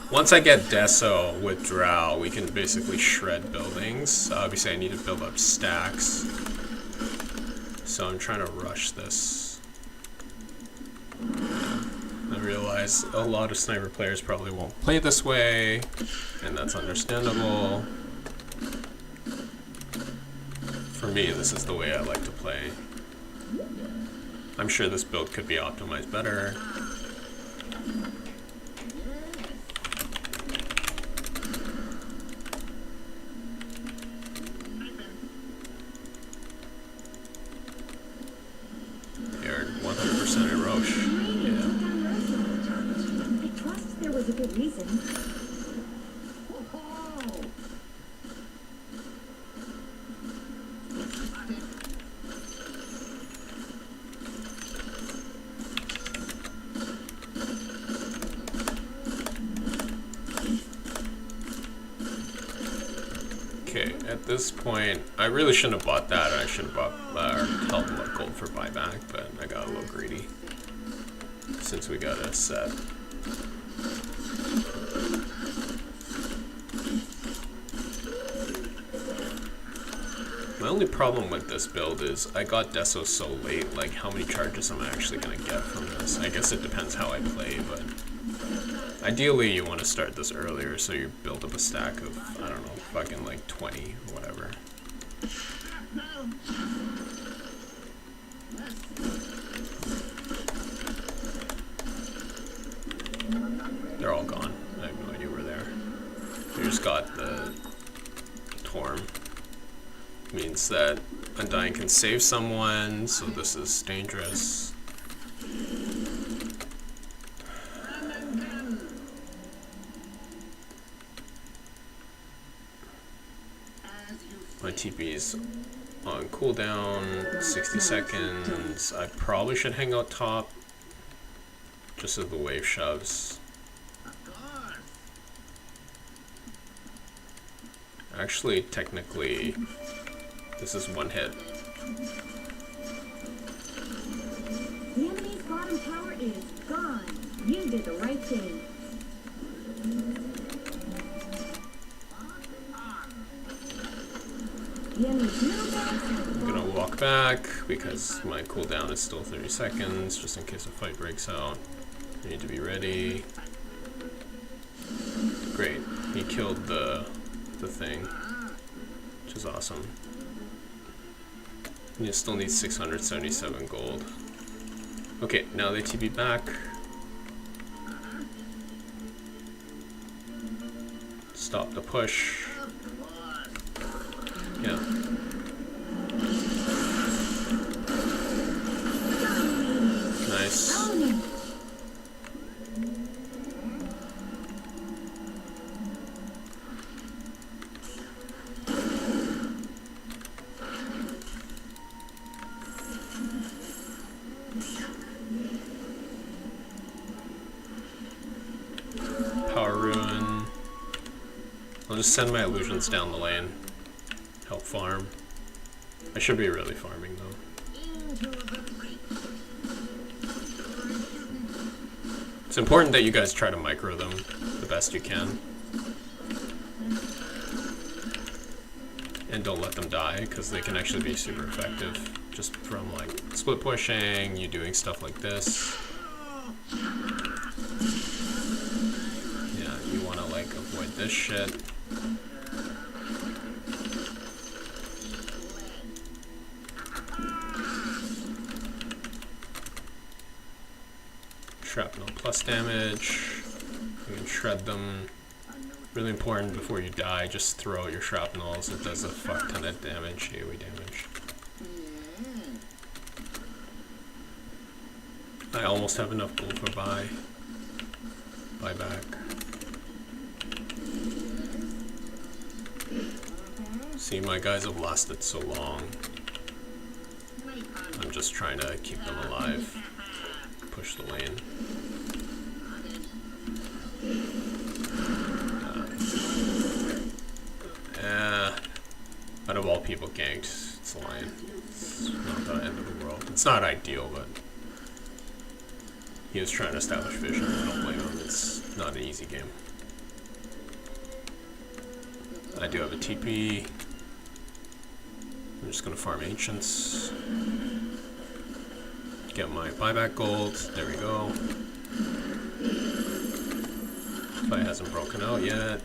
Once I get Deso with Drow, we can basically shred buildings. Obviously I need to build up stacks. So I'm trying to rush this. I realize a lot of sniper players probably won't play this way, and that's understandable. For me, this is the way I like to play. I'm sure this build could be optimized better. You're 100% a Roche. Yeah. Okay, at this point, I really shouldn't have bought that. I should have bought or held gold for buyback, but I got a little greedy since we got a set. My only problem with this build is I got Deso so late, like how many charges am I actually going to get from this? I guess it depends how I play, but ideally you want to start this earlier so you build up a stack of, I don't know, fucking like 20 or whatever. They're all gone. I have no idea where they are. We just got the Torm. Means that Undying can save someone, so this is dangerous. My TP's on cooldown, 60 seconds. I probably should hang out top, just as the wave shoves. Actually, technically, this is one hit. The enemy's bottom tower is gone. You did the right thing. The enemy's middle tower. I'm gonna walk back because my cooldown is still 30 seconds, just in case a fight breaks out. I need to be ready. Great, he killed the thing, which is awesome. You still need 677 gold. Okay, now they TP back. Stop the push. Yeah. Nice. Power Ruin. I'll just send my illusions down the lane. Help farm. I should be really farming though. It's important that you guys try to micro them the best you can. And don't let them die, because they can actually be super effective. Just from like split pushing, you doing stuff like this. Yeah, you want to like avoid this shit. Shrapnel plus damage. You can shred them. Really important before you die, just throw out your shrapnels. It does a fuck ton of damage, AoE damage. I almost have enough gold for buyback. See, my guys have lasted so long. I'm just trying to keep them alive. Push the lane. Out of all people ganked, it's Lion. It's not the end of the world. It's not ideal, but he was trying to establish vision. I don't blame him. It's not an easy game. I do have a TP. I'm just gonna farm ancients. Get my buyback gold. There we go. Fight hasn't broken out yet.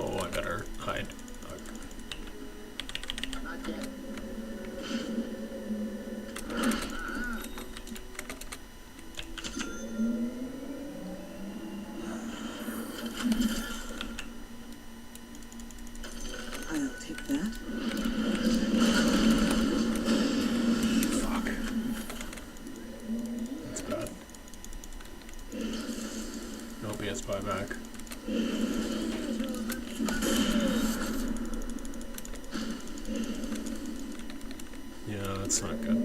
Oh, I better hide. Not yet. I'll take that. Fuck. That's bad. Nope, he has buyback. Yeah, that's not good.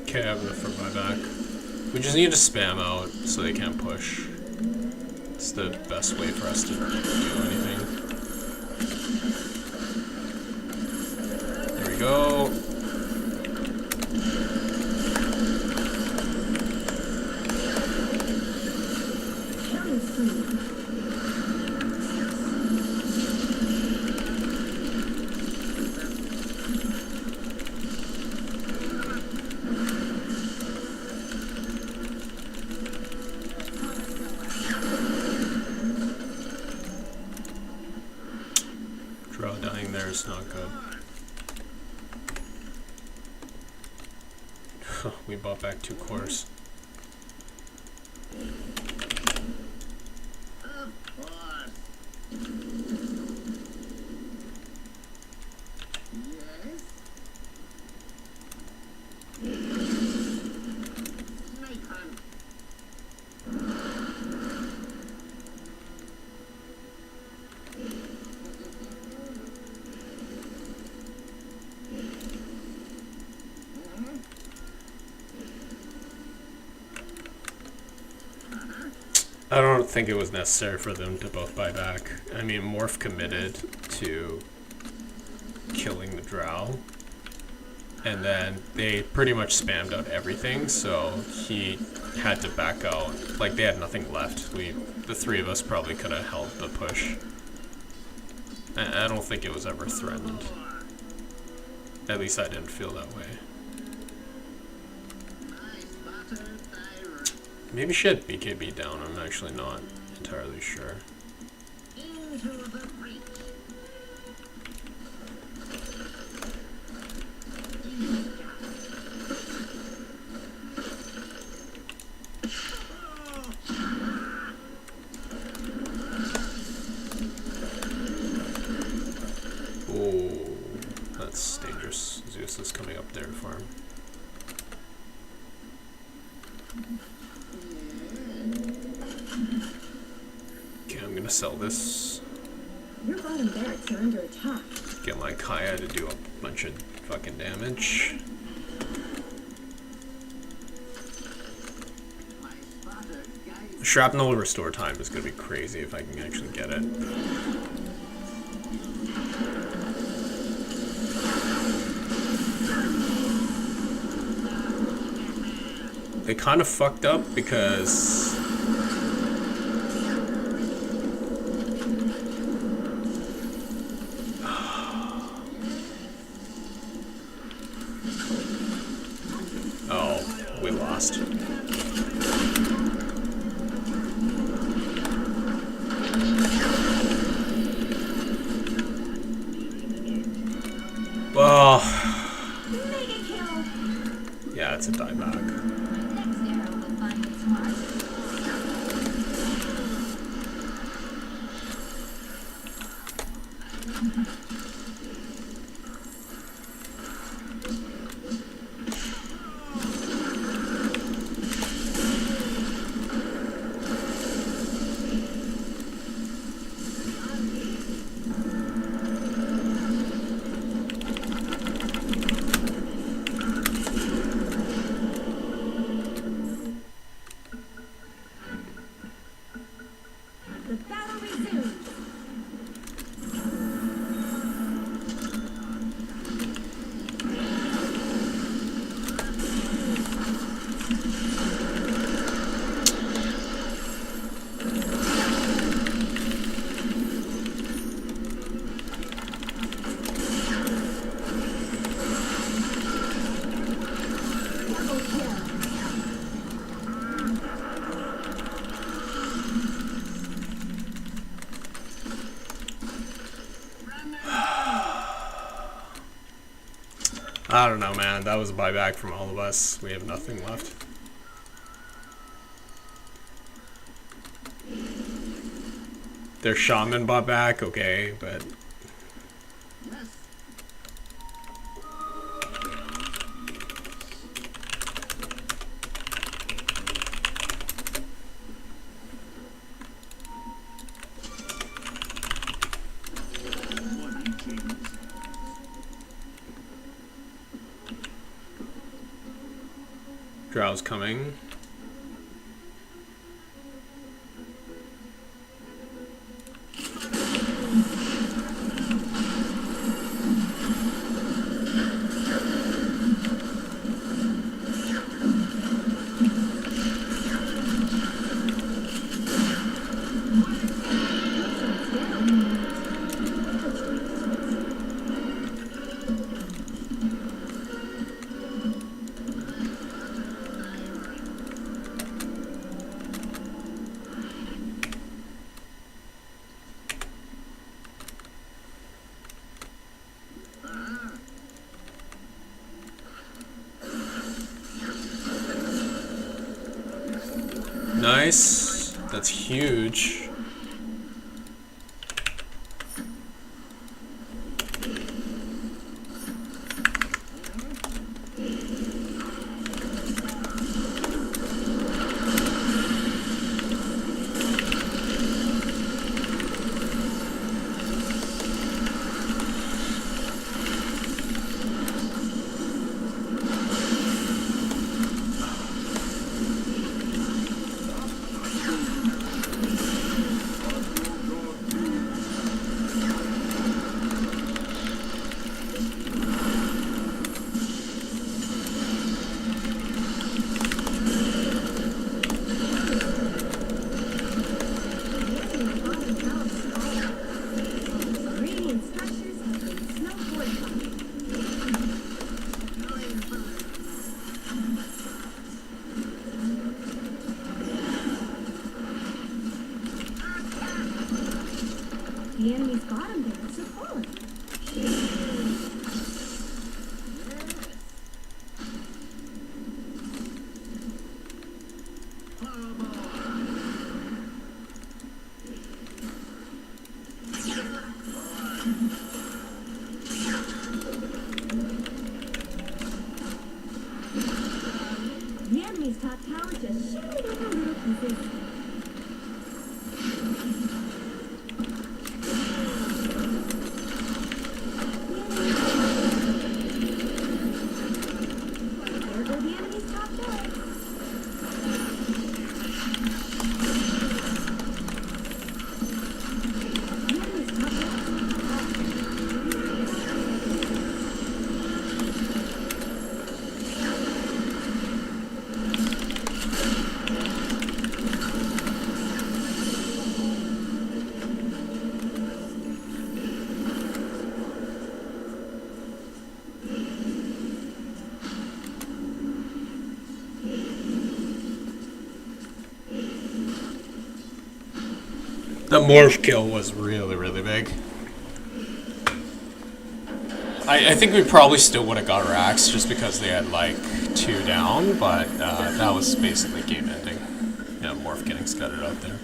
Okay, I have enough for buyback. We just need to spam out so they can't push. It's the best way for us to do anything. There we go. Killing spree. Drow dying there is not good. We bought back 2 cores. Of course. Yes. Snake hunt. I don't think it was necessary for them to both buy back. I mean, Morph committed to killing the Drow, and then they pretty much spammed out everything, so he had to back out. Like, they had nothing left. The 3 of us probably could have held the push. I don't think it was ever threatened. At least I didn't feel that way. Maybe she had BKB down, I'm actually not entirely sure. Into the breach. Oh, that's dangerous. Zeus is coming up there to farm. Okay, I'm gonna sell this. Your bottom barracks are under attack. Get my Kaya to do a bunch of fucking damage. Shrapnel restore time is gonna be crazy if I can actually get it. They kind of fucked up because oh, we lost. Well, Mega kill. yeah, it's a dieback. Next arrow will find its mark. The battle resumes. I don't know, man. That was a buyback from all of us. We have nothing left. Their shaman bought back, okay, but... Drow's coming. Nice. That's huge. The enemy's got him there, so pull it. The enemy's top tower just shattered into little pieces. There go the enemy's top tower. The enemy's top The morph kill was really, really big. I think we probably still would have got racks just because they had like 2 down, but that was basically game ending. Yeah, morph getting scudded out there.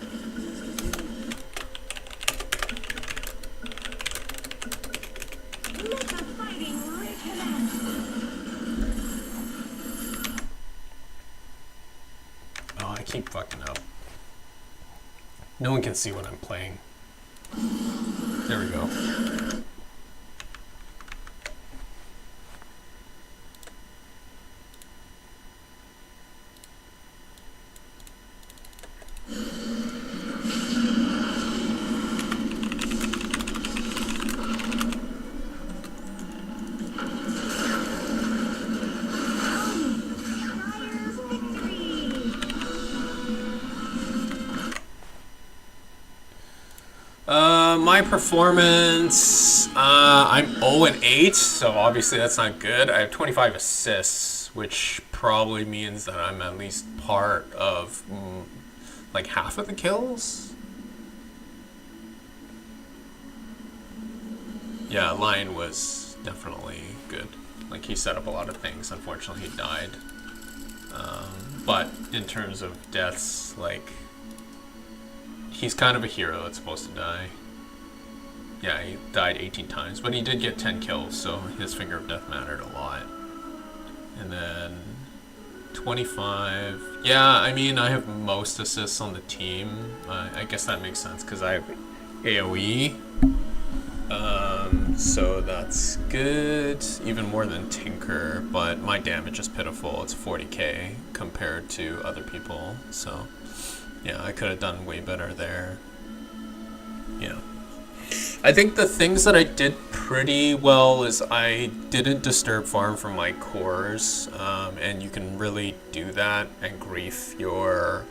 Let the fighting recommence. Oh, I keep fucking up. No one can see what I'm playing. There we go. Fire's victory. My performance, I'm 0-8, so obviously that's not good. I have 25 assists, which probably means that I'm at least part of like half of the kills. Yeah, Lion was definitely good. Like, he set up a lot of things. Unfortunately, he died. But in terms of deaths, like, he's kind of a hero that's supposed to die. Yeah, he died 18 times, but he did get 10 kills, so his finger of death mattered a lot. And then 25. Yeah, I mean, I have most assists on the team. I guess that makes sense because I have AoE. So that's good. Even more than Tinker, but my damage is pitiful. It's 40k compared to other people. So yeah, I could have done way better there. Yeah. I think the things that I did pretty well is I didn't disturb farm from my cores, and you can really do that and grief your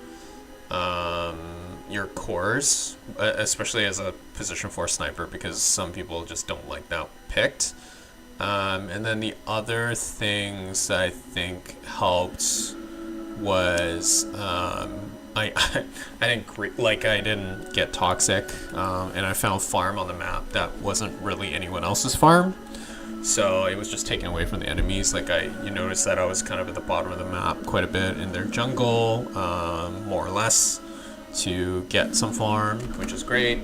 cores, especially as a position 4 sniper, because some people just don't like that picked. And then the other things I think helped was I didn't get toxic, and I found farm on the map that wasn't really anyone else's farm, so it was just taken away from the enemies. Like you notice that I was kind of at the bottom of the map quite a bit in their jungle, more or less, to get some farm, which is great.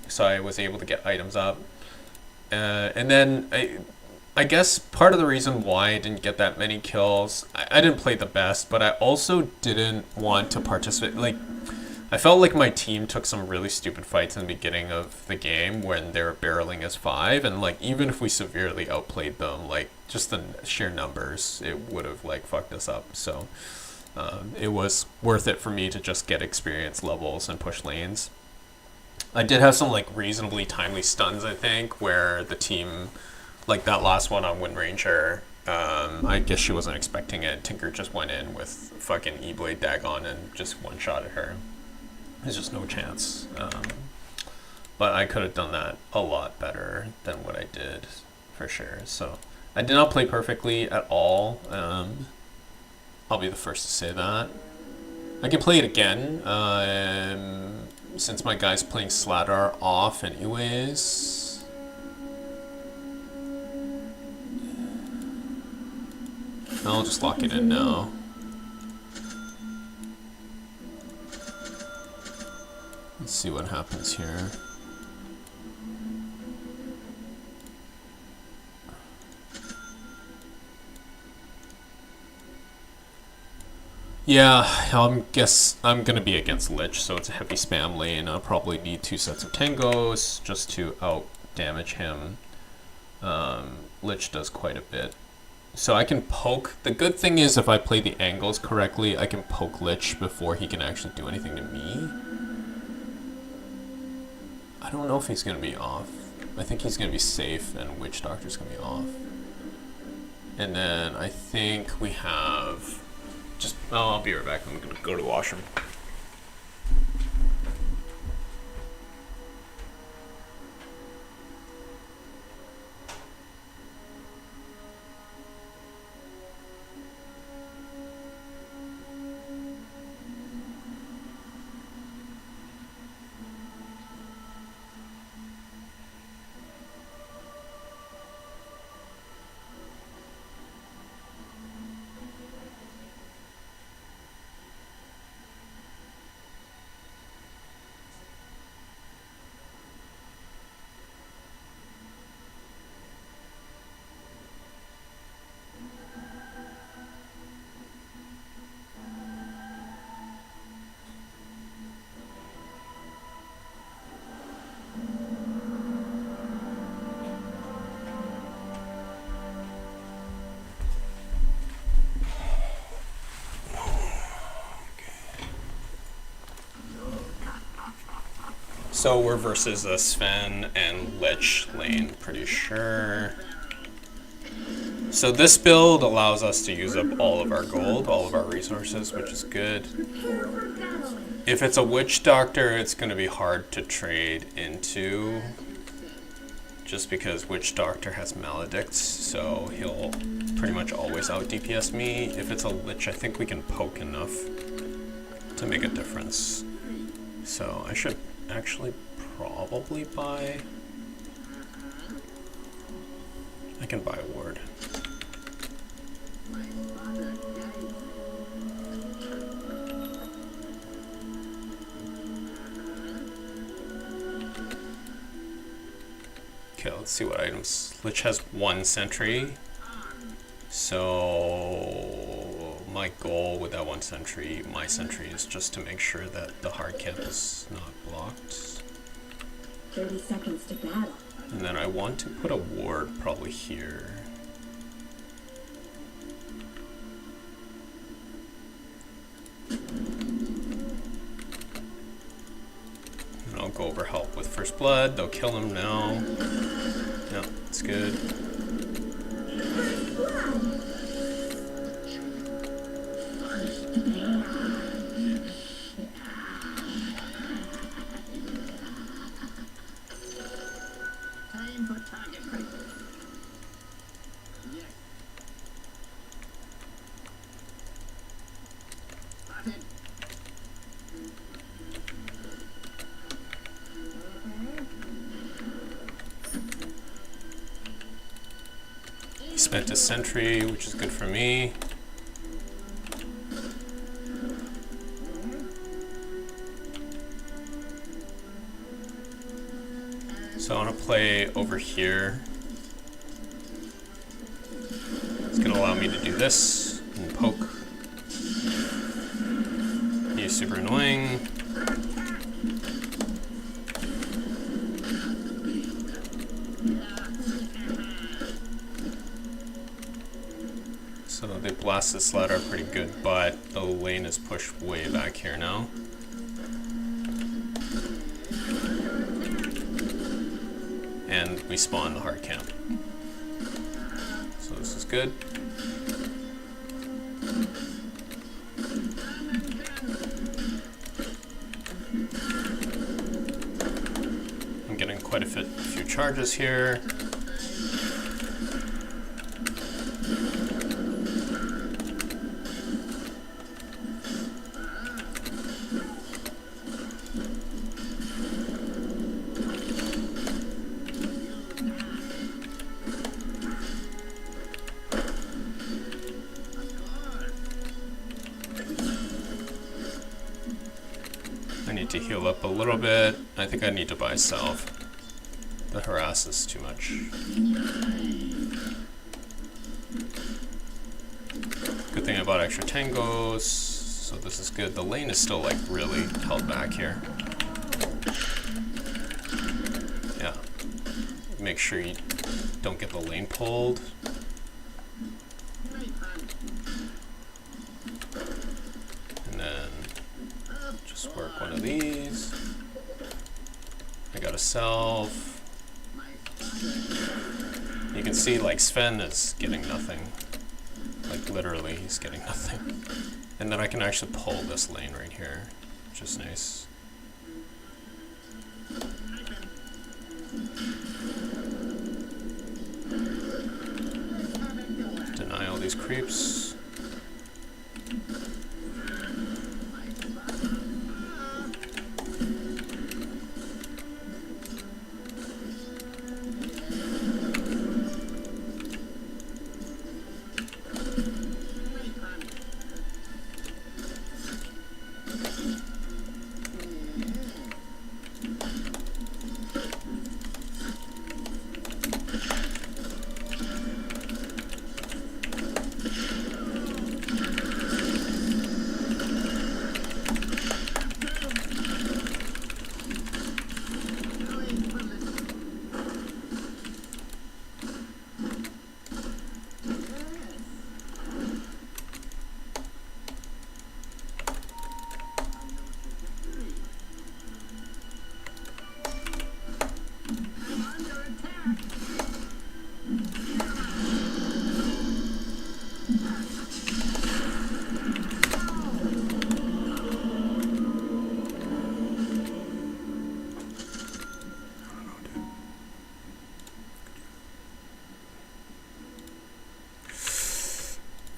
So I was able to get items up, and then I guess part of the reason why I didn't get that many kills, I didn't play the best, but I also didn't want to participate. Like, I felt like my team took some really stupid fights in the beginning of the game when they were barreling as 5, and like even if we severely outplayed them, like just the sheer numbers, it would have like fucked us up. So it was worth it for me to just get experience levels and push lanes. I did have some like reasonably timely stuns, I think, where the team, like that last one on Wind Ranger, I guess she wasn't expecting it. Tinker just went in with fucking E-Blade Dagon and just one-shotted her. There's just no chance. But I could have done that a lot better than what I did, for sure. So I did not play perfectly at all. I'll be the first to say that. I can play it again, since my guy's playing Sladar off anyways. I'll just lock it in now. Let's see what happens here. Yeah, I'm gonna be against Lich, so it's a heavy spam lane. I'll probably need 2 sets of tangos just to out damage him. Lich does quite a bit. So I can poke. The good thing is if I play the angles correctly, I can poke Lich before he can actually do anything to me. I don't know if he's gonna be off. I think he's gonna be safe and Witch Doctor's gonna be off. And then I think we have I'll be right back. I'm gonna go to the washroom. So we're versus a Sven and Lich lane, pretty sure. So this build allows us to use up all of our gold, all of our resources, which is good. If it's a Witch Doctor, it's going to be hard to trade into, just because Witch Doctor has Maledicts, so he'll pretty much always out DPS me. If it's a Lich, I think we can poke enough to make a difference. So I should actually probably buy... I can buy a ward. Okay, let's see what items. Lich has 1 sentry. So my goal with that 1 sentry, my sentry, is just to make sure that the hard camp is not blocked. 30 seconds to battle. And then I want to put a ward probably here. And I'll go over help with first blood. They'll kill him now. No, it's good. He spent a sentry, which is good for me. So I want to play over here. It's going to allow me to do this and poke. He's super annoying. So they blast this ladder pretty good, but the lane is pushed way back here now. And we spawn the hard camp. So this is good. I'm getting quite a few charges here. I need to heal up a little bit. I think I need to buy salve. The harass is too much. Good thing I bought extra tangos, so this is good. The lane is still like really held back here. Yeah. Make sure you don't get the lane pulled. And then just work one of these. I got a salve. You can see like Sven is getting nothing. Like literally he's getting nothing. And then I can actually pull this lane right here, which is nice. Deny all these creeps.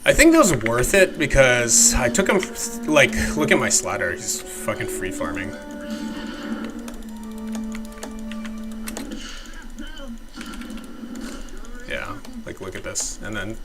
I think that was worth it because I took him, like, look at my Slatter, he's fucking free farming. Yeah. Like, look at this, and then.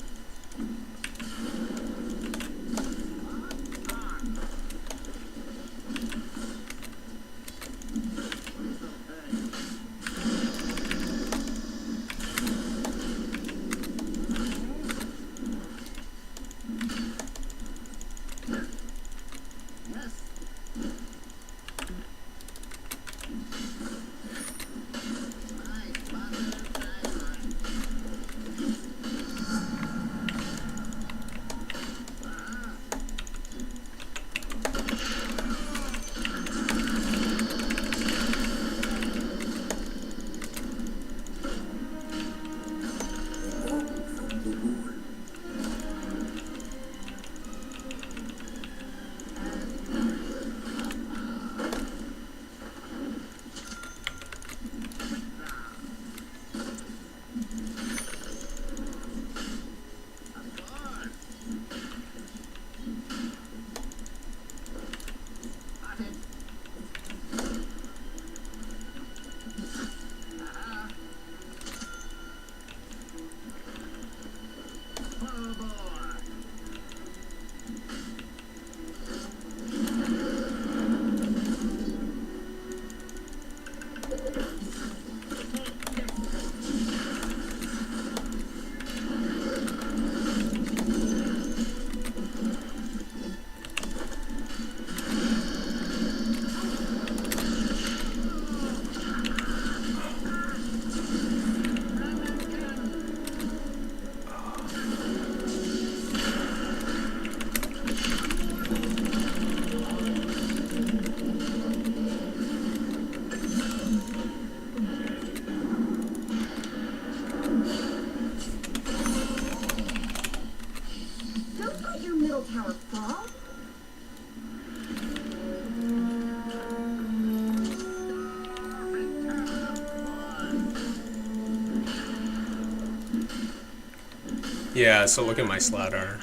Yeah, so look at my slider.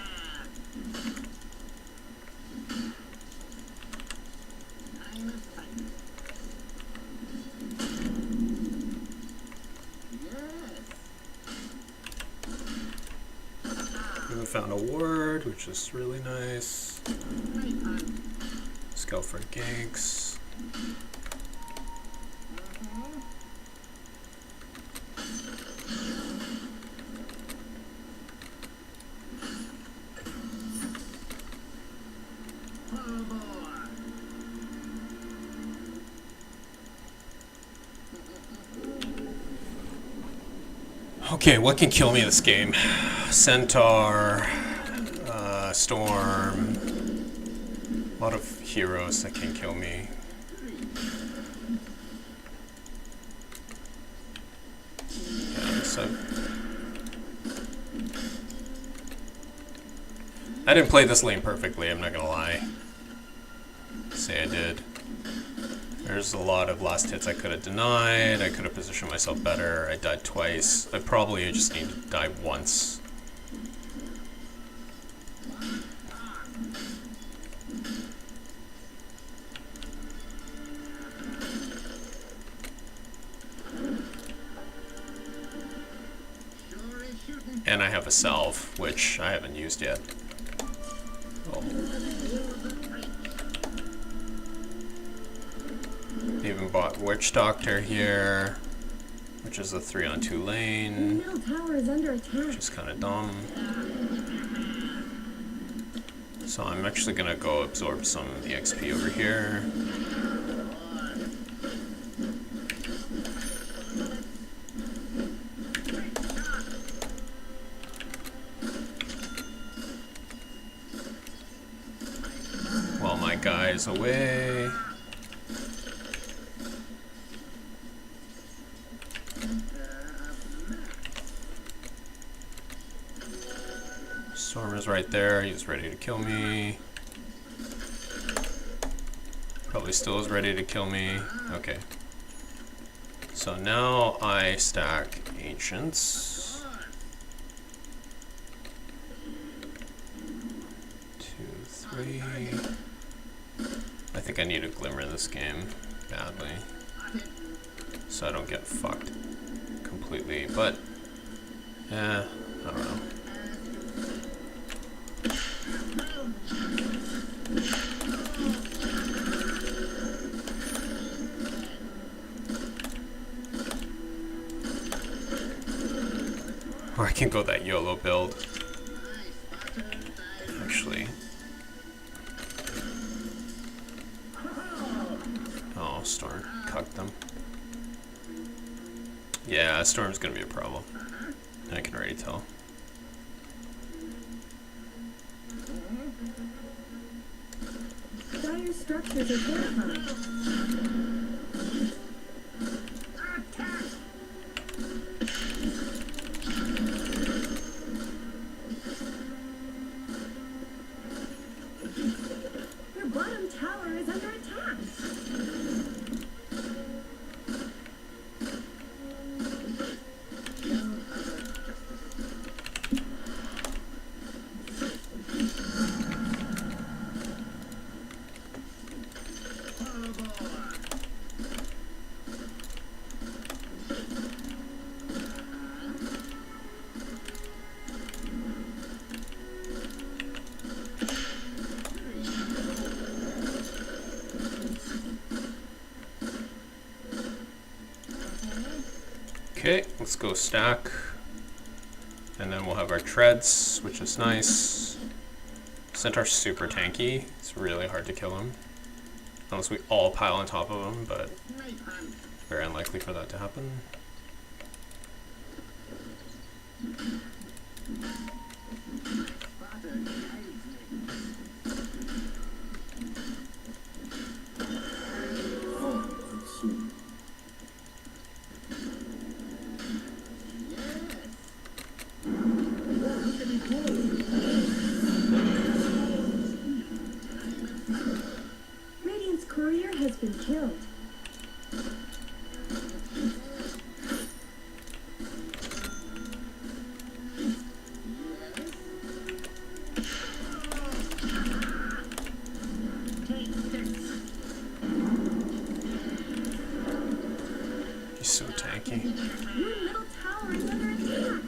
We found a ward, which is really nice. Let's go for ganks. Okay, what can kill me this game? Centaur, Storm, a lot of heroes that can kill me. Yeah, so I didn't play this lane perfectly, I'm not gonna lie. Say I did. There's a lot of last hits I could have denied. I could have positioned myself better. I died twice. I probably just need to die once. And I have a salve, which I haven't used yet. Oh. Even bought Witch Doctor here, which is a 3-on-2 lane, The middle tower is under attack. which is kind of dumb. So I'm actually gonna go absorb some of the XP over here. While my guy's away. Storm is right there, he's ready to kill me. Probably still is ready to kill me. Okay. So now I stack Ancients. 2, 3. I think I need a Glimmer this game badly, so I don't get fucked completely, but I don't know. Or I can go that YOLO build. Actually. Oh, Storm cucked them. Yeah, Storm's gonna be a problem. I can already tell. Dire structures are terrifying. Your bottom tower is under attack. Okay, let's go stack. And then we'll have our treads, which is nice. Centaur's super tanky. It's really hard to kill him. Unless we all pile on top of him, but very unlikely for that to happen. Radiant's courier has been killed. He's so tanky. Your middle tower is under attack.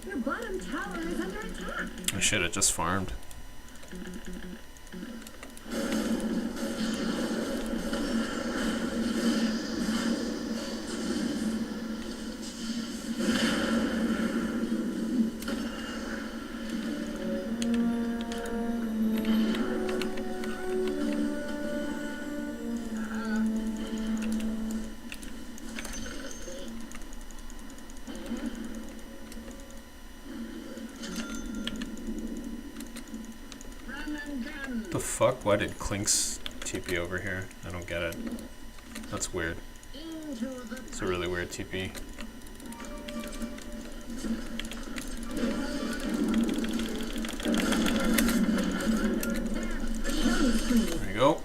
Your bottom tower is under attack. I should have just farmed. The fuck? Why did Clink's TP over here? I don't get it. That's weird. It's a really weird TP. There you go.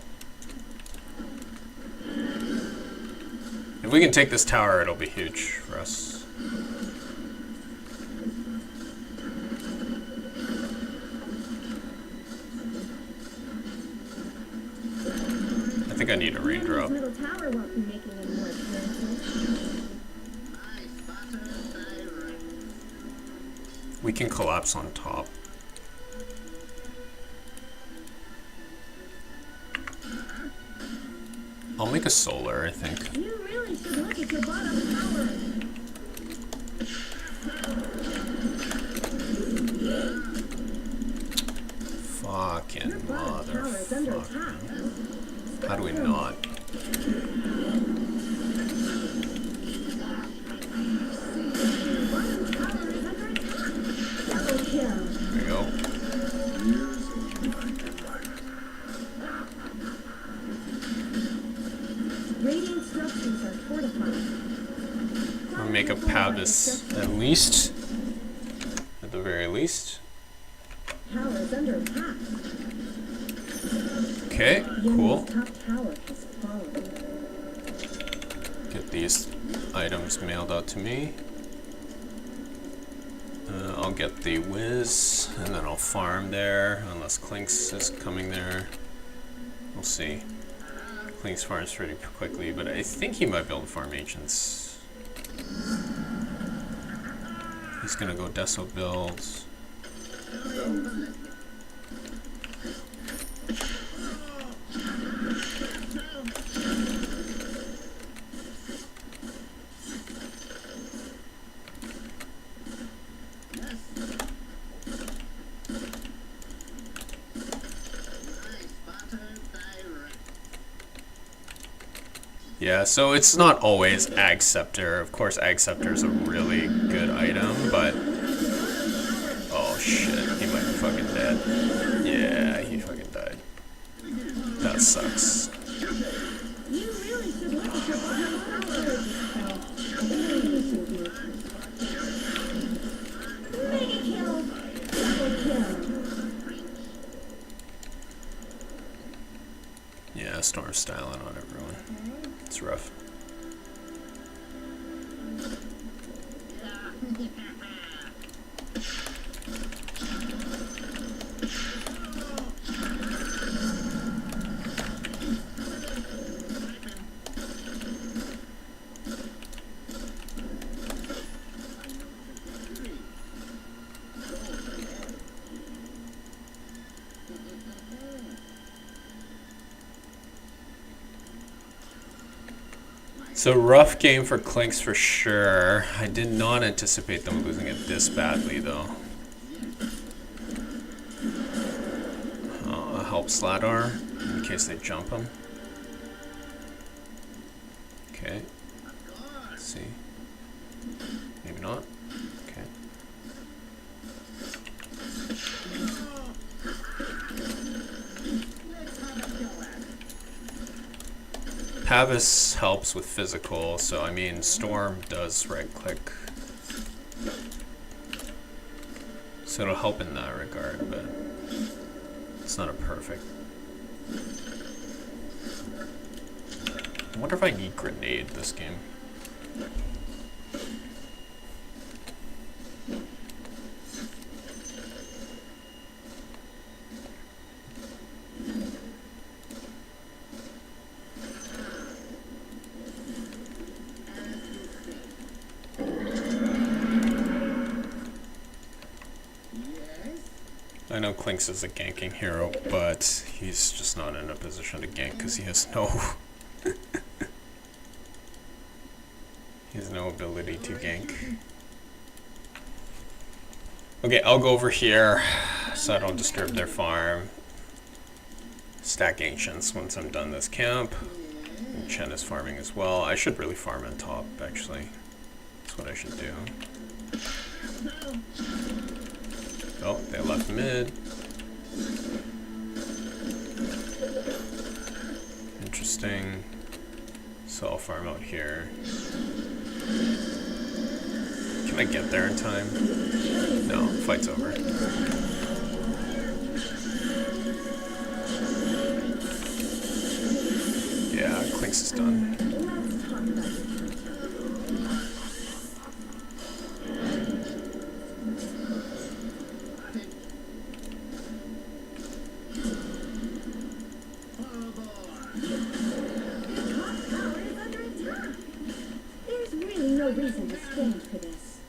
If we can take this tower, it'll be huge for us. I think I need a raindrop. Middle tower won't be making any more appearances. We can collapse on top. I'll make a solar, I think. You really should look at your bottom tower. Fucking Your bottom tower is under attack. motherfucker. How do we not? Bottom tower is under attack. Double kill. There we go. Radiant structures are fortified. I'll make a Pavis at least. At the very least. Tower is under attack. Okay, cool. Top tower has fallen. Get these items mailed out to me. I'll get the whiz, and then I'll farm there, unless Clinks is coming there. We'll see. Clinks farms pretty quickly, but I think he might be able to farm ancients. He's gonna go Deso builds. Yeah, so it's not always Ag Scepter. Of course, Ag Scepter is a really good item, but... Oh shit, he might be fucking dead. Yeah, he fucking died. That sucks. You really should look at your Mega kill! Double kill! Yeah, Storm's styling on everyone. It's rough. So rough game for Clinks for sure. I did not anticipate them losing it this badly though. Help Sladar in case they jump him. Okay. Let's see. Maybe not. Okay. Pavis helps with physical, so I mean Storm does right click. So it'll help in that regard, but it's not a perfect. I wonder if I need grenade this game. I know Clinks is a ganking hero, but he's just not in a position to gank because he has no he has no ability to gank. Okay, I'll go over here so I don't disturb their farm. Stack ancients once I'm done this camp. And Chen is farming as well. I should really farm on top, actually. That's what I should do. Oh, they left mid. Interesting. So I'll farm out here. Can I get there in time? No, fight's over. Yeah, Clinks is done. Reason to stand for this.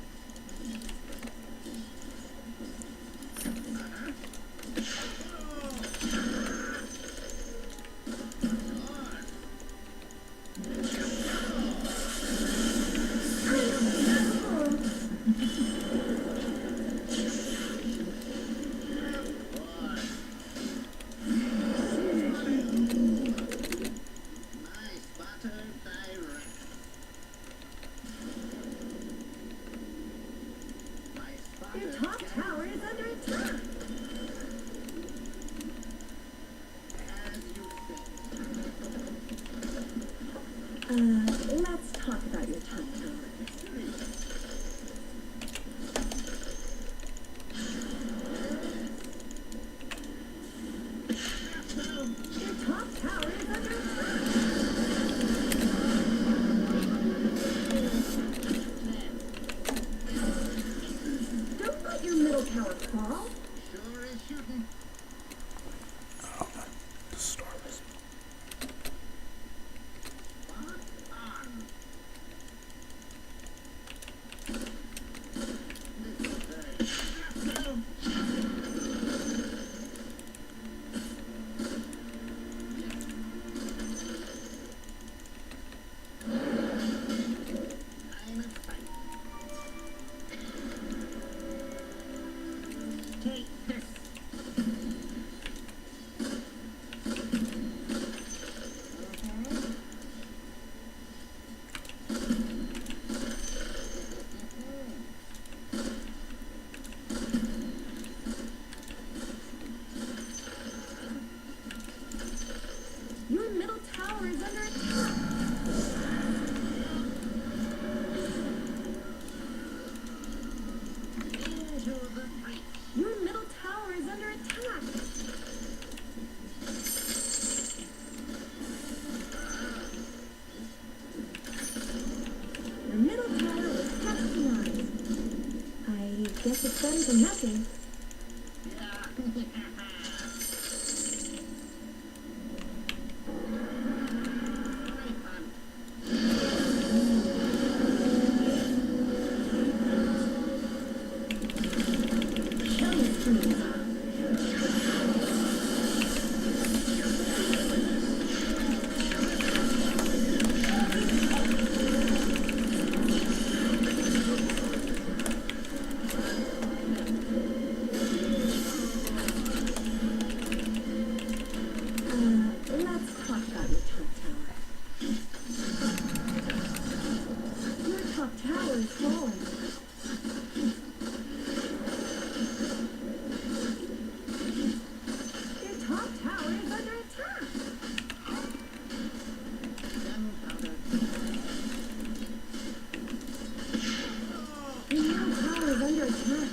Let's talk about your top tower. Your top tower is under attack. Guess it's better than nothing. Let's talk about your top tower. Your top tower is falling. Your top tower is under attack. Your middle tower is under attack.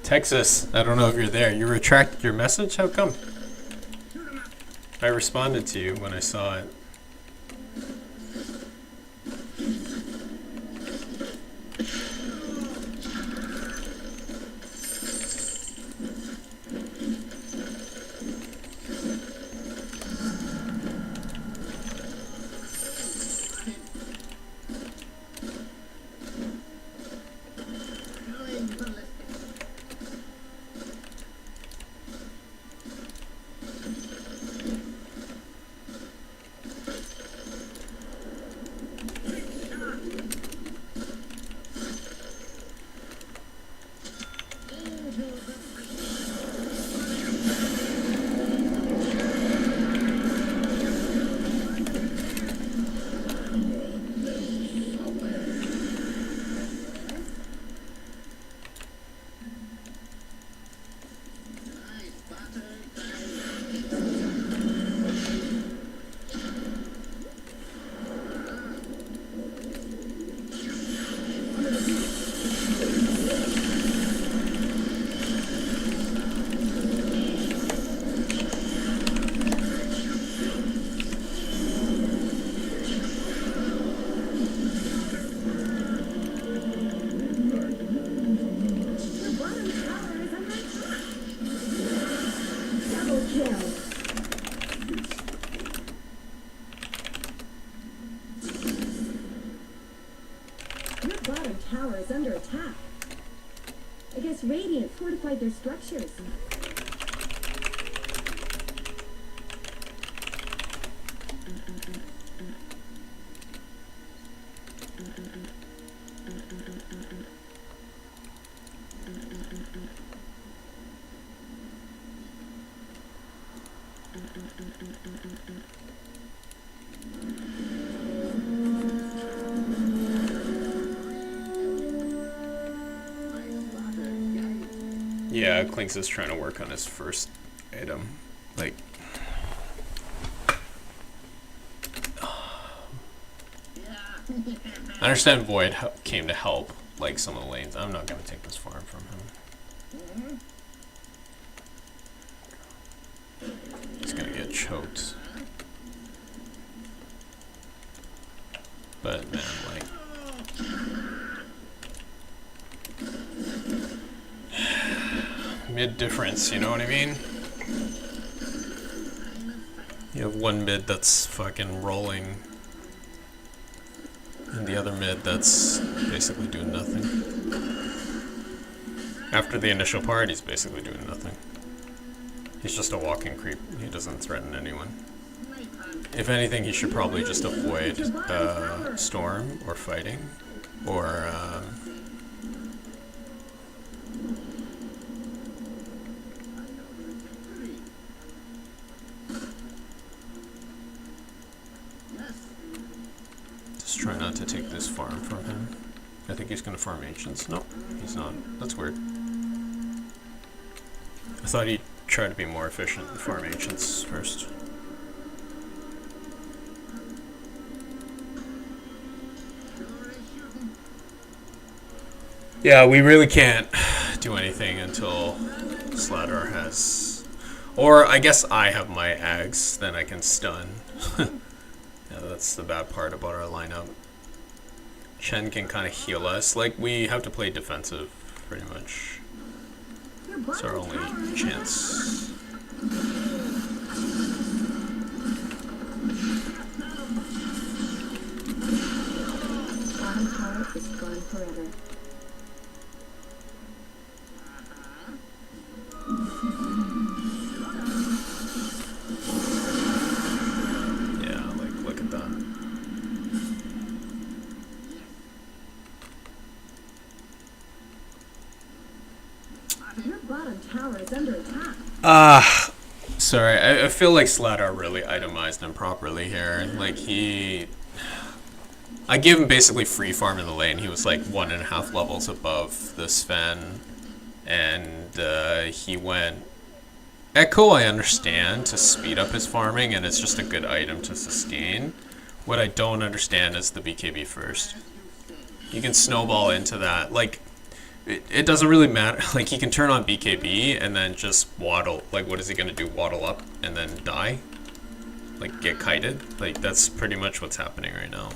Texas, I don't know if you're there. You retracted your message? How come? I responded to you when I saw it. Your bottom tower is under attack. I guess Radiant fortified their structures. Yeah, Clinks is trying to work on his first item. Like, I understand Void came to help, like some of the lanes. I'm not gonna take this farm from him. He's gonna get choked. But man, like, mid difference, you know what I mean? You have one mid that's fucking rolling, and the other mid that's basically doing nothing. After the initial part, he's basically doing nothing. He's just a walking creep. He doesn't threaten anyone. If anything, he should probably just avoid Storm or fighting, or just try not to take this farm from him. I think he's gonna farm ancients. Nope, he's not. That's weird. I thought he'd try to be more efficient and farm ancients first. Yeah, we really can't do anything until Sladar has... Or I guess I have my Ags, then I can stun. Yeah, that's the bad part about our lineup. Chen can kind of heal us. Like, we have to play defensive, pretty much. It's our only chance. Bottom tower is gone forever. Yeah, like, look at that. Your bottom tower is under attack. Sorry, I feel like Sladar really itemized him properly here. Like, I gave him basically free farm in the lane. He was like 1.5 levels above the Sven. And he went... Echo, I understand, to speed up his farming, and it's just a good item to sustain. What I don't understand is the BKB first. You can snowball into that. Like, it doesn't really matter. Like, he can turn on BKB and then just waddle. Like, what is he gonna do? Waddle up and then die? Like, get kited? Like, that's pretty much what's happening right now.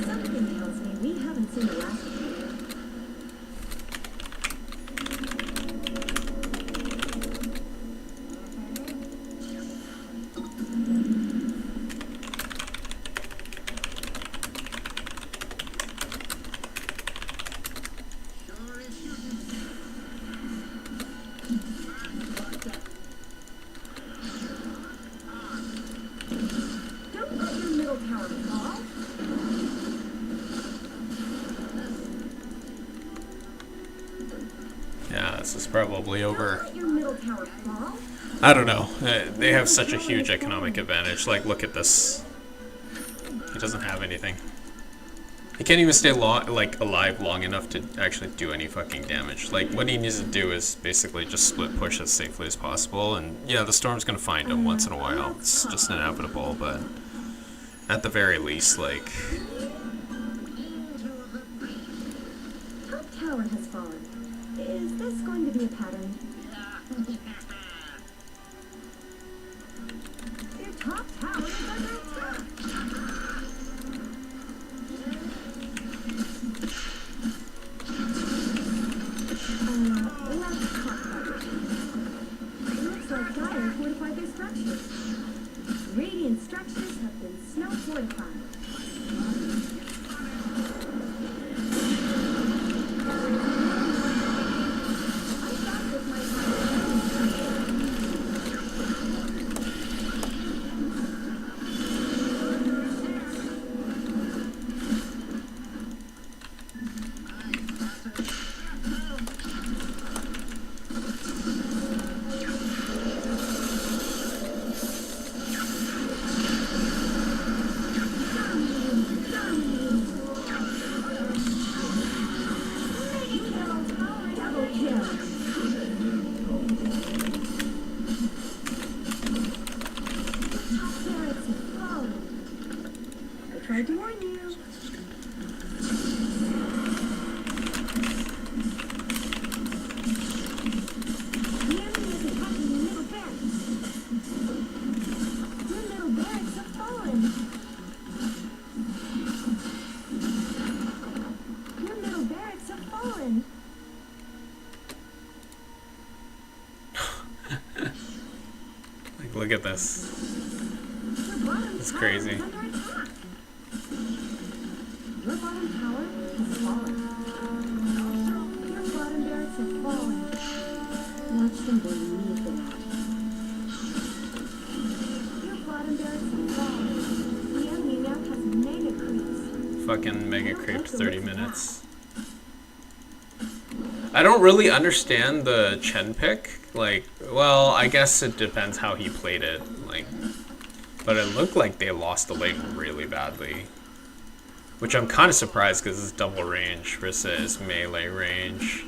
Something tells me we haven't seen the last of you. Don't let your middle tower fall. Yeah, this is probably over. Let your middle tower fall. I don't know. They have such a huge economic advantage. Like, look at this. He doesn't have anything. He can't even stay alive long enough to actually do any fucking damage. Like, what he needs to do is basically just split push as safely as possible. And yeah, the storm's gonna find him once in a while. It's just inevitable, but at the very least, like... Top tower has fallen. Is this going to be a pattern? Your top tower is under attack. Let's talk about it. Looks like Dire fortified their structures. Radiant structures have been snow fortified. I thought this might tried to warn you. The enemy is attacking your middle barracks. Your middle barracks have fallen. Your middle barracks have fallen. Like, look at this. Your bottom It's tower crazy. is under attack. Your bottom tower has fallen. Your bottom barracks have fallen. Watch them believe that. Your bottom barracks have fallen. The enemy now has mega creeps. Fucking mega creep 30 minutes. I don't really understand the Chen pick. Like, Well, I guess it depends how he played it. Like, but it looked like they lost the lane really badly. Which I'm kind of surprised because it's double range versus melee range.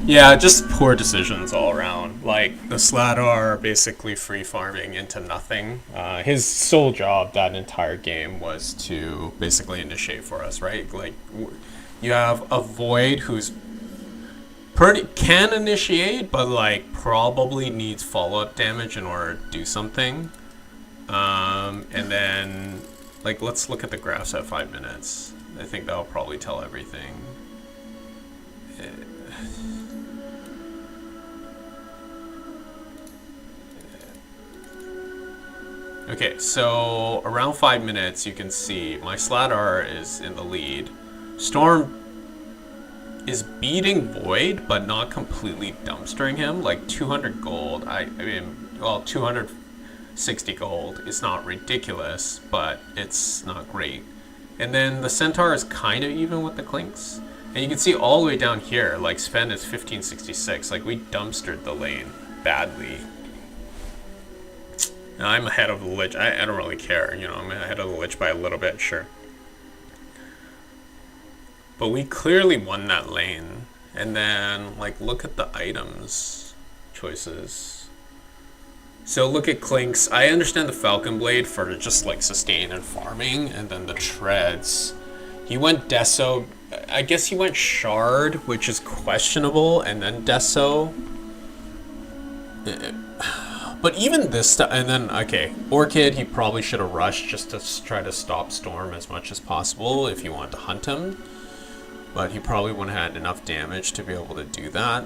Yeah, just poor decisions all around. Like, the Sladar basically free farming into nothing. His sole job that entire game was to basically initiate for us, right? Like, you have a Void who's can initiate, but like probably needs follow-up damage in order to do something. And then, like, let's look at the graphs at 5 minutes. I think that'll probably tell everything. Okay, so around 5 minutes, you can see my Sladar is in the lead. Storm is beating Void, but not completely dumpstering him. Like 200 gold, I mean, well, 260 gold is not ridiculous, but it's not great. And then the Centaur is kind of even with the Clinks. And you can see all the way down here, like Sven is 1566. Like, we dumpstered the lane badly. Now, I'm ahead of the Lich. I don't really care, you know, I'm ahead of the Lich by a little bit, sure. But we clearly won that lane. And then, like, look at the items choices. So look at Clinks. I understand the Falcon Blade for just, like, sustain and farming. And then the Treads. He went Deso. I guess he went Shard, which is questionable. And then Deso. But even this stuff, and then, okay, Orchid, he probably should have rushed just to try to stop Storm as much as possible if you want to hunt him. But he probably wouldn't have had enough damage to be able to do that.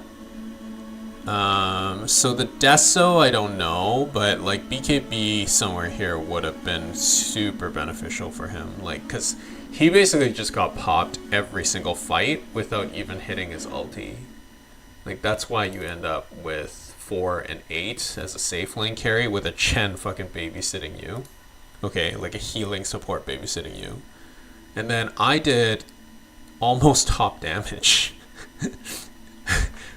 So the Deso, I don't know, but like BKB somewhere here would have been super beneficial for him. Like, because he basically just got popped every single fight without even hitting his ulti. Like, that's why you end up with 4 and 8 as a safe lane carry with a Chen fucking babysitting you. Okay, like a healing support babysitting you. And then I did almost top damage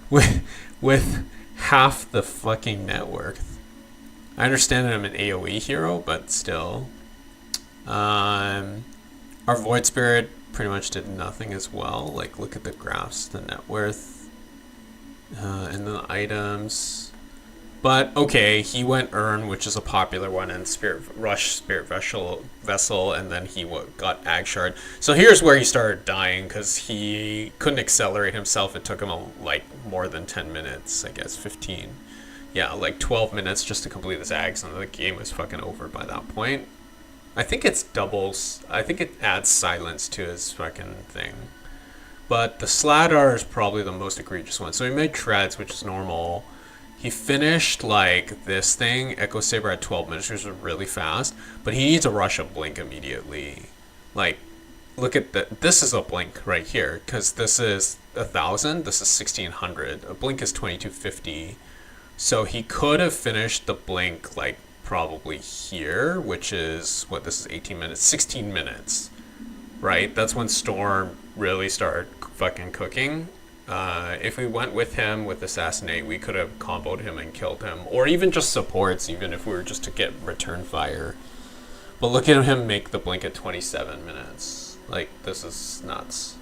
with half the fucking net worth. I understand that I'm an AoE hero, but still. Our Void Spirit pretty much did nothing as well. Like, look at the graphs, the net worth. And then the items. But, okay, he went Urn, which is a popular one, and Spirit Vessel, and then he got Ag Shard. So here's where he started dying, because he couldn't accelerate himself. It took him, like, more than 10 minutes, I guess, 15. Yeah, like 12 minutes just to complete his Ags, and the game was fucking over by that point. I think it's doubles. I think it adds silence to his fucking thing. But the Sladar is probably the most egregious one. So he made Treads, which is normal. He finished, like, this thing, Echo Saber at 12 minutes, which was really fast. But he needs to rush a Blink immediately. Like, look at this is a Blink right here. Because this is 1,000, this is 1,600. A Blink is 2,250. So he could have finished the Blink, like, probably here, which is, what, this is 18 minutes, 16 minutes. Right? That's when Storm really started fucking cooking. If we went with him with Assassinate, we could have comboed him and killed him. Or even just supports, even if we were just to get return fire. But look at him make the blink at 27 minutes. Like, this is nuts.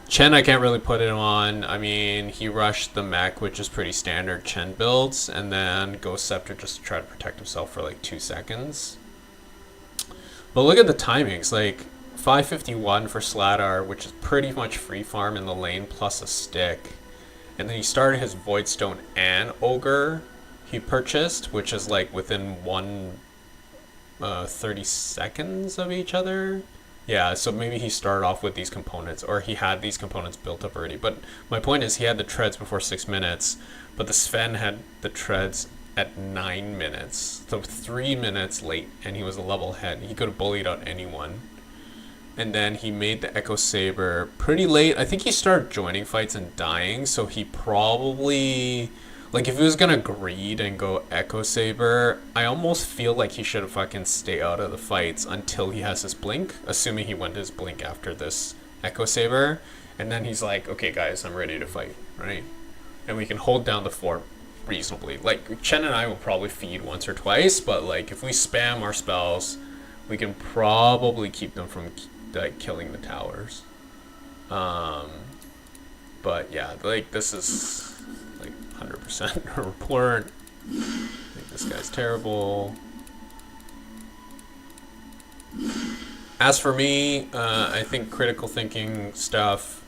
Chen, I can't really put him on. I mean, he rushed the mech, which is pretty standard Chen builds, and then Ghost Scepter just to try to protect himself for like 2 seconds. But look at the timings, like 551 for Sladar, which is pretty much free farm in the lane plus a stick. And then he started his Voidstone and Ogre he purchased, which is like within 30 seconds of each other. Yeah, so maybe he started off with these components, or he had these components built up already. But my point is, he had the treads before 6 minutes, but the Sven had the treads at 9 minutes. So 3 minutes late, and he was a level head. He could have bullied out anyone. And then he made the Echo Saber pretty late. I think he started joining fights and dying, so he probably... Like, if he was gonna greed and go Echo Saber, I almost feel like he should have fucking stay out of the fights until he has his blink, assuming he went his blink after this Echo Saber. And then he's like, okay guys, I'm ready to fight, right? And we can hold down the fort reasonably. Like, Chen and I will probably feed once or twice, but like, if we spam our spells, we can probably keep them from like killing the towers. But yeah, like, this is... 100% report. I think this guy's terrible. As for me, I think critical thinking stuff,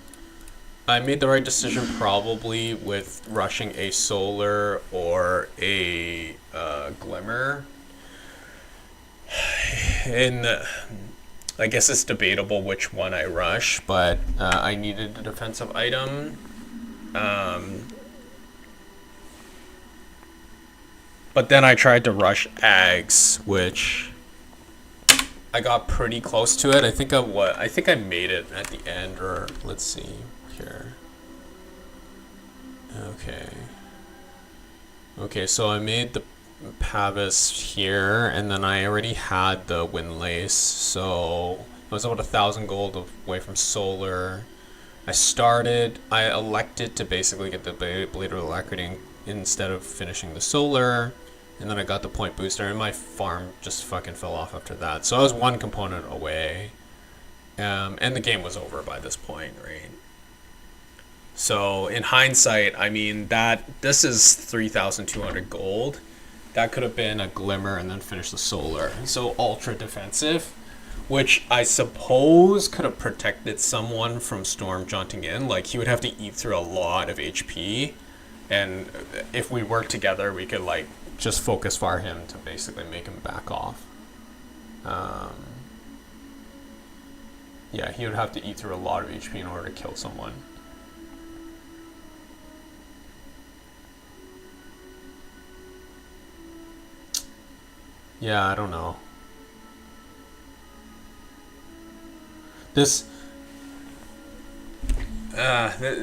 I made the right decision probably with rushing a Solar or a Glimmer. And I guess it's debatable which one I rush, but I needed a defensive item. But then I tried to rush Ags, which I got pretty close to it. I think I made it at the end, or let's see here. Okay, so I made the Pavis here, and then I already had the Windlace, so I was about 1,000 gold away from Solar. I elected to basically get the Blade of Alacrity instead of finishing the Solar. And then I got the point booster, and my farm just fucking fell off after that. So I was one component away. And the game was over by this point, right? So in hindsight, I mean, this is 3,200 gold. That could have been a Glimmer and then finish the Solar. So ultra defensive, which I suppose could have protected someone from Storm jaunting in. Like, he would have to eat through a lot of HP. And if we work together, we could like just focus fire him to basically make him back off. Yeah, he would have to eat through a lot of HP in order to kill someone. Yeah, I don't know.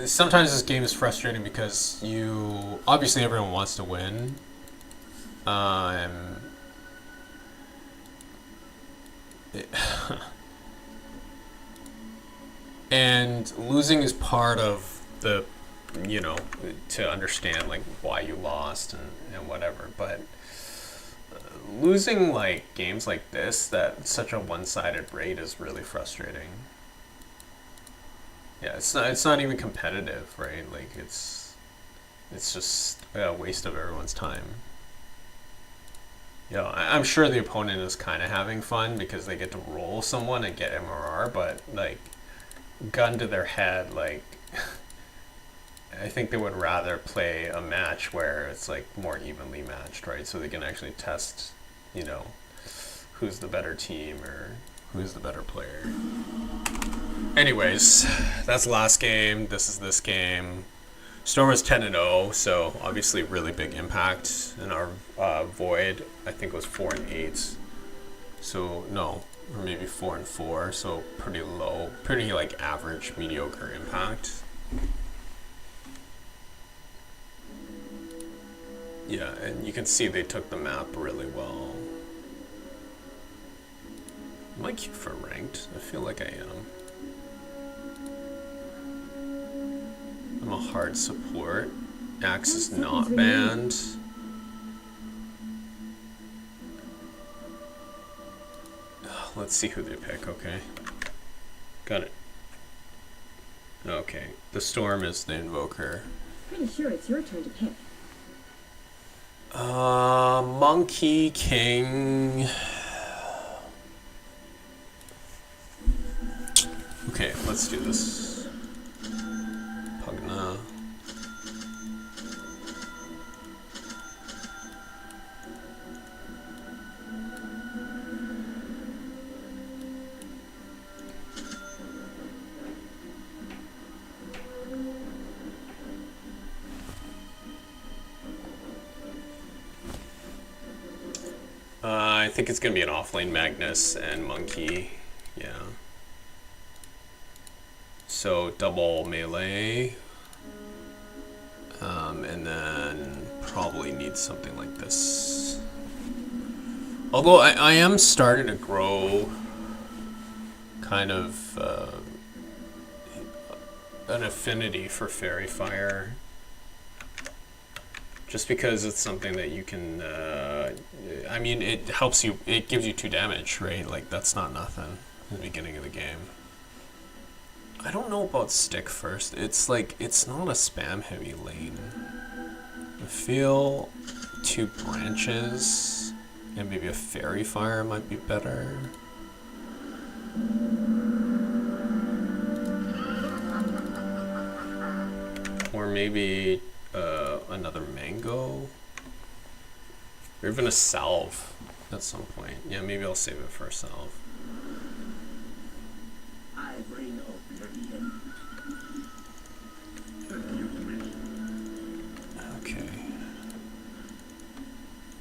Sometimes this game is frustrating because obviously everyone wants to win. And losing is part of the, to understand like why you lost and whatever, but losing like games like this, that such a one-sided rate, is really frustrating. Yeah, it's not even competitive, right? Like, it's just a waste of everyone's time. I'm sure the opponent is kind of having fun because they get to roll someone and get MRR, but like, gun to their head, like, I think they would rather play a match where it's like more evenly matched, right? So they can actually test, who's the better team or who's the better player. Anyways, that's the last game. This is this game. Storm is 10-0, so obviously really big impact. And our Void, I think, was 4-8. So no, or maybe 4-4. So pretty low, pretty like average, mediocre impact. Yeah, and you can see they took the map really well. Am I queued for ranked? I feel like I am. I'm a hard support. Axe is not banned. Let's see who they pick, okay. Got it. Okay, the Storm is the Invoker. Pretty sure it's your turn to pick. Monkey King. Okay, let's do this. Pugna. I think it's gonna be an offlane Magnus and Monkey, yeah. So double melee, and then probably need something like this. Although I am starting to grow kind of an affinity for Fairy Fire. Just because it's something that you can, I mean, it helps you, it gives you 2 damage, right? Like, that's not nothing in the beginning of the game. I don't know about Stick First. It's like, it's not a spam heavy lane. I feel 2 branches and maybe a Fairy Fire might be better. Or maybe another mango, or even a salve at some point. Yeah, maybe I'll save it for a salve. I bring oblivion. Okay.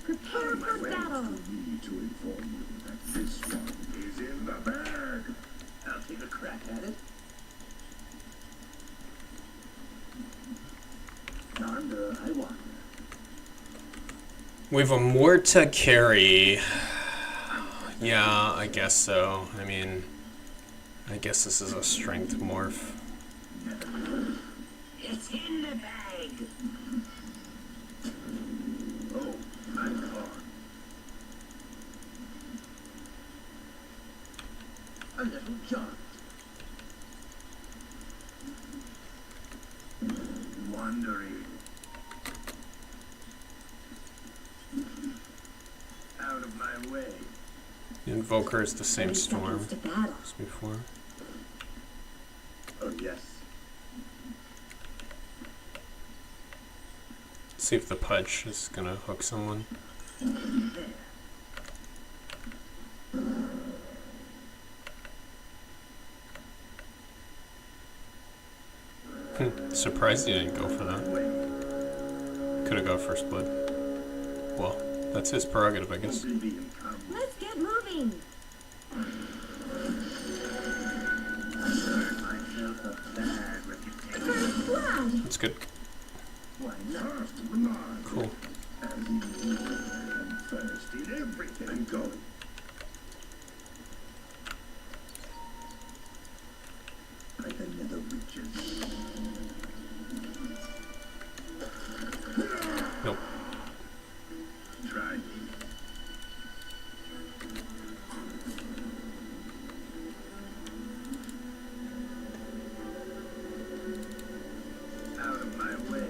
Prepare for battle. Need to inform you that this one is in the bag. I'll take a crack at it. Yonder, I want. We have a Morta carry. Yeah, I guess so. I mean, I guess this is a strength morph. It's in the bag. Oh, I'm caught. A little jaunt. Wandering. Out of my way. The Invoker is the same 30 Storm seconds to battle. as before. Oh, yes. See if the Pudge is gonna hook someone. Surprised he didn't go for that. Could have gone first blood. Well, that's his prerogative, I guess. Let's get moving. First blood. That's good. Why not? Cool. First in everything. I'm going. Like another witches. Nope. Try me. Out of my way.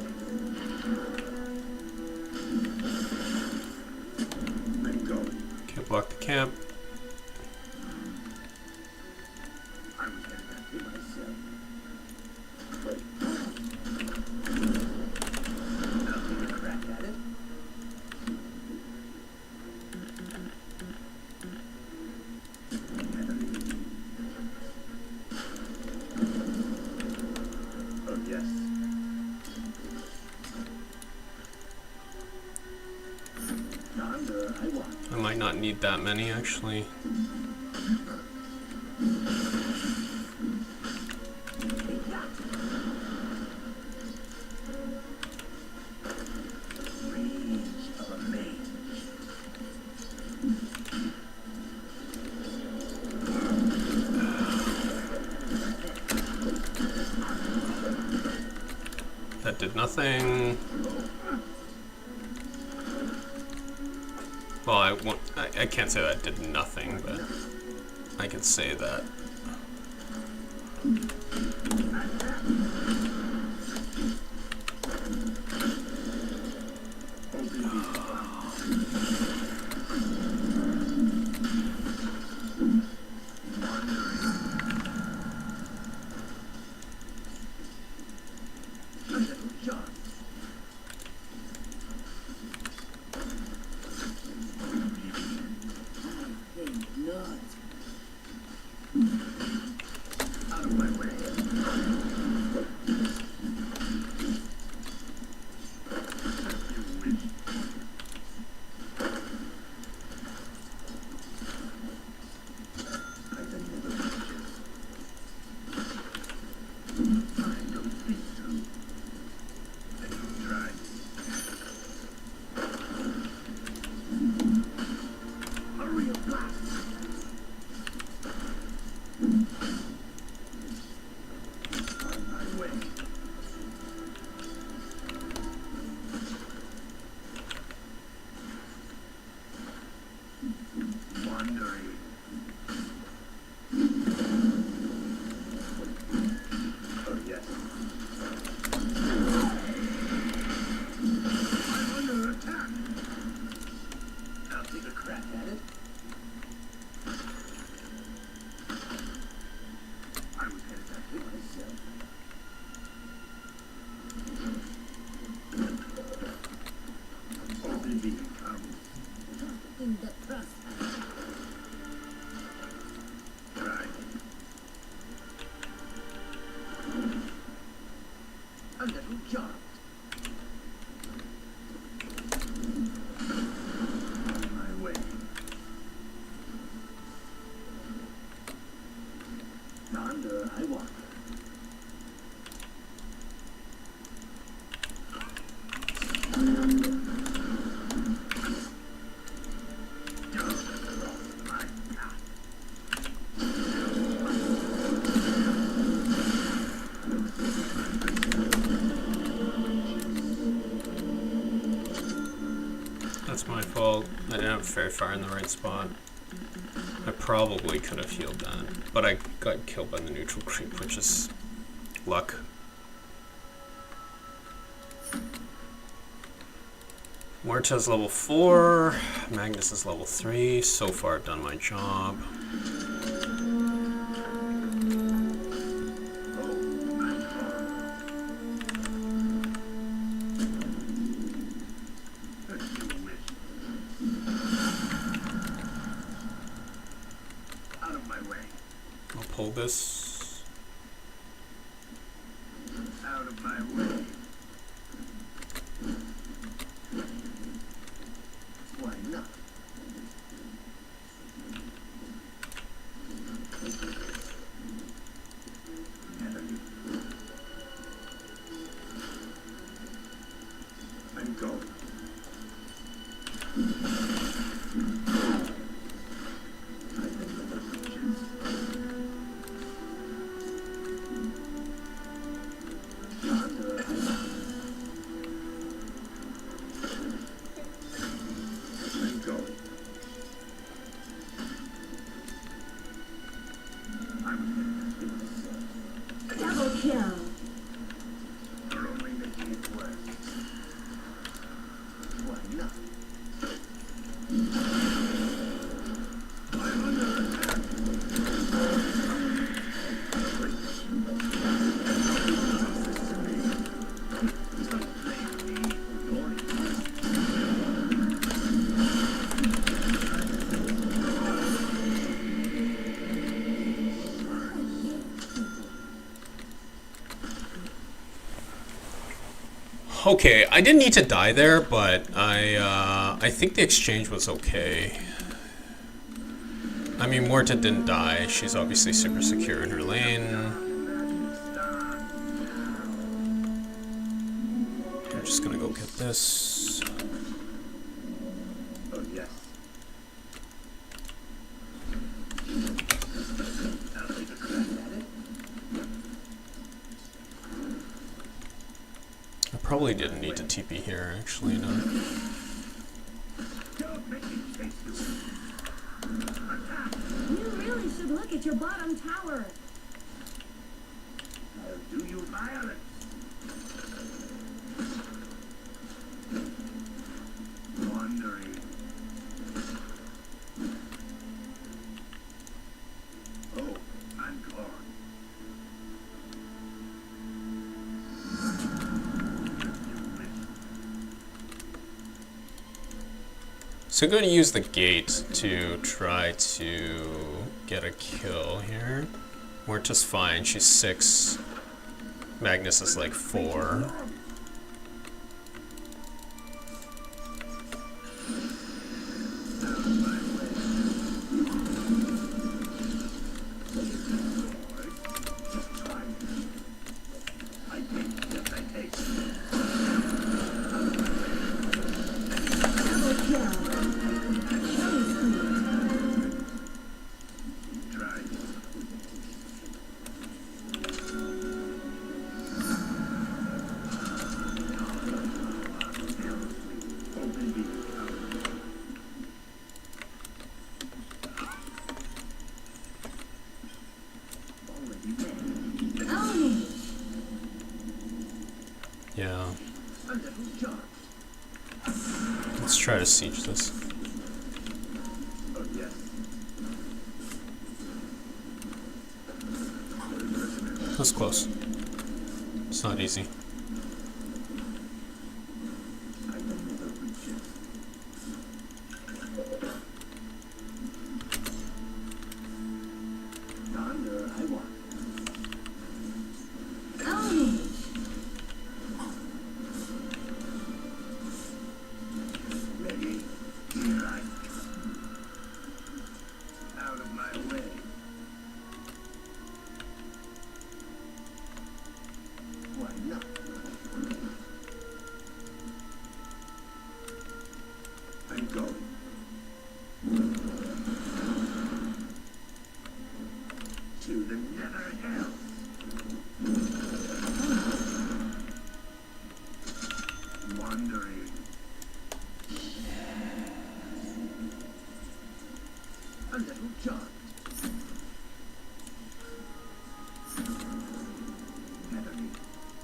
I'm going. Can't block the camp. I was getting that to myself. Wait. I'll take a crack at it. Oh, yes. Yonder, I want. I might not need that many, actually. Take that. Range of a mate. nothing. Well, I can't say that it did nothing, but I can say that. That's my fault. I didn't have very far in the right spot. I probably could have healed that, but I got killed by the neutral creep, which is luck. Morta's level 4, Magnus is level 3. So far I've done my job. I'll pull this. Out of my way. Why not? I'm going. Double kill. We're only making it worse. Why not? I'm under attack. Okay, I didn't need to die there, but I think the exchange was okay. I mean, Morta didn't die. She's obviously super secure in her lane. I'm just gonna go get this. Oh, yes. I'll take a crack at it. probably didn't need to TP here, actually, no. You really should look at your bottom tower. I'll do you violence. Wandering. Oh, I'm gone. So I'm going to use the gate to try to get a kill here. We're just fine. She's 6. Magnus is like 4. Yeah. Let's try to siege this. That's close. It's not easy.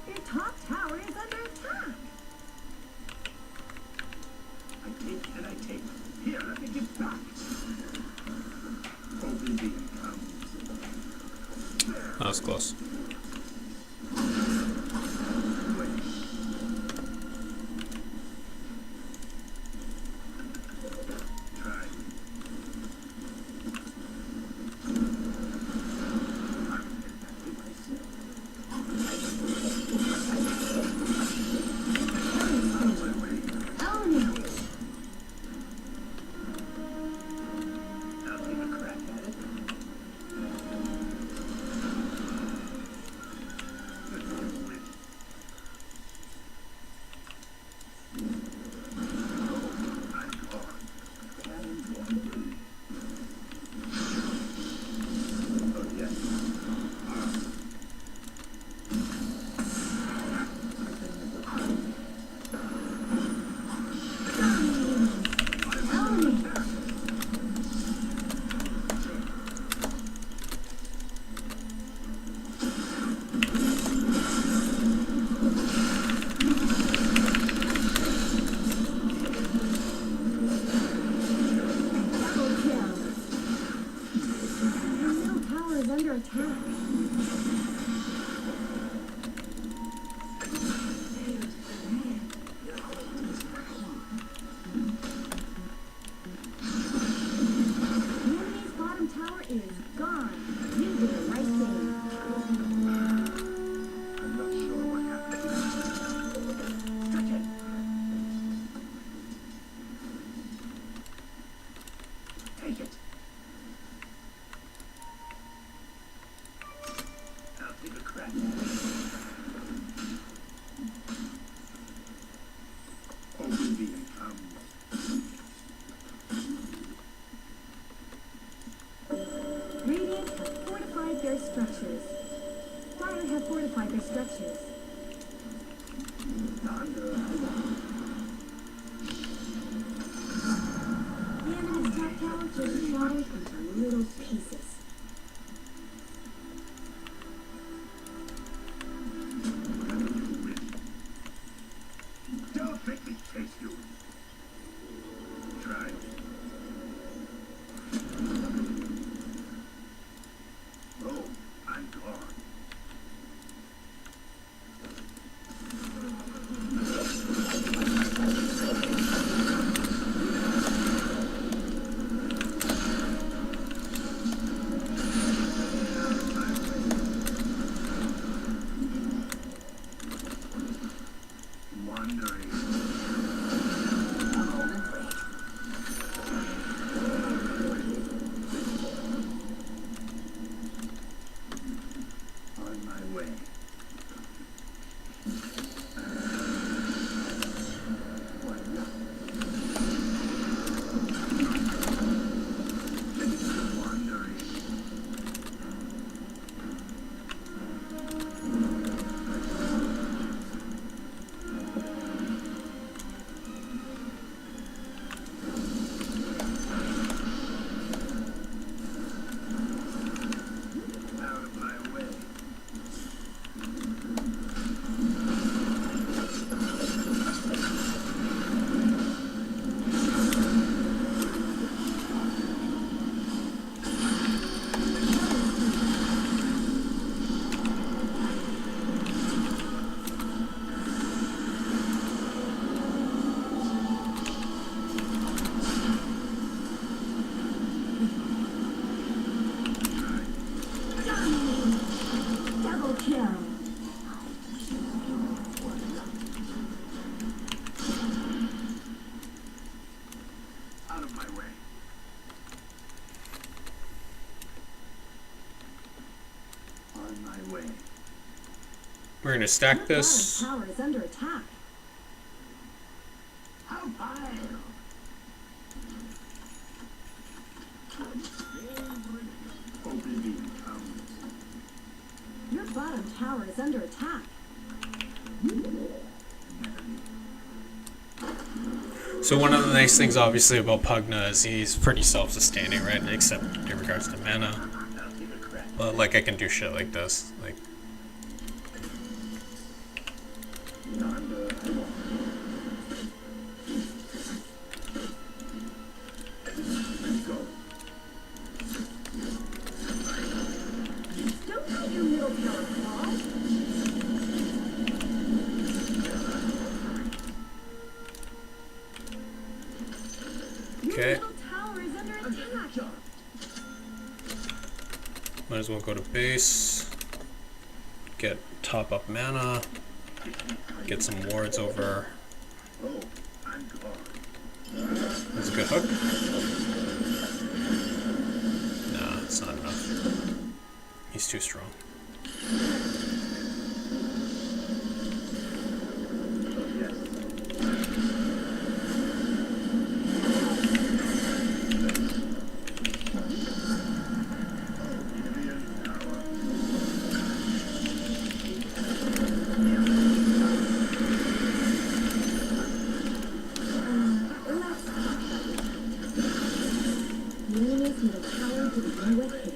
Your top tower is under attack. I take and I take. Here, let me get back. Open beam comes. That was close. Structures. Fire have fortified their structures. tower just shattered into little pieces. Don't make me chase you. Try. Oh, I'm gone. Wandering. On my way. Wandering. Out of my way. Double kill. Out of my way. On my way. We're gonna stack Your this. bottom tower is under attack. How high? Oblivion comes. Your bottom tower is under attack. So one of the nice things, obviously, about Pugna is he's pretty self-sustaining, right? Except in regards to mana. But like, I can do shit like this, like. Don't let your middle tower fall. Okay. Your middle tower is under attack. Might as well go to base. Get top up mana. Get some wards over. Oh, I'm gone. That's a good hook. Nah, it's not enough. He's too strong. The enemy's middle tower to begin with hit.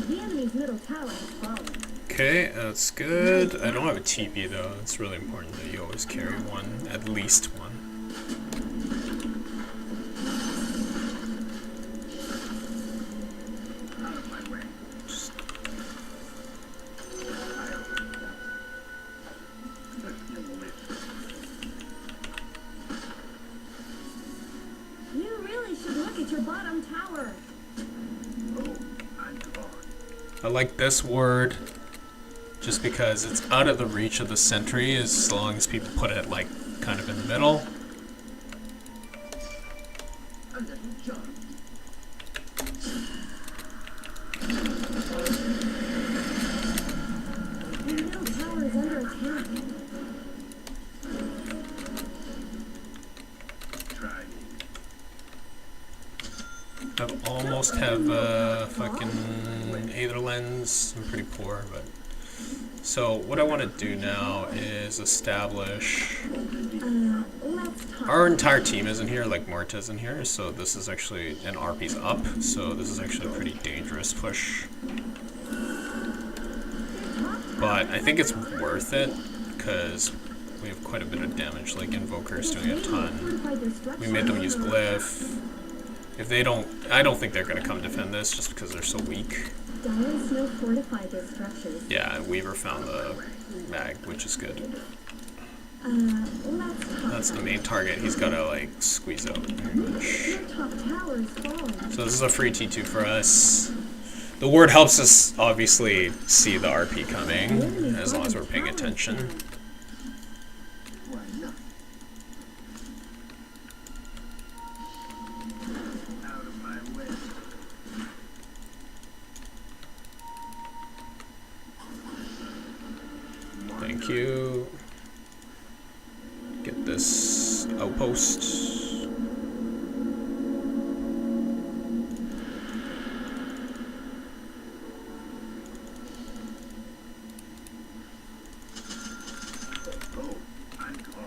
The enemy's middle tower has fallen. Okay, that's good. I don't have a TP though. It's really important that you always carry one, at least one. Out of my way. You really should look at your bottom tower. Oh, I'm gone. I like this word just because it's out of the reach of the sentry as long as people put it like kind of in the middle. A little jump. Your middle tower is under attack. almost have fucking Aether lens. I'm pretty poor, but so what I want to do now is establish. Our entire team isn't here, like Morta's in here, so this is actually an RP's up. So this is actually a pretty dangerous push. But I think it's worth it because we have quite a bit of damage. Like Invoker's doing a ton. We made them use Glyph. If they don't, I don't think they're gonna come defend this just because they're so weak. Yeah, and Weaver found the mag, which is good. That's the main target. He's gotta like squeeze out very much. So this is a free T2 for us. The ward helps us obviously see the RP coming as long as we're paying attention. Thank you. Get this outpost.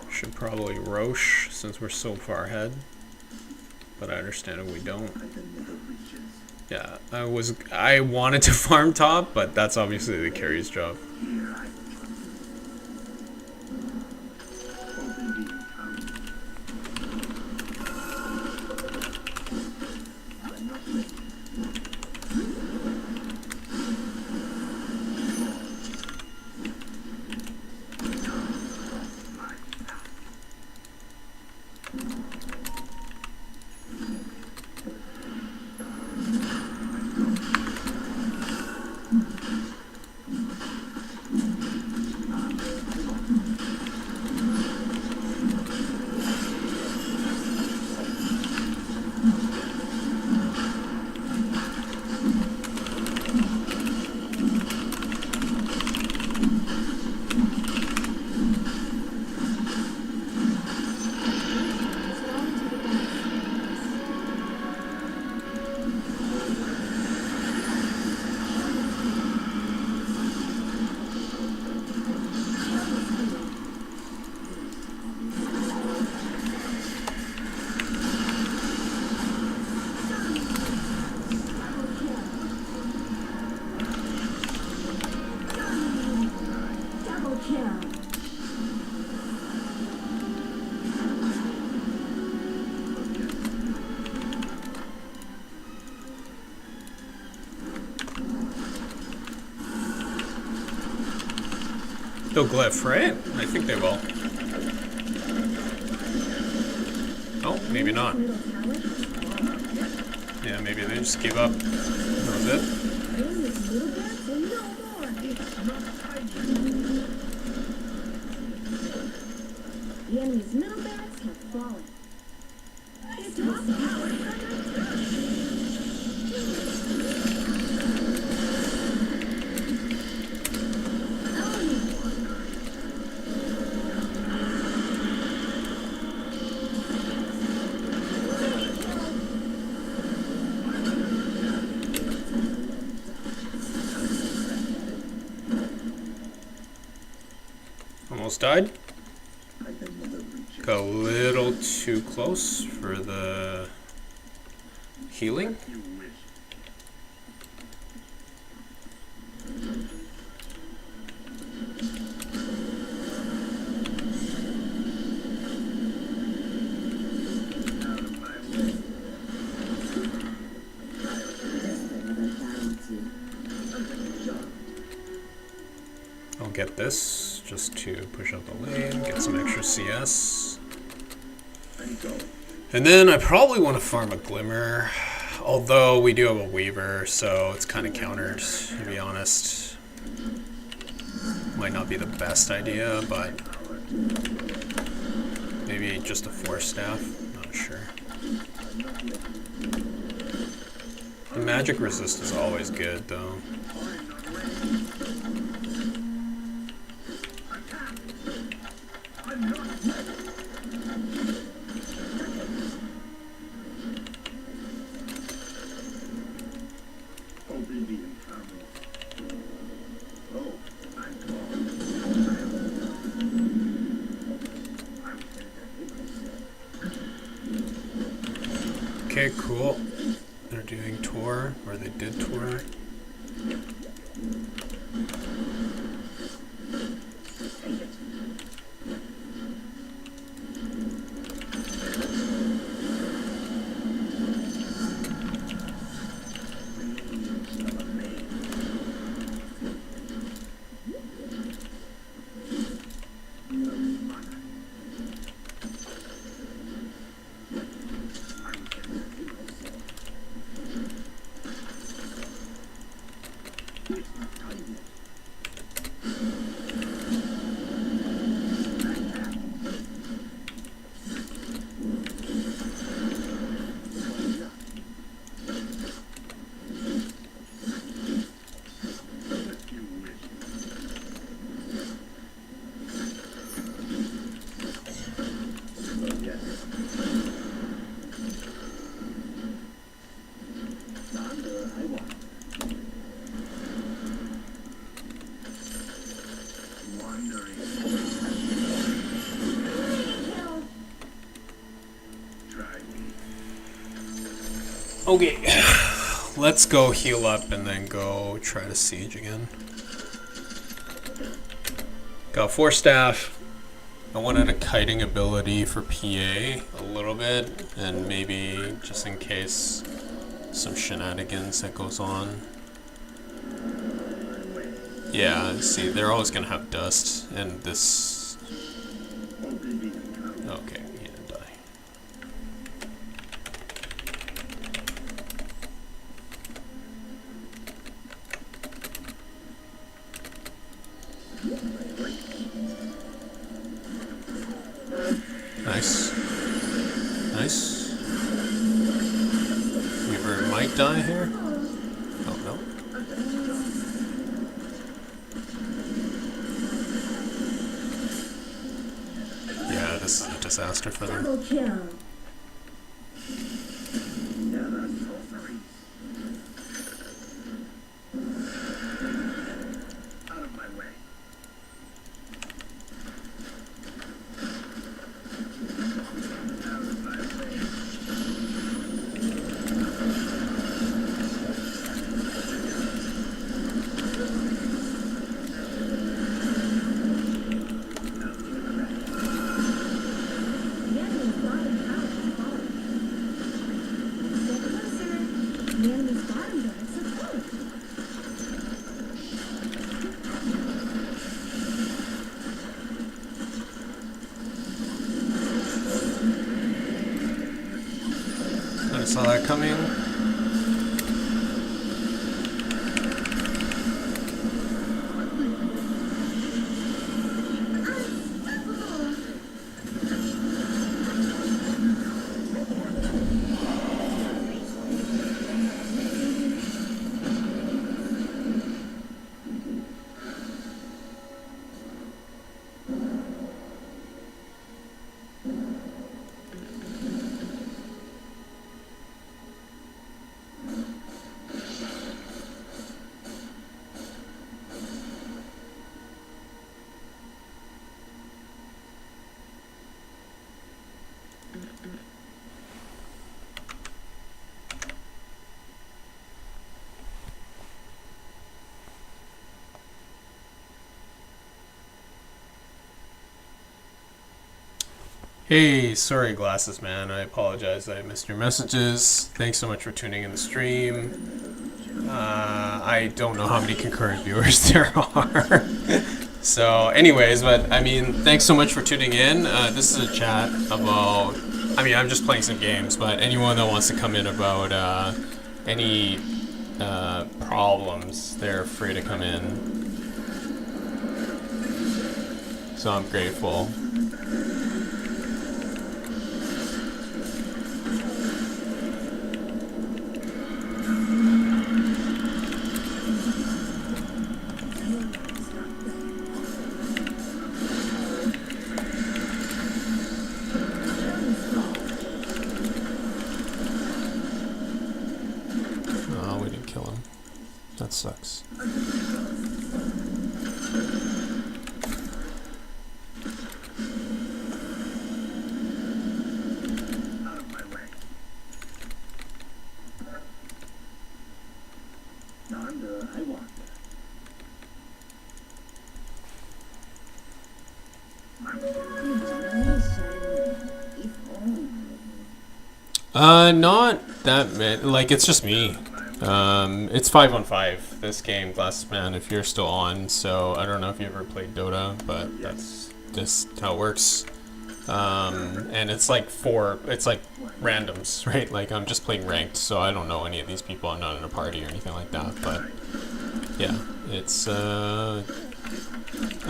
Should probably Roche since we're so far ahead. But I understand if we don't. Yeah, I wanted to farm top, but that's obviously the carry's job. They'll glyph, right? I think they will. Oh, maybe not. Yeah, maybe they just give up. That was it. The enemy's middle barracks have fallen. Almost died. Got a little too close for the healing. I'll get this just to push out the lane, get some extra CS. And then I probably want to farm a Glimmer, although we do have a Weaver, so it's kind of countered, to be honest. Might not be the best idea, but maybe just a Force Staff, not sure. The magic resist is always good, though. Okay, cool. They're doing tour, or they did tour. Okay, let's go heal up and then go try to siege again. Got 4 staff. I wanted a kiting ability for PA a little bit, and maybe just in case some shenanigans that goes on. Yeah, see, they're always gonna have dust, and this... Okay, he didn't die. Nice. Nice. Weaver might die here. Oh, no. Yeah, this is a disaster for them. Double kill. Saw that coming. Hey, sorry glasses man, I apologize I missed your messages. Thanks so much for tuning in the stream. I don't know how many concurrent viewers there are. So anyways, but I mean, thanks so much for tuning in. This is a chat about, I mean, I'm just playing some games, but anyone that wants to come in about any problems, they're free to come in. So I'm grateful. That sucks. Not that many. Like, it's just me. It's 5-on-5, this game, Glass Man, if you're still on. So, I don't know if you ever played Dota, but that's just how it works. And it's like randoms, right? Like, I'm just playing ranked, so I don't know any of these people. I'm not in a party or anything like that, but yeah, it's, I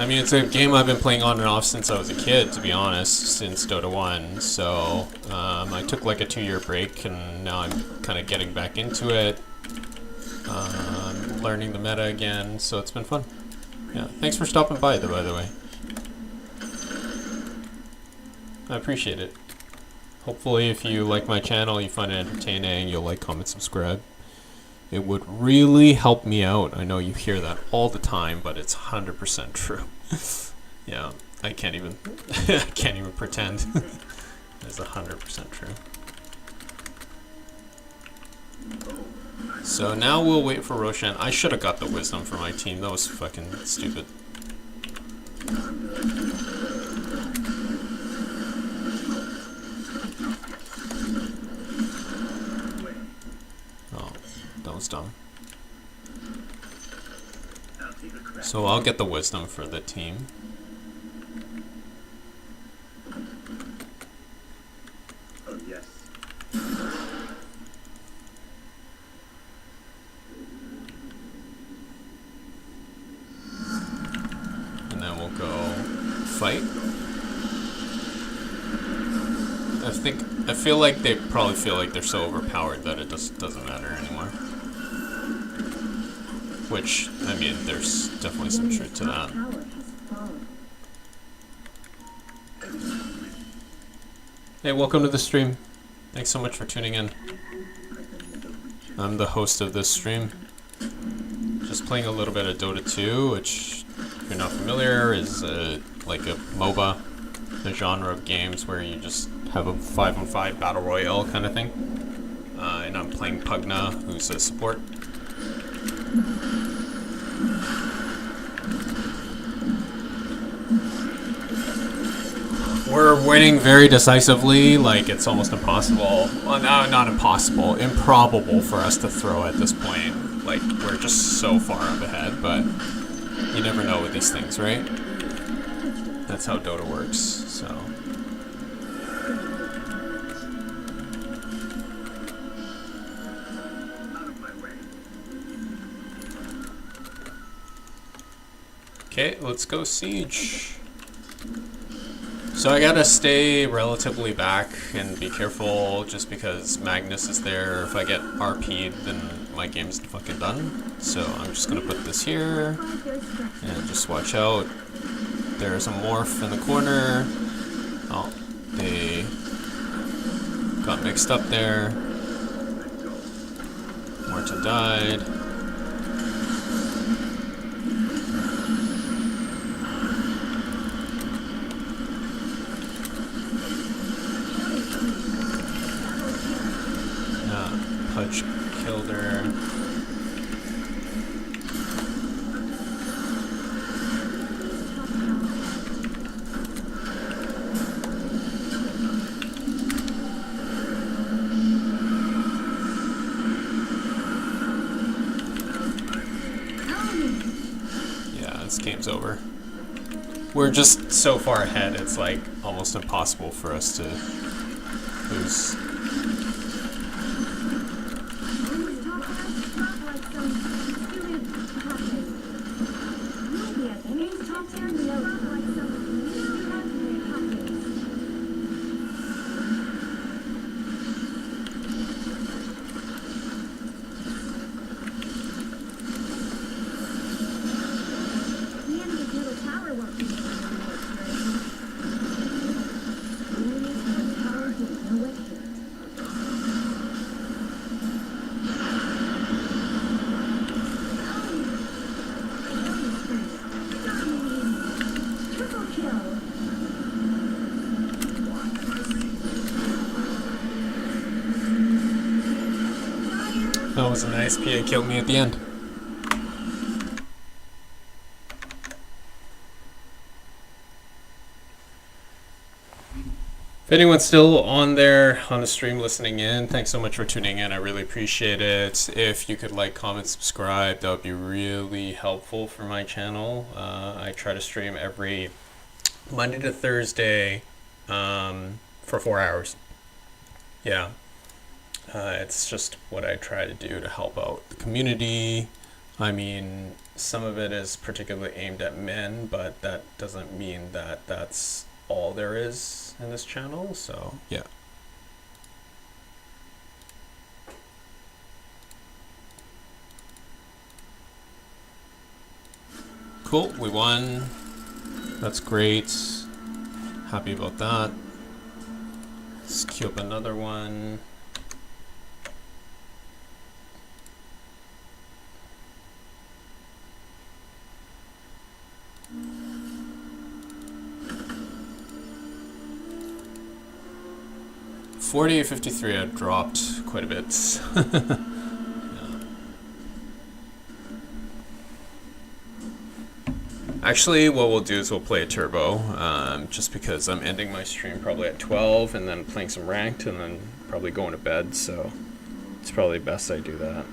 mean, it's a game I've been playing on and off since I was a kid, to be honest, since Dota 1, so, I took like a 2-year break, and now I'm kind of getting back into it, learning the meta again, so it's been fun. Yeah, thanks for stopping by, though, by the way. I appreciate it. Hopefully, if you like my channel, you find it entertaining, you'll like, comment, subscribe. It would really help me out. I know you hear that all the time, but it's 100% true. Yeah, I can't even I can't even pretend. It's 100% true. So now we'll wait for Roshan. I should have got the wisdom for my team. That was fucking stupid. Oh, that was dumb. So I'll get the wisdom for the team. Oh, yes. And then we'll go fight. I feel like they probably feel like they're so overpowered that it just doesn't matter anymore. Which, I mean, there's definitely some truth to that. Hey, welcome to the stream. Thanks so much for tuning in. I'm the host of this stream. Just playing a little bit of Dota 2, which, if you're not familiar, is like a MOBA, the genre of games where you just have a 5-on-5 battle royale kind of thing. And I'm playing Pugna, who's a support. We're winning very decisively, like it's almost impossible. Well, no, not impossible, improbable for us to throw at this point. Like, we're just so far up ahead, but you never know with these things, right? That's how Dota works, so. Okay, let's go Siege. So I gotta stay relatively back and be careful just because Magnus is there. If I get RP'd, then my game's fucking done. So I'm just gonna put this here and just watch out. There's a morph in the corner. Oh, they got mixed up there. Morta died. Pudge killed her. Yeah, this game's over. We're just so far ahead, it's like almost impossible for us to lose. That was a nice PA, killed me at the end. anyone's still on there on the stream listening in, thanks so much for tuning in. I really appreciate it. If you could like, comment, subscribe, that would be really helpful for my channel. I try to stream every Monday to Thursday for 4 hours. Yeah. It's just what I try to do to help out the community. I mean, some of it is particularly aimed at men, but that doesn't mean that that's all there is in this channel, so yeah. Cool, we won. That's great. Happy about that. Let's queue up another one. $48.53, I dropped quite a bit. Yeah. Actually, what we'll do is we'll play a turbo, just because I'm ending my stream probably at 12 and then playing some ranked and then probably going to bed, so it's probably best I do that.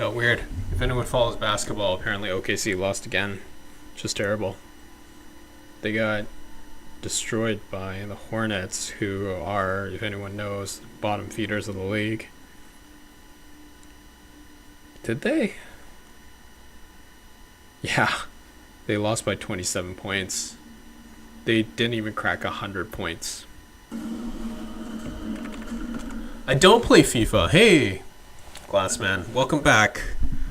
Oh, weird. If anyone follows basketball, apparently OKC lost again. Just terrible. They got destroyed by the Hornets, who are, if anyone knows, bottom feeders of the league. Did they? Yeah. They lost by 27 points. They didn't even crack 100 points. I don't play FIFA. Hey! Glassman, welcome back.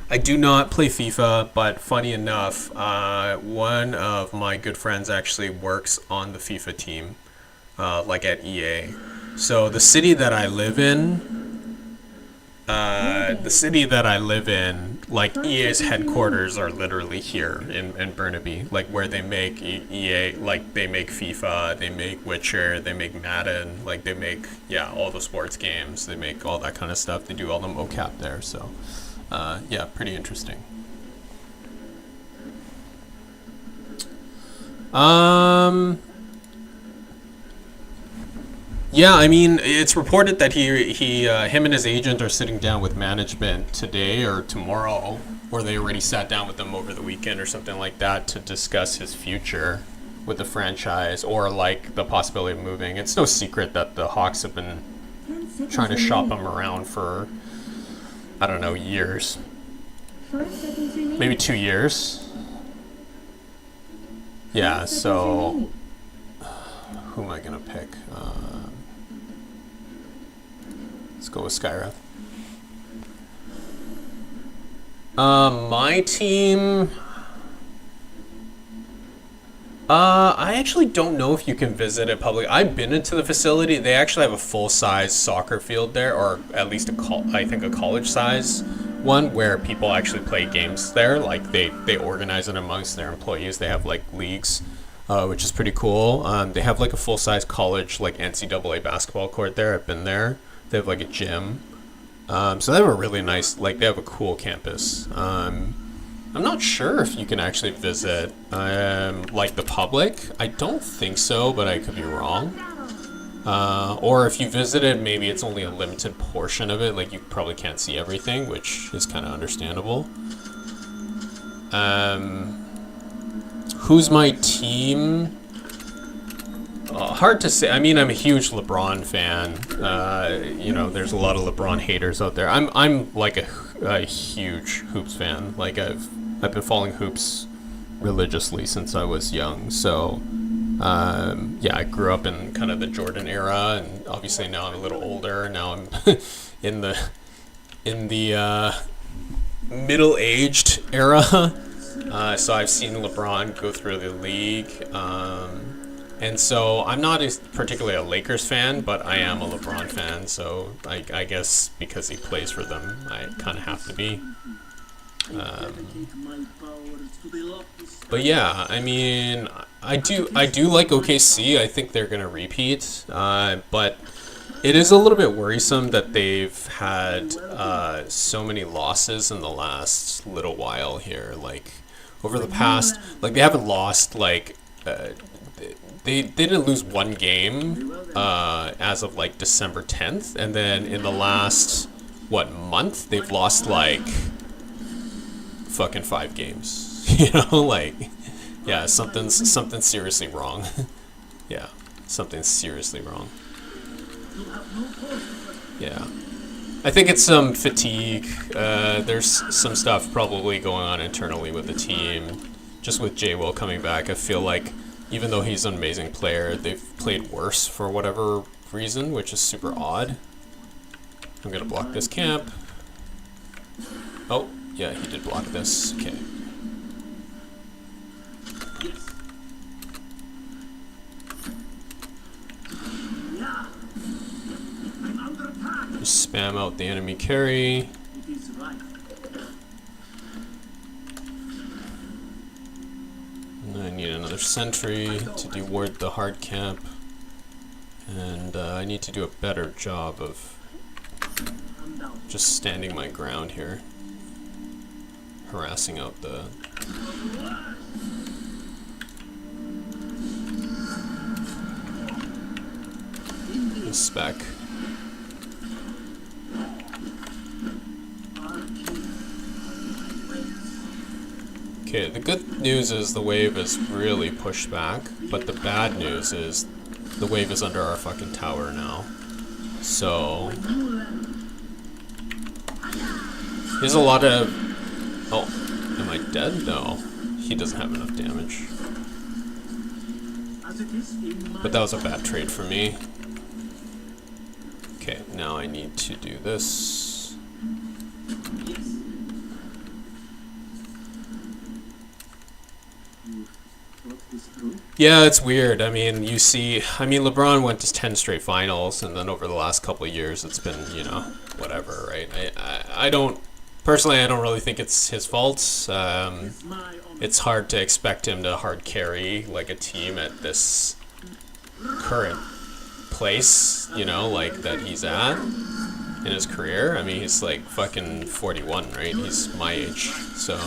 I do not play FIFA, but funny enough, one of my good friends actually works on the FIFA team, like at EA. So the city that I live in like EA's headquarters are literally here in Burnaby, like where they make EA, like they make FIFA, they make Witcher, they make Madden, like they make, yeah, all the sports games, they make all that kind of stuff, they do all the mocap there, so yeah, pretty interesting. Yeah, I mean, it's reported that him and his agent are sitting down with management today or tomorrow, or they already sat down with them over the weekend or something like that to discuss his future with the franchise or like the possibility of moving. It's no secret that the Hawks have been trying to shop him around for, I don't know, years. Maybe 2 years. Yeah, so who am I gonna pick? Let's go with Skywrath. My team. I actually don't know if you can visit it publicly. I've been into the facility. They actually have a full-size soccer field there, or at least I think a college-size one where people actually play games there. Like they organize it amongst their employees. They have like leagues, which is pretty cool. They have like a full-size college like NCAA basketball court there. I've been there. They have like a gym. So they have a really nice, like they have a cool campus. I'm not sure if you can actually visit like the public. I don't think so, but I could be wrong. Or if you visited, maybe it's only a limited portion of it. Like you probably can't see everything, which is kind of understandable. Who's my team? Hard to say. I mean, I'm a huge LeBron fan. You know, there's a lot of LeBron haters out there. I'm like a huge hoops fan. Like I've been following hoops religiously since I was young. So yeah, I grew up in kind of the Jordan era, and obviously now I'm a little older. Now I'm in the middle-aged era. So I've seen LeBron go through the league. And so I'm not particularly a Lakers fan, but I am a LeBron fan. So I guess because he plays for them, I kind of have to be. But yeah, I mean, I do like OKC. I think they're gonna repeat. But it is a little bit worrisome that they've had so many losses in the last little while here. Like over the past, like they haven't lost like. They didn't lose one game as of like December 10th, and then in the last month they've lost like fucking 5 games. You know, like yeah, something's seriously wrong. Yeah, something's seriously wrong. Yeah, I think it's some fatigue. There's some stuff probably going on internally with the team. Just with Jay Will coming back, I feel like. Even though he's an amazing player, they've played worse for whatever reason, which is super odd. I'm gonna block this camp. Oh, yeah, he did block this. Okay. Just spam out the enemy carry. I need another sentry to deward the hard camp, and I need to do a better job of just standing my ground here, harassing out the spec. Okay, the good news is the wave is really pushed back, but the bad news is the wave is under our fucking tower now. So there's a lot of... Oh, am I dead? No, he doesn't have enough damage. But that was a bad trade for me. Okay, now I need to do this. Yeah, it's weird. I mean, LeBron went to 10 straight finals, and then over the last couple of years, it's been, you know, whatever, right? I don't Personally, I don't really think it's his fault. It's hard to expect him to hard carry like a team at this current place, you know, like that he's at in his career. I mean, he's like fucking 41, right? He's my age, so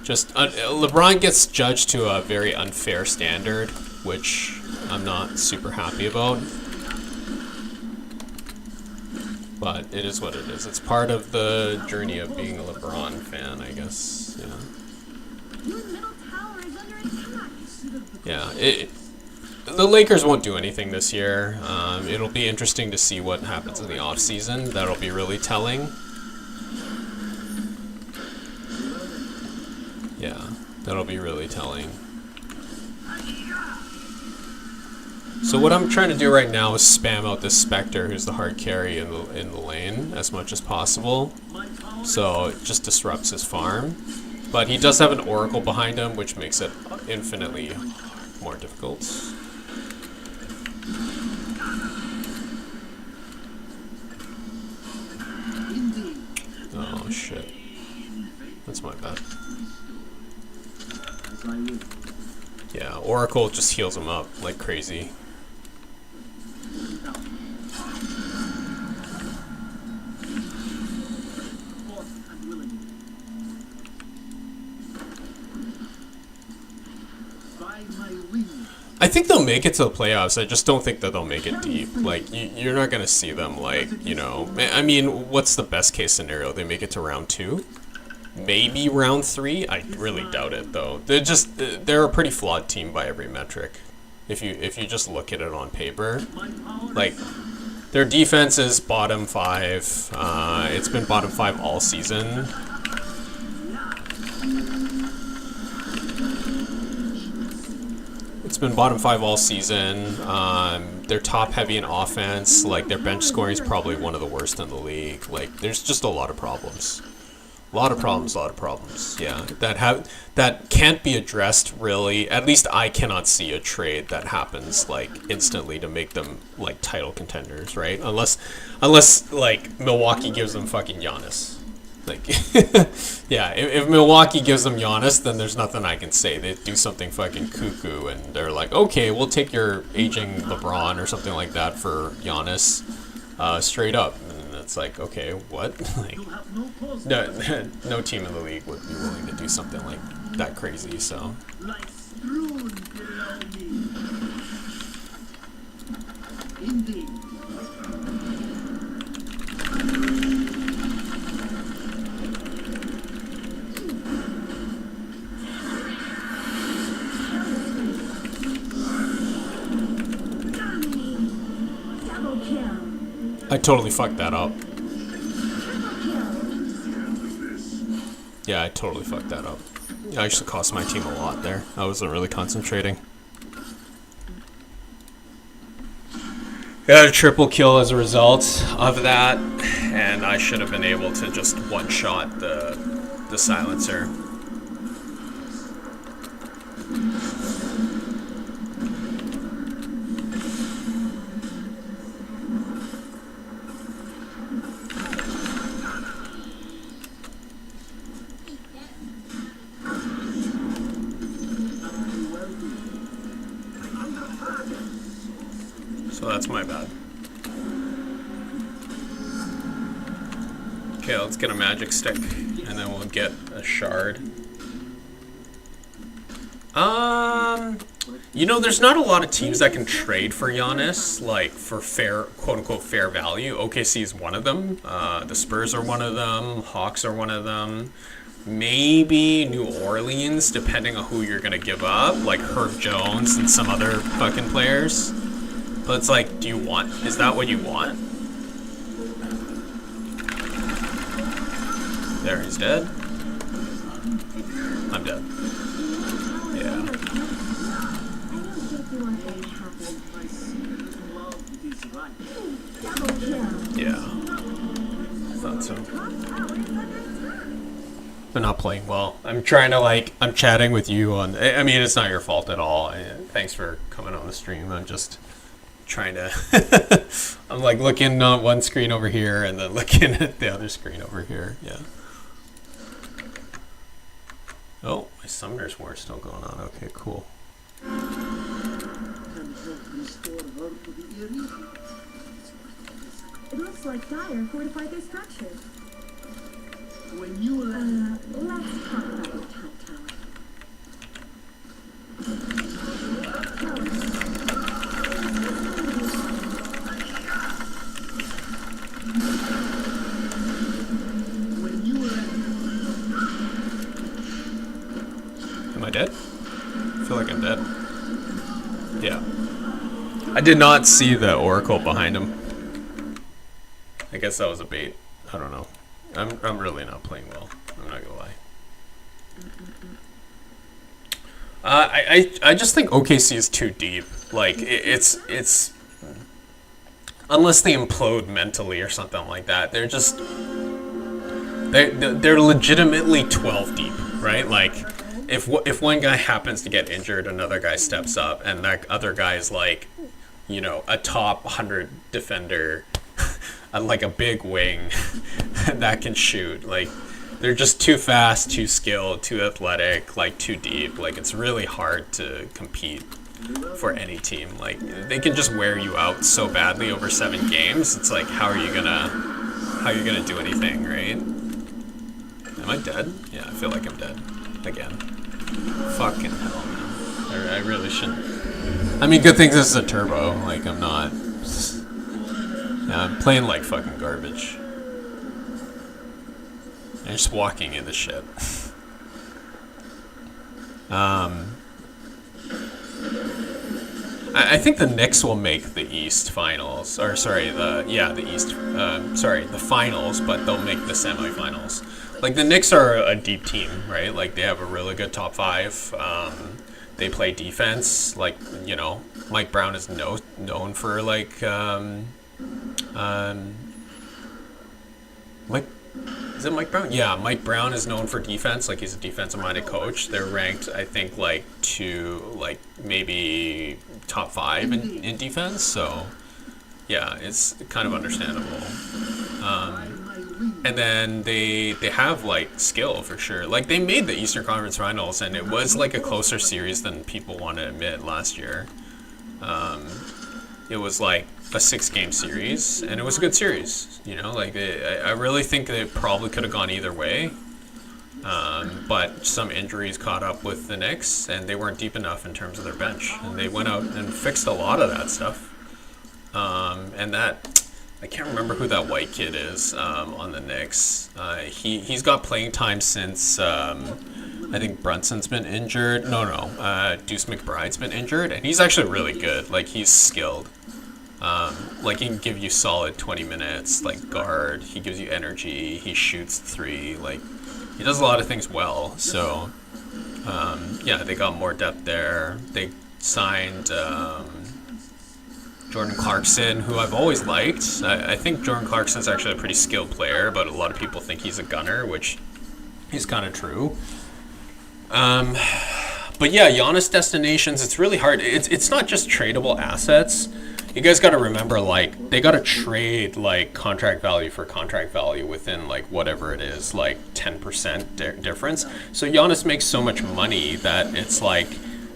just LeBron gets judged to a very unfair standard, which I'm not super happy about. But it is what it is. It's part of the journey of being a LeBron fan, I guess. Yeah. Yeah. The Lakers won't do anything this year. It'll be interesting to see what happens in the off season. That'll be really telling. Yeah, that'll be really telling. So what I'm trying to do right now is spam out this Spectre, who's the hard carry in the lane, as much as possible. So it just disrupts his farm. But he does have an Oracle behind him, which makes it infinitely more difficult. Oh shit. That's my bad. Yeah, Oracle just heals him up like crazy. I think they'll make it to the playoffs. I just don't think that they'll make it deep. Like, you're not going to see them, like, you know... I mean, what's the best case scenario? They make it to round 2? Maybe round 3? I really doubt it, though. They're a pretty flawed team by every metric. If you just look at it on paper. Like, their defense is bottom 5. It's been bottom 5 all season. It's been bottom 5 all season. They're top heavy in offense. Like, their bench scoring is probably one of the worst in the league. Like, there's just a lot of problems. A lot of problems. Yeah, that can't be addressed really. At least I cannot see a trade that happens like instantly to make them like title contenders, right? Unless like Milwaukee gives them fucking Giannis. Like, yeah, if Milwaukee gives them Giannis, then there's nothing I can say. They do something fucking cuckoo, and they're like, okay, we'll take your aging LeBron or something like that for Giannis, straight up. And it's like, okay, what? Like, no team in the league would be willing to do something like that crazy. So. I totally fucked that up. Yeah, I totally fucked that up. It actually cost my team a lot there. I wasn't really concentrating. Got a triple kill as a result of that, and I should have been able to just one-shot the silencer. So that's my bad. Okay, let's get a magic stick, and then we'll get a shard. You know, there's not a lot of teams that can trade for Giannis, like, for fair, quote-unquote, fair value. OKC is one of them. The Spurs are one of them. Hawks are one of them. Maybe New Orleans, depending on who you're going to give up, like Herb Jones and some other fucking players. But it's like, is that what you want? There, he's dead. I'm dead. Yeah. Yeah. I thought so. But not playing well. I'm trying to, like, I'm chatting with you on, I mean, it's not your fault at all. Thanks for coming on the stream. I'm just trying to I'm like looking on one screen over here and then looking at the other screen over here. Yeah. Oh, my Summoner's War is still going on. Okay, cool. It looks like Dire fortified their structures. When you Let's talk about your top tower. when you Am I dead? I feel like I'm dead. Yeah. I did not see the Oracle behind him. I guess that was a bait. I don't know. I'm really not playing well. I'm not gonna lie. I just think OKC is too deep. Like it's unless they implode mentally or something like that, they're just they're legitimately 12 deep, right? Like if one guy happens to get injured, another guy steps up, and that other guy is like, you know, a top 100 defender, like a big wing that can shoot. Like they're just too fast, too skilled, too athletic, like too deep. Like it's really hard to compete for any team. Like they can just wear you out so badly over 7 games. It's like how are you gonna do anything, right? Am I dead? Yeah, I feel like I'm dead again. Fucking hell, man. I really shouldn't. I mean, good thing this is a turbo. Like I'm not. Yeah, I'm playing like fucking garbage. I'm just walking into shit. I think the Knicks will make the East finals, or sorry, the finals, but they'll make the semifinals. Like the Knicks are a deep team, right? Like they have a really good top 5. They play defense. Like, you know, Mike Brown is known for like is it Mike Brown? Yeah, Mike Brown is known for defense. Like he's a defensive-minded coach. They're ranked, I think, like maybe top 5 in defense. So yeah, it's kind of understandable. And then they have like skill for sure. Like they made the Eastern Conference Finals, and it was like a closer series than people want to admit last year. It was like a 6-game series, and it was a good series. You know, like I really think they probably could have gone either way, but some injuries caught up with the Knicks, and they weren't deep enough in terms of their bench, and they went out and fixed a lot of that stuff. And that I can't remember who that white kid is on the Knicks. He's got playing time since I think Brunson's been injured. Deuce McBride's been injured, and he's actually really good. Like he's skilled. Like he can give you solid 20 minutes, like guard. He gives you energy. He shoots 3. Like he does a lot of things well. So yeah, they got more depth there. They signed Jordan Clarkson, who I've always liked. I think Jordan Clarkson's actually a pretty skilled player, but a lot of people think he's a gunner, which is kind of true. But yeah, Giannis destinations, it's really hard. It's not just tradable assets. You guys got to remember, like, they got to trade, like, contract value for contract value within, like, whatever it is, like, 10% difference. So Giannis makes so much money that it's, like,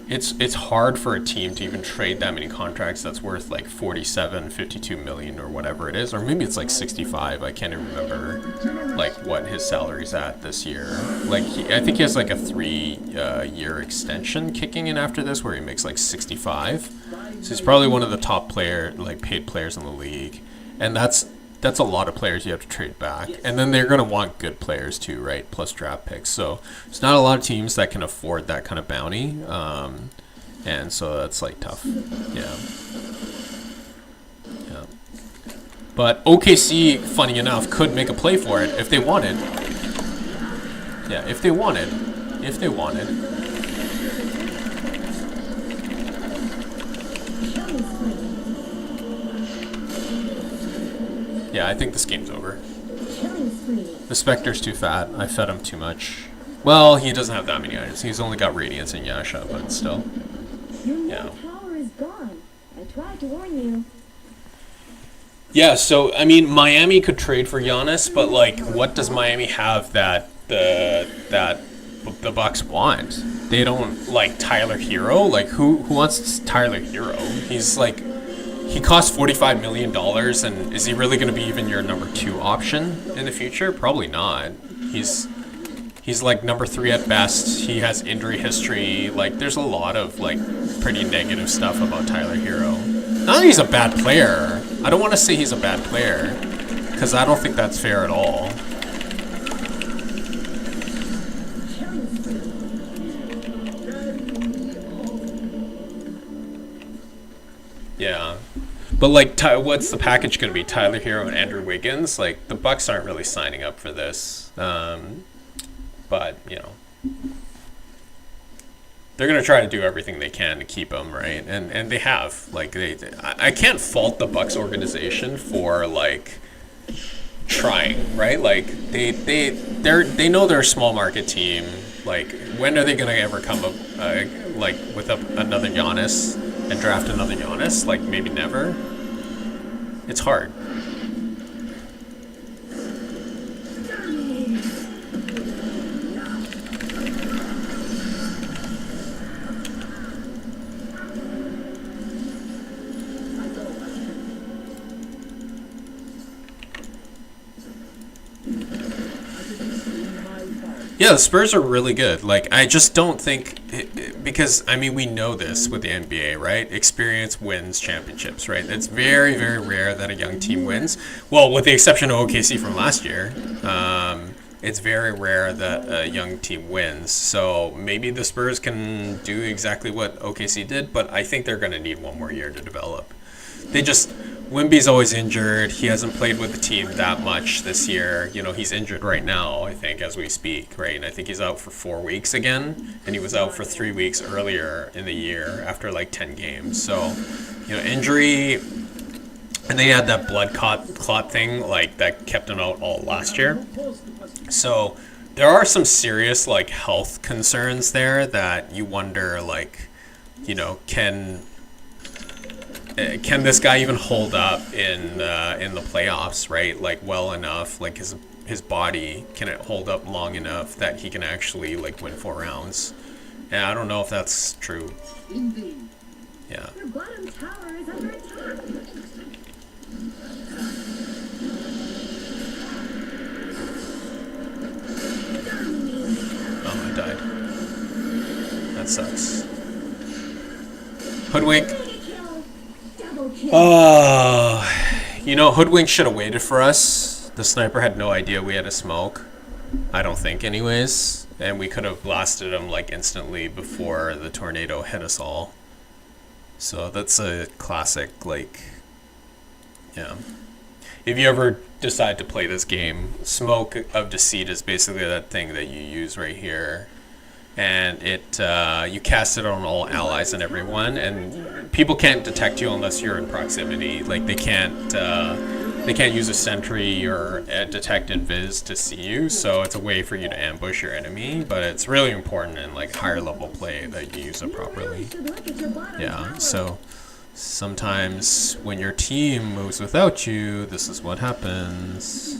it's hard for a team to even trade that many contracts that's worth, like, 47, 52 million or whatever it is. Or maybe it's, like, 65. I can't even remember, like, what his salary's at this year. Like, I think he has, like, a 3-year extension kicking in after this where he makes, like, 65. So he's probably one of the top paid players in the league, and that's a lot of players you have to trade back. And then they're going to want good players too, right? Plus draft picks. So there's not a lot of teams that can afford that kind of bounty, and so that's like tough. Yeah. But OKC, funny enough, could make a play for it if they wanted. Yeah, if they wanted. Yeah, I think this game's over. The Spectre's too fat. I fed him too much. Well, he doesn't have that many items. He's only got Radiance and Yasha, but still. Your tower is gone. I tried to warn you. Yeah, so I mean, Miami could trade for Giannis, but like, what does Miami have that the Bucks want? They don't like Tyler Hero. Like, who wants Tyler Hero? He's like, he costs $45 million, and is he really going to be even your number 2 option in the future? Probably not. He's like number 3 at best. He has injury history. Like, there's a lot of like pretty negative stuff about Tyler Hero. Not that he's a bad player. I don't want to say he's a bad player, because I don't think that's fair at all. Yeah. But like, what's the package going to be? Tyler Hero and Andrew Wiggins? Like, the Bucks aren't really signing up for this. But, you know, they're going to try to do everything they can to keep him, right? And they have. Like, I can't fault the Bucks organization for like trying, right? Like, they know they're a small market team. Like, when are they going to ever come up like with another Giannis and draft another Giannis? Like, maybe never. It's hard. Yeah, the Spurs are really good. Like, I just don't think, because, I mean, we know this with the NBA, right? Experience wins championships, right? It's very, very rare that a young team wins. Well, with the exception of OKC from last year, it's very rare that a young team wins. So maybe the Spurs can do exactly what OKC did, but I think they're going to need one more year to develop. Wemby's always injured. He hasn't played with the team that much this year. You know, he's injured right now, I think, as we speak, right? And I think he's out for 4 weeks again, and he was out for 3 weeks earlier in the year after like 10 games. So, you know, injury, and they had that blood clot thing, like, that kept him out all last year. So there are some serious, like, health concerns there that you wonder, like, you know, can this guy even hold up in the playoffs, right? Like, well enough, like his body, can it hold up long enough that he can actually like win 4 rounds? And I don't know if that's true. Yeah. Your bottom tower is under attack. Oh, I died. That sucks. Hoodwink. You know, Hoodwink should have waited for us. The sniper had no idea we had a smoke. I don't think, anyways. And we could have blasted him, like, instantly before the tornado hit us all. So that's a classic, like, yeah. If you ever decide to play this game, Smoke of Deceit is basically that thing that you use right here. And you cast it on all allies and everyone, and people can't detect you unless you're in proximity. Like, they can't use a sentry or a detect invis to see you, so it's a way for you to ambush your enemy. But it's really important in like higher level play that you use it properly. Yeah, so sometimes when your team moves without you, this is what happens.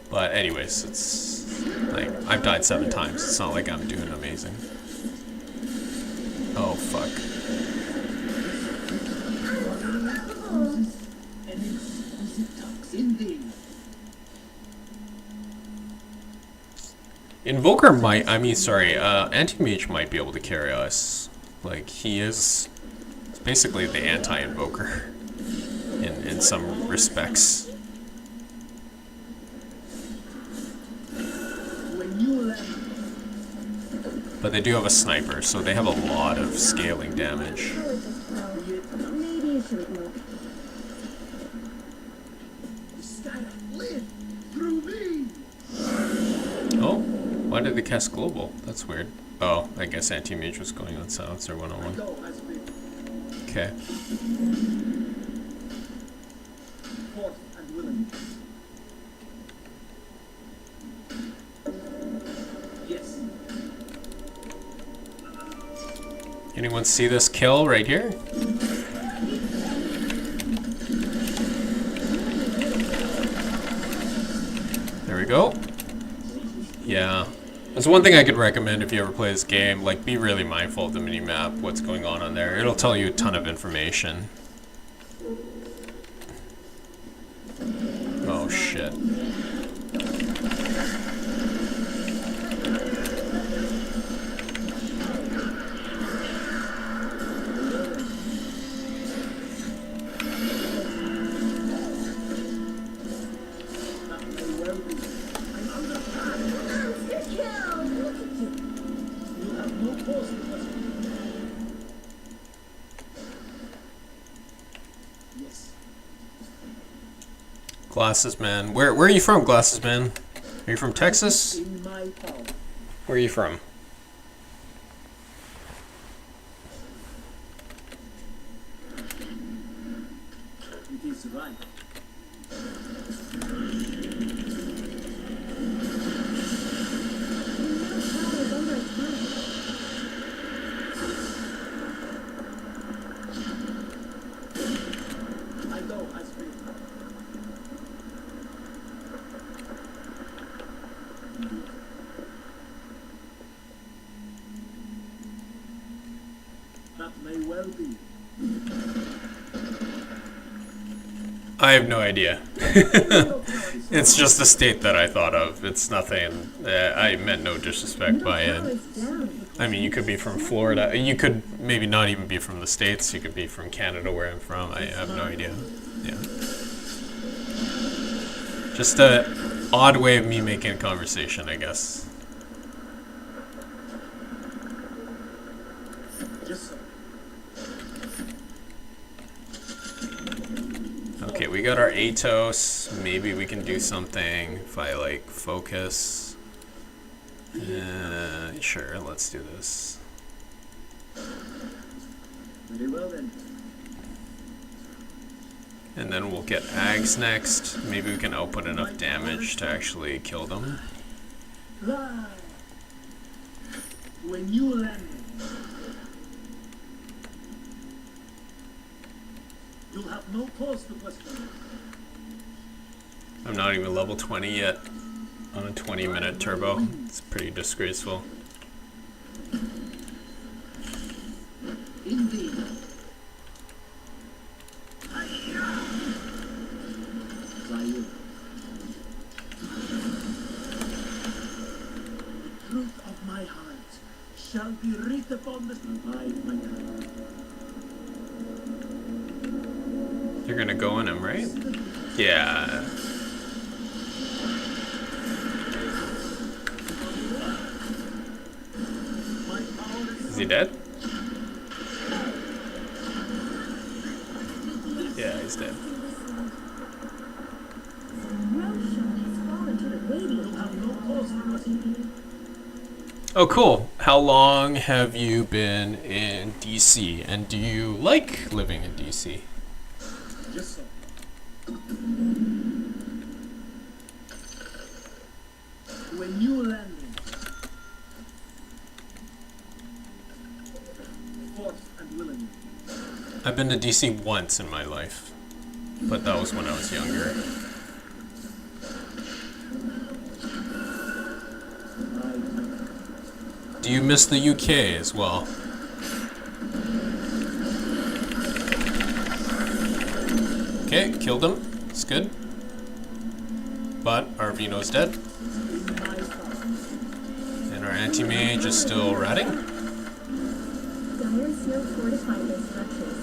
But anyways, it's like, I've died 7 times. It's not like I'm doing amazing. Oh, fuck. Invoker might, Anti-Mage might be able to carry us. Like, it's basically the anti-Invoker in some respects. But they do have a sniper, so they have a lot of scaling damage. Oh, why did they cast Global? That's weird. Oh, I guess Anti-Mage was going on Silencer 101. Okay. Anyone see this kill right here? There we go. Yeah. That's one thing I could recommend if you ever play this game. Like, be really mindful of the minimap, what's going on there. It'll tell you a ton of information. Oh, shit. Glasses Man. Where are you from, Glasses Man? Are you from Texas? Where are you from? It is right. I go, I speak. That may well be. I have no idea. It's just a state that I thought of. It's nothing. I meant no disrespect by it. I mean, you could be from Florida. You could maybe not even be from the States. You could be from Canada, where I'm from. I have no idea. Yeah. Just a odd way of me making a conversation, I guess. Okay, we got our Atos. Maybe we can do something if I like focus. Sure, let's do this. Very well then. And then we'll get Ags next. Maybe we can output enough damage to actually kill them. Fly. When you land, you'll have no cause to question. I'm not even level 20 yet on a 20-minute turbo. It's pretty disgraceful. Indeed. Truth of my heart shall be written upon the You're gonna go in him, right? Yeah. Is he dead? Yeah, he's dead. Oh, cool. How long have you been in DC? And do you like living in DC? Yes, sir. When you landed, forced and willingly. I've been to DC once in my life, but that was when I was younger. Do you miss the UK as well? Okay, killed him. It's good. But our Vino's dead. And our anti-mage is still ratting. Dire snow fortified their structures.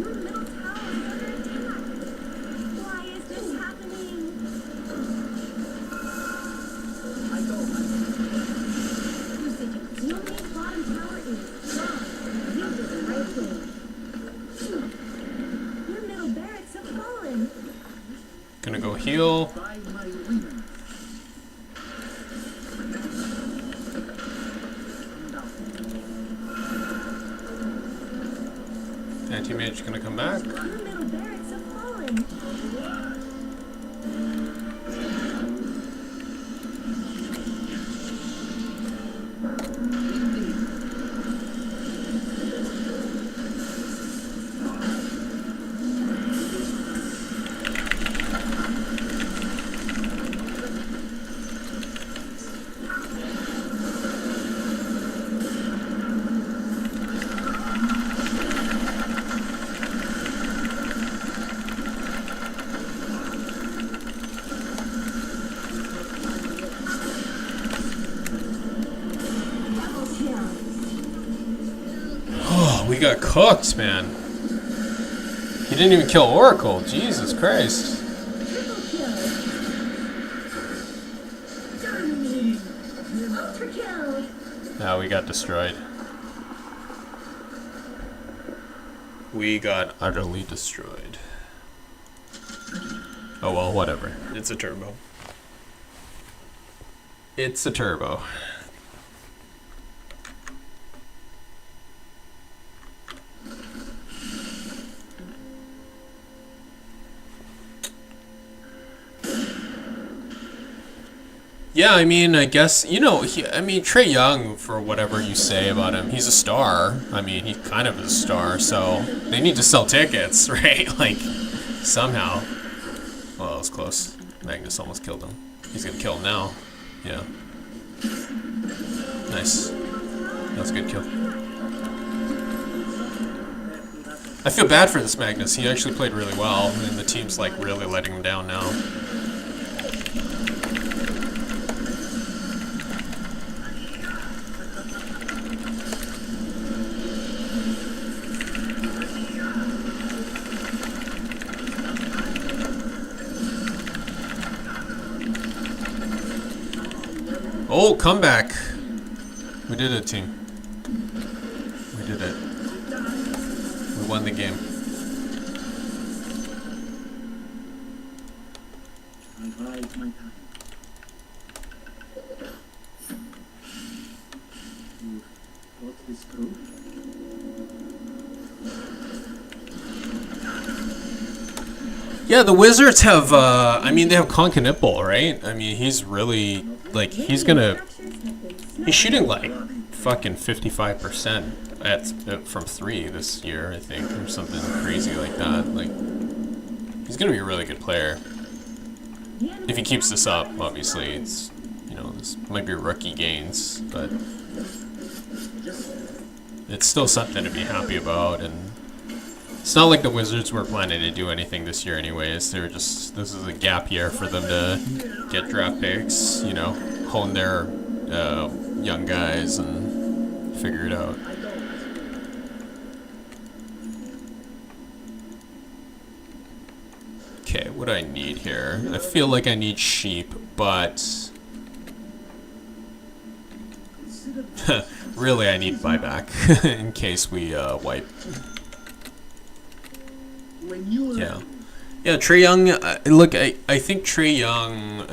Your middle tower is under attack. Why is this happening? I go. Your main bottom tower is strong. You did the right thing. Your middle barracks have fallen. Gonna go heal. By my wings. Anti-mage gonna come back. Your middle barracks have fallen. got cooked, man. He didn't even kill Oracle. Jesus Christ. Now we got destroyed. We got utterly destroyed. Oh well, whatever. It's a turbo. It's a turbo. Yeah, I mean, I guess, you know, Trae Young, for whatever you say about him, he's a star. I mean, he kind of is a star, so they need to sell tickets, right? Like, somehow. Well, that was close. Magnus almost killed him. He's gonna kill him now. Yeah. Nice. That was a good kill. I feel bad for this Magnus. He actually played really well, and the team's, like, really letting him down now. Oh, comeback. We did it, team. We did it. We won the game. I bide my time. What's this proof? Yeah, the Wizards have, I mean, they have Concanipple, right? I mean, he's really, like, he's shooting, like, fucking 55% from 3 this year, I think, or something crazy like that. Like, he's gonna be a really good player. If he keeps this up, obviously, it's, you know, this might be rookie gains, but it's still something to be happy about, and it's not like the Wizards were planning to do anything this year anyways. They were just, this is a gap year for them to get draft picks, you know, hone their young guys and figure it out. Okay, what do I need here? I feel like I need sheep, but really I need buyback in case we wipe. Yeah. Yeah, Trae Young, look, I think Trae Young,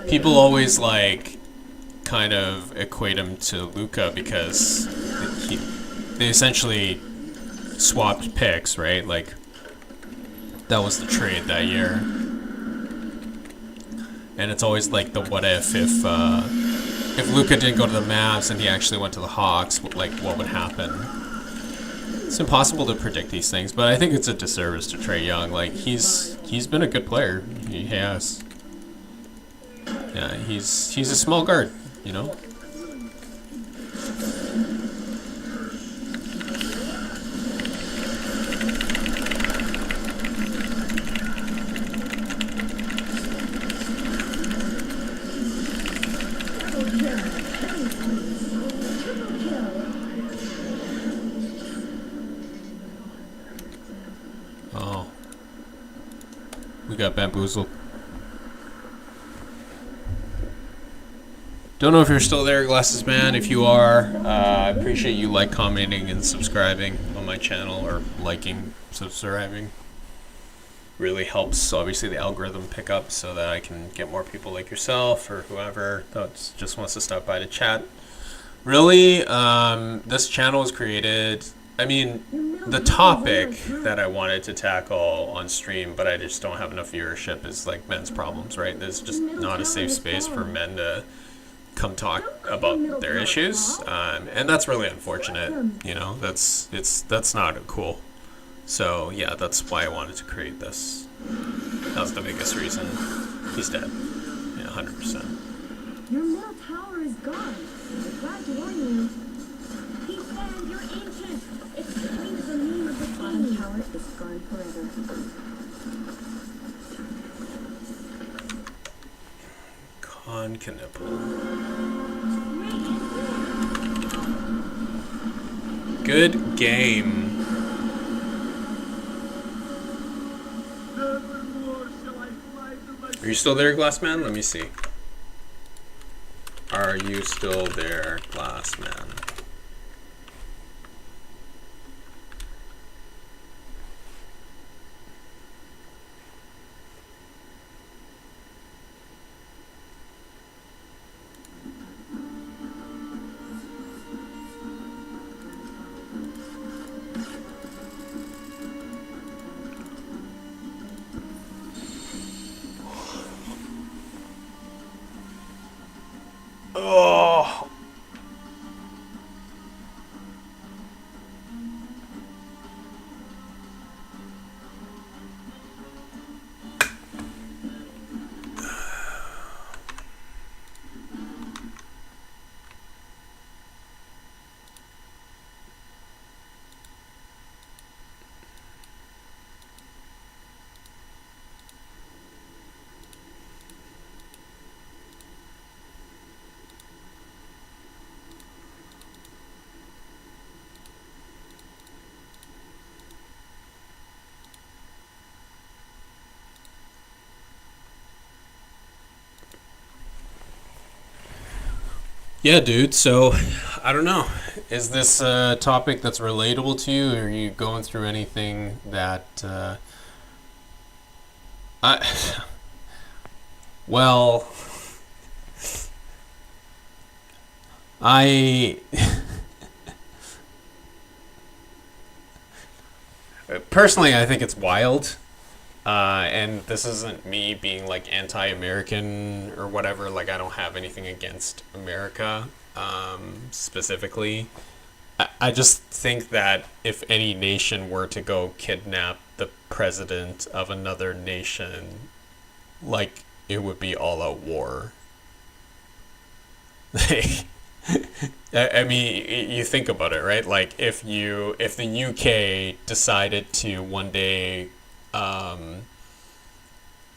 people always, like, kind of equate him to Luka because they essentially swapped picks, right? Like, that was the trade that year. And it's always like the what if Luka didn't go to the Mavs and he actually went to the Hawks, like, what would happen? It's impossible to predict these things, but I think it's a disservice to Trae Young. Like, he's been a good player. He has. Yeah, he's a small guard, you know? Oh. We got bamboozled. Don't know if you're still there, Glasses Man. If you are, I appreciate you commenting, and subscribing on my channel, or liking, subscribing. Really helps, obviously, the algorithm pick up so that I can get more people like yourself or whoever that just wants to stop by to chat. Really, this channel was created, I mean, the topic that I wanted to tackle on stream, but I just don't have enough viewership, is like men's problems, right? There's just not a safe space for men to come talk about their issues, and that's really unfortunate. You know, that's not cool. So yeah, that's why I wanted to create this. That was the biggest reason. He's dead. Yeah, 100%. Your middle tower is gone. I'm glad to warn you. He said you're ancient. It's kind of the name of the bottom tower is gone forever. Concanipple. Good game. Nevermore shall I fly to my Are you still there, Glassman? Let me see. Are you still there, Glassman? Oh. Yeah, dude. So, I don't know. Is this a topic that's relatable to you? Or are you going through anything that I well, I personally I think it's wild. And this isn't me being like anti-American or whatever. Like, I don't have anything against America specifically. I just think that if any nation were to go kidnap the president of another nation, like, it would be all out war. I mean, you think about it, right? Like, if the UK decided to one day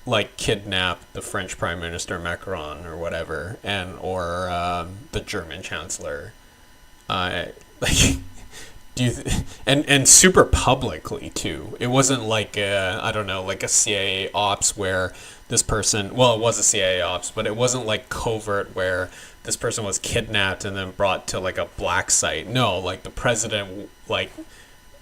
like kidnap the French Prime Minister Macron or whatever, and or the German Chancellor, like, and super publicly too. It wasn't like I don't know, like a CIA ops where this person, well, it was a CIA ops, but it wasn't like covert where this person was kidnapped and then brought to like a black site. No, like the president, like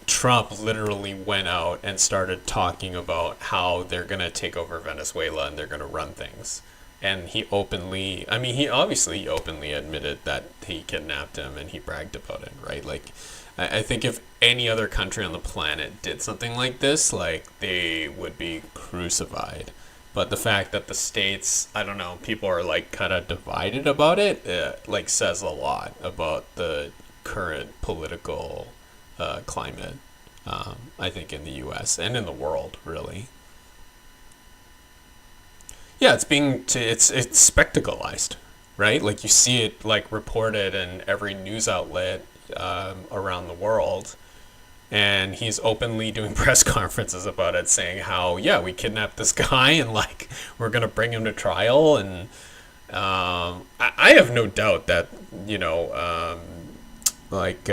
Trump literally went out and started talking about how they're going to take over Venezuela and they're going to run things. And he openly, I mean, he openly admitted that he kidnapped him and he bragged about it, right? Like, I think if any other country on the planet did something like this, like, they would be crucified. But the fact that the States, I don't know, people are like kind of divided about it, like says a lot about the current political climate, I think, in the U.S. and in the world, really. Yeah, it's spectacleized, right? Like, you see it like reported in every news outlet around the world, and he's openly doing press conferences about it, saying how, yeah, we kidnapped this guy and like we're gonna bring him to trial, and I have no doubt that, you know, like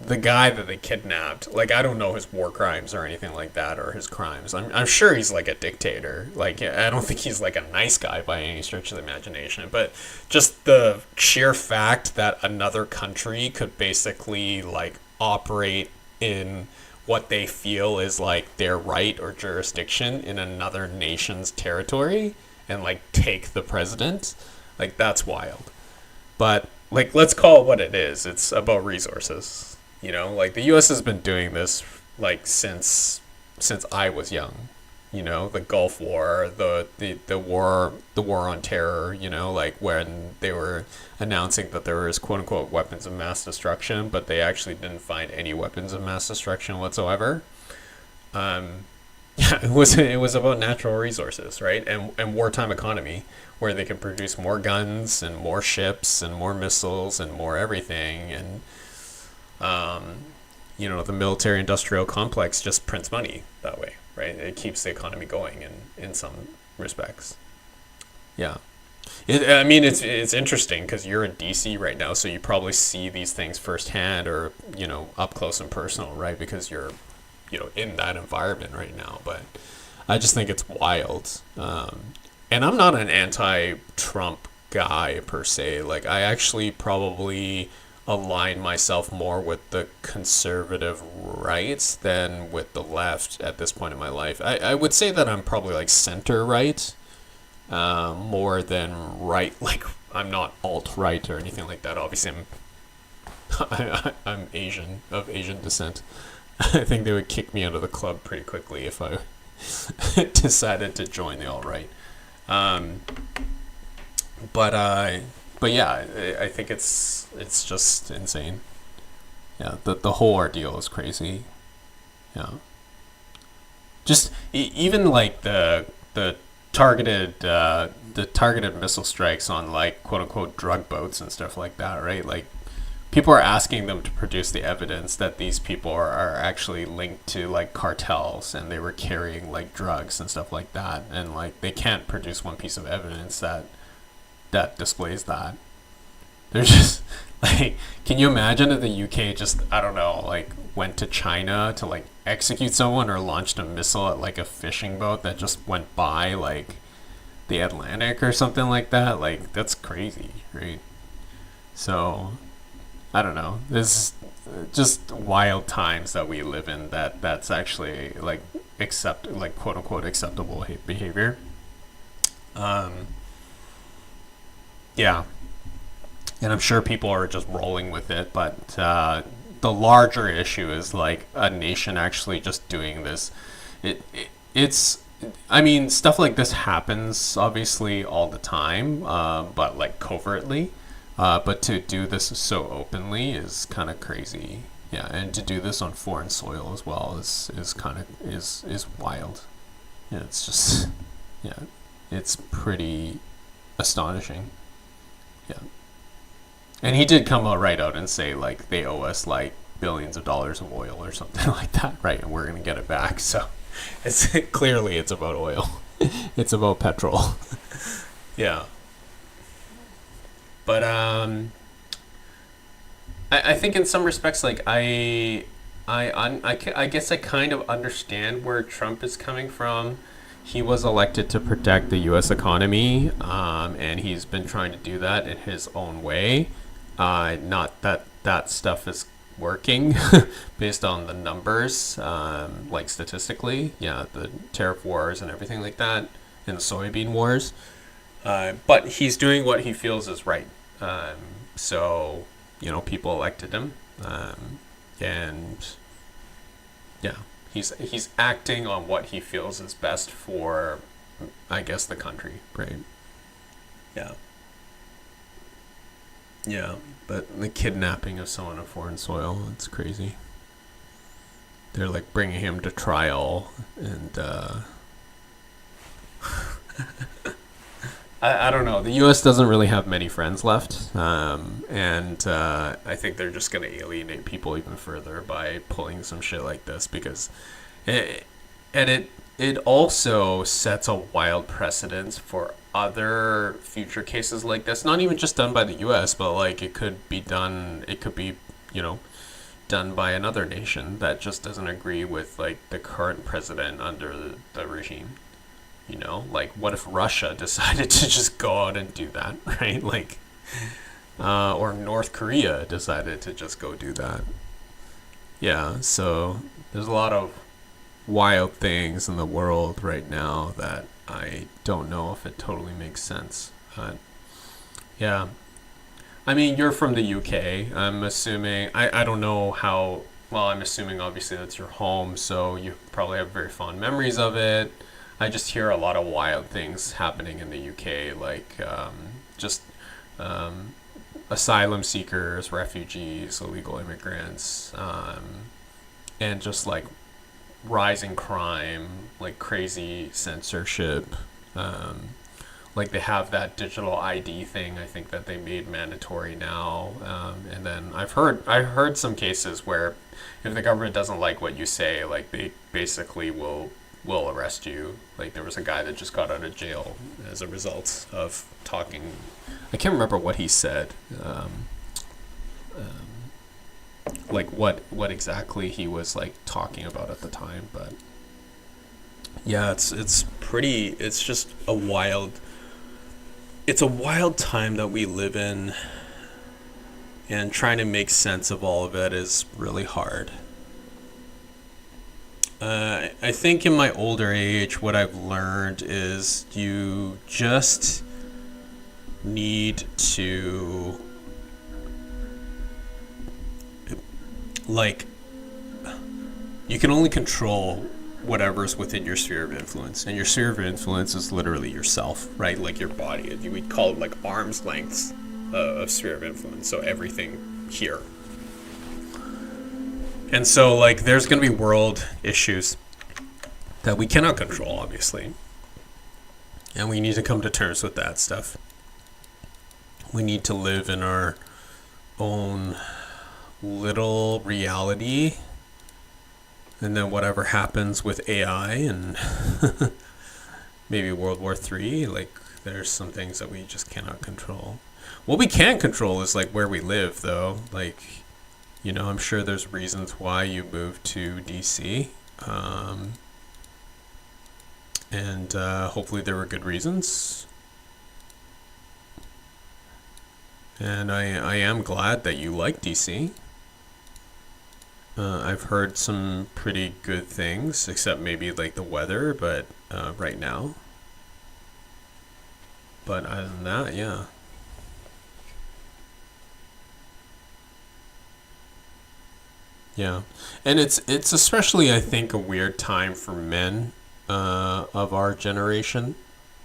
the guy that they kidnapped, like, I don't know his war crimes or anything like that, or his crimes. I'm sure he's like a dictator. Like, I don't think he's like a nice guy by any stretch of the imagination. But just the sheer fact that another country could basically like operate in what they feel is like their right or jurisdiction in another nation's territory and like take the president, like, that's wild. But like, let's call it what it is. It's about resources. You know, like, the U.S. has been doing this like since I was young. You know, the Gulf War, the war on terror. You know, like when they were announcing that there was quote unquote weapons of mass destruction, but they actually didn't find any weapons of mass destruction whatsoever. Yeah, it was about natural resources, right, and wartime economy, where they can produce more guns and more ships and more missiles and more everything, and you know, the military industrial complex just prints money that way, right? It keeps the economy going in some respects. Yeah. I mean, it's interesting because you're in DC right now, so you probably see these things firsthand, or up close and personal, right? Because you're, in that environment right now. But I just think it's wild, and I'm not an anti-Trump guy per se. Like, I actually probably align myself more with the conservative right than with the left at this point in my life. I would say that I'm probably like center right. More than right. Like, I'm not alt-right or anything like that. Obviously, I'm Asian, of Asian descent. I think they would kick me out of the club pretty quickly if I decided to join the alt-right. But yeah, I think it's just insane. Yeah, the whole ordeal is crazy. Yeah. Just even like the targeted missile strikes on, like, quote unquote drug boats and stuff like that, right? Like, people are asking them to produce the evidence that these people are actually linked to, like, cartels, and they were carrying, like, drugs and stuff like that, and, like, they can't produce one piece of evidence that displays that. They're just like, can you imagine if the UK just, I don't know, like, went to China to, like, execute someone, or launched a missile at, like, a fishing boat that just went by, like, the Atlantic or something like that? Like, that's crazy, right? So, I don't know. This is just wild times that we live in, that's actually, like, quote unquote acceptable behavior. Yeah. And I'm sure people are just rolling with it, but the larger issue is, like, a nation actually just doing this. It's I mean, stuff like this happens obviously all the time, but, like, covertly. But to do this so openly is kind of crazy. Yeah, and to do this on foreign soil as well is wild. Yeah, it's just, yeah, it's pretty astonishing. Yeah. And he did come out and say, like, they owe us, like, billions of dollars of oil or something like that, right? And we're going to get it back. So clearly it's about oil. It's about petrol. Yeah. But I think in some respects, like, I guess I kind of understand where Trump is coming from. He was elected to protect the U.S. economy, and he's been trying to do that in his own way. Not that stuff is working based on the numbers, like, statistically. Yeah, the tariff wars and everything like that, and the soybean wars. But he's doing what he feels is right. So, people elected him, and yeah, he's acting on what he feels is best for, I guess, the country, right? Yeah. Yeah, but the kidnapping of someone on foreign soil, it's crazy. They're, like, bringing him to trial, and I don't know. The U.S. doesn't really have many friends left, and I think they're just going to alienate people even further by pulling some shit like this, because it also sets a wild precedence for other future cases like this. Not even just done by the U.S., but, like, it could be done by another nation that just doesn't agree with, like, the current president under the regime. Like, what if Russia decided to just go out and do that, right? Like, or North Korea decided to just go do that. Yeah, so there's a lot of wild things in the world right now that I don't know if it totally makes sense. But yeah, I mean, you're from the UK. I'm assuming, I don't know how, well, I'm assuming obviously that's your home, so you probably have very fond memories of it. I just hear a lot of wild things happening in the UK, like asylum seekers, refugees, illegal immigrants, and just, like, rising crime, like, crazy censorship. Like, they have that digital ID thing, I think, that they made mandatory now. And then I heard some cases where if the government doesn't like what you say, like, they basically will arrest you. Like, there was a guy that just got out of jail as a result of talking. I can't remember what he said. Like what exactly he was like talking about at the time, but yeah, it's just a wild time that we live in, and trying to make sense of all of it is really hard. I think in my older age, what I've learned is you just need to, like, you can only control whatever's within your sphere of influence, and your sphere of influence is literally yourself, right? Like your body. We'd call it like arm's lengths of sphere of influence. So everything here. And so, like, there's going to be world issues that we cannot control, obviously. And we need to come to terms with that stuff. We need to live in our own little reality. And then whatever happens with AI and maybe World War III, like, there's some things that we just cannot control. What we can control is, like, where we live, though. Like, you know, I'm sure there's reasons why you moved to DC. And hopefully there were good reasons. And I am glad that you like DC. I've heard some pretty good things, except maybe like the weather, but right now. But other than that, yeah. Yeah, and it's especially, I think, a weird time for men of our generation,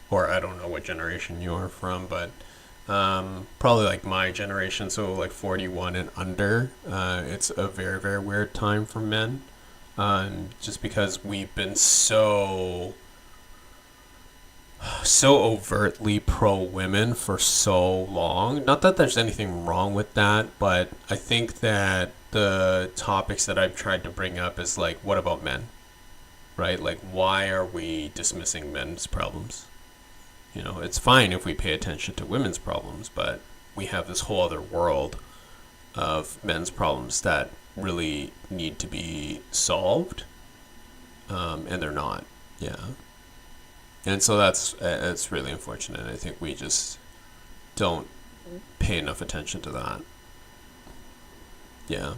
or I don't know what generation you are from, but probably like my generation, so like 41 and under. It's a very, very weird time for men, just because we've been so overtly pro-women for so long. Not that there's anything wrong with that, but I think that the topics that I've tried to bring up is like, what about men? Right? Like, why are we dismissing men's problems? You know, it's fine if we pay attention to women's problems, but we have this whole other world of men's problems that really need to be solved, and they're not. Yeah. And so it's really unfortunate. I think we just don't pay enough attention to that. Yeah.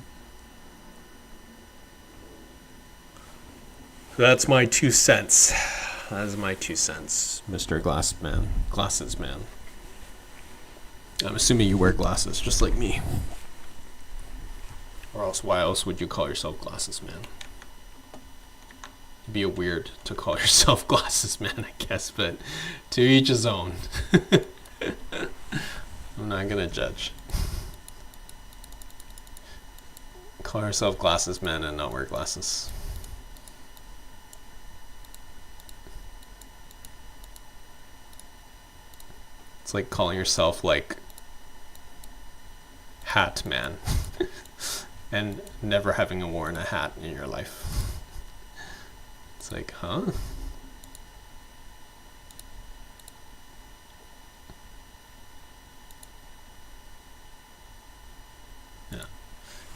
That's my 2 cents. That is my 2 cents, Mr. Glasses Man. I'm assuming you wear glasses just like me. Or else, why else would you call yourself Glasses Man? It'd be weird to call yourself Glasses Man, I guess, but to each his own. I'm not gonna judge. Call yourself Glasses Man and not wear glasses. It's like calling yourself like Hat Man and never having worn a hat in your life. It's like, huh? Yeah.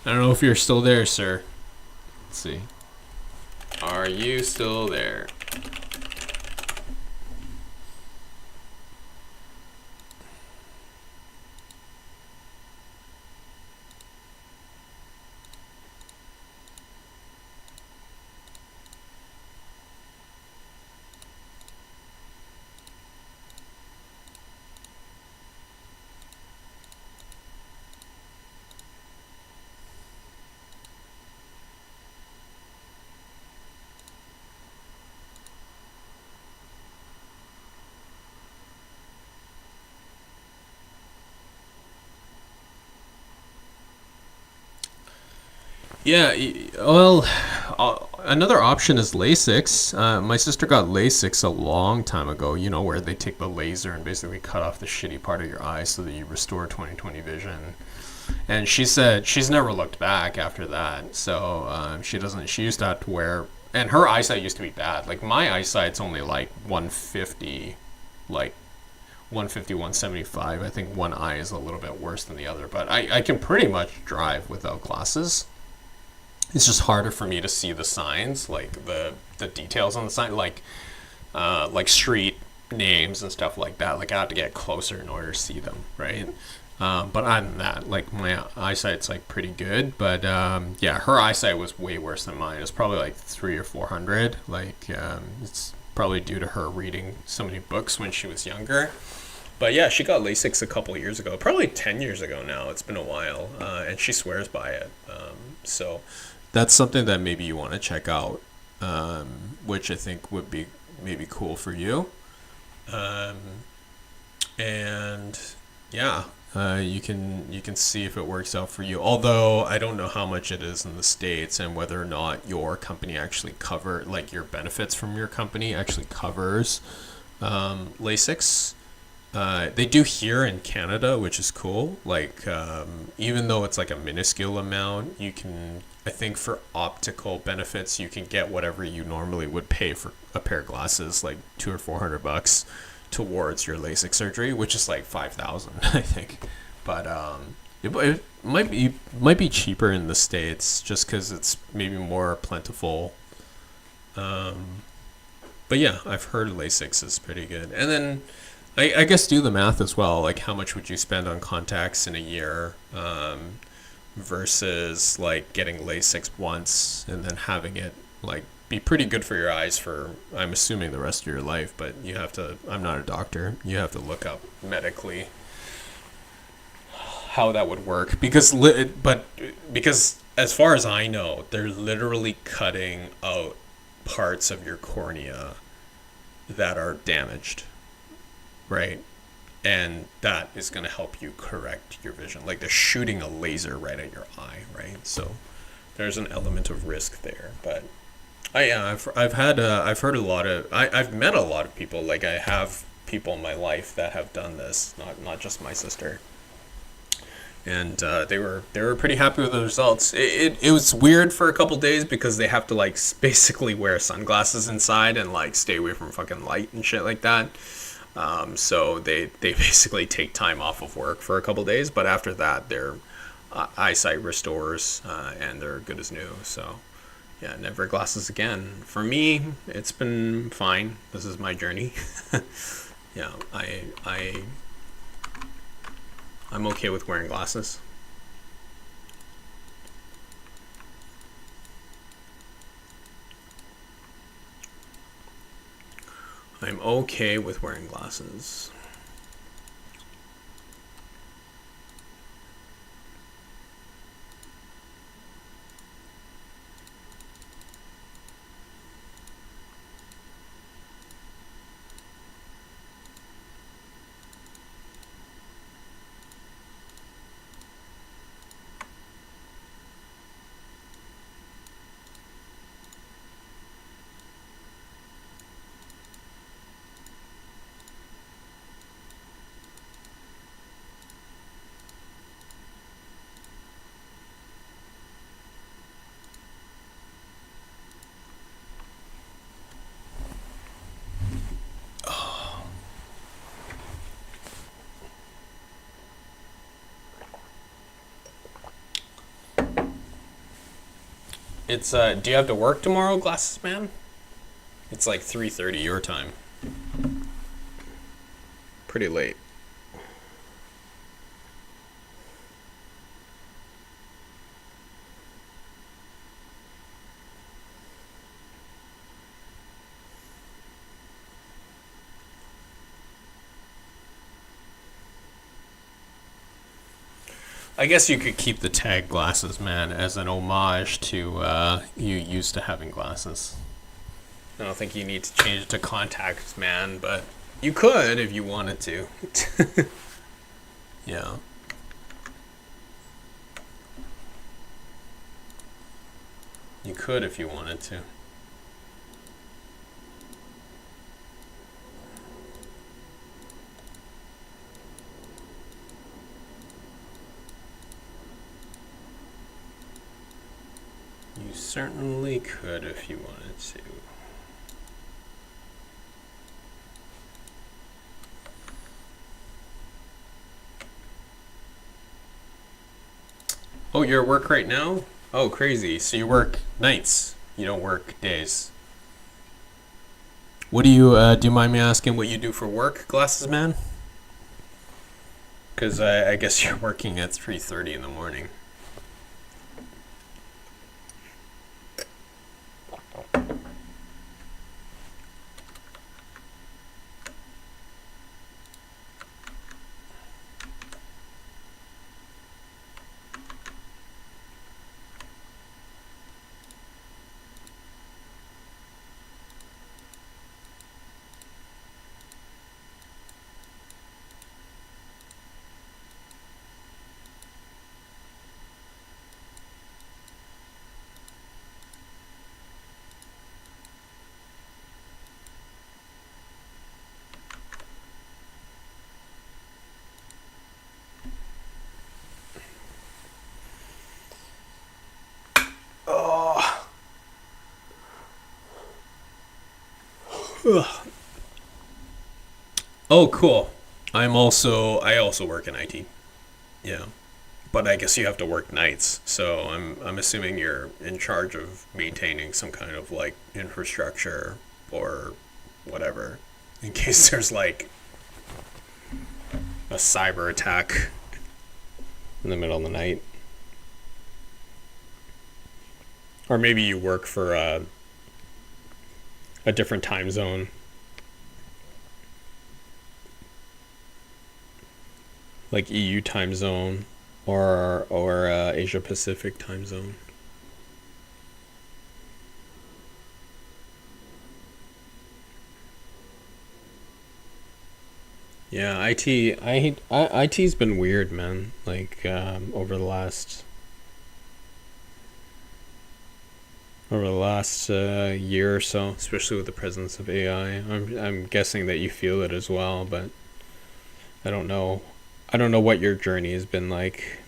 I don't know if you're still there, sir. Let's see. Are you still there? Yeah, well, another option is LASIX. My sister got LASIX a long time ago, you know, where they take the laser and basically cut off the shitty part of your eye so that you restore 20/20 vision. And she said she's never looked back after that. So she used to have to wear, and her eyesight used to be bad. Like, my eyesight's only like 150, like 150, 175. I think one eye is a little bit worse than the other, but I can pretty much drive without glasses. It's just harder for me to see the signs, like the details on the sign, like street names and stuff like that. Like I have to get closer in order to see them, right? But other than that, like my eyesight's like pretty good. But yeah, her eyesight was way worse than mine. It's probably like 300 or 400. Like it's probably due to her reading so many books when she was younger. But yeah, she got LASIK a couple years ago, probably 10 years ago now. It's been a while, and she swears by it. So that's something that maybe you want to check out, which I think would be maybe cool for you. And yeah, you can see if it works out for you. Although I don't know how much it is in the States and whether or not your company actually like your benefits from your company actually covers LASIK. They do here in Canada, which is cool. Like, even though it's like a minuscule amount, you can, I think for optical benefits, you can get whatever you normally would pay for a pair of glasses, like $200 or $400 towards your LASIK surgery, which is like 5,000, I think. But it might be cheaper in the States just because it's maybe more plentiful. But yeah, I've heard LASIK is pretty good. And then I guess do the math as well. Like how much would you spend on contacts in a year versus like getting LASIK once and then having it like be pretty good for your eyes for, I'm assuming, the rest of your life. But you have to, I'm not a doctor, you have to look up medically how that would work, because as far as I know, they're literally cutting out parts of your cornea that are damaged, right? And that is going to help you correct your vision. Like they're shooting a laser right at your eye, right? So there's an element of risk there. But I've heard a lot of, I've met a lot of people. Like I have people in my life that have done this, not just my sister. And they were pretty happy with the results. It was weird for a couple days because they have to like basically wear sunglasses inside and like stay away from fucking light and shit like that. So they basically take time off of work for a couple days, but after that their eyesight restores and they're good as new. So yeah, never glasses again. For me, it's been fine. This is my journey. Yeah, I'm okay with wearing glasses. I'm okay with wearing glasses. It's do you have to work tomorrow, Glasses Man? It's like 3:30 your time. Pretty late. I guess you could keep the tag Glasses Man as an homage to you used to having glasses. I don't think you need to change it to Contacts Man, but you could if you wanted to. Yeah. You could if you wanted to. You certainly could if you wanted to. Oh, you're at work right now? Oh, crazy. So you work nights. You don't work days. What do you mind me asking what you do for work, Glasses Man? Because I guess you're working at 3:30 in the morning. Oh. Oh, cool. I also work in IT. Yeah. But I guess you have to work nights. So I'm assuming you're in charge of maintaining some kind of like infrastructure or whatever in case there's like a cyber attack in the middle of the night. Or maybe you work for a different time zone. Like EU time zone or Asia Pacific time zone. Yeah, IT's been weird, man. Like over the last year or so, especially with the presence of AI. I'm guessing that you feel it as well, but I don't know. I don't know what your journey has been like.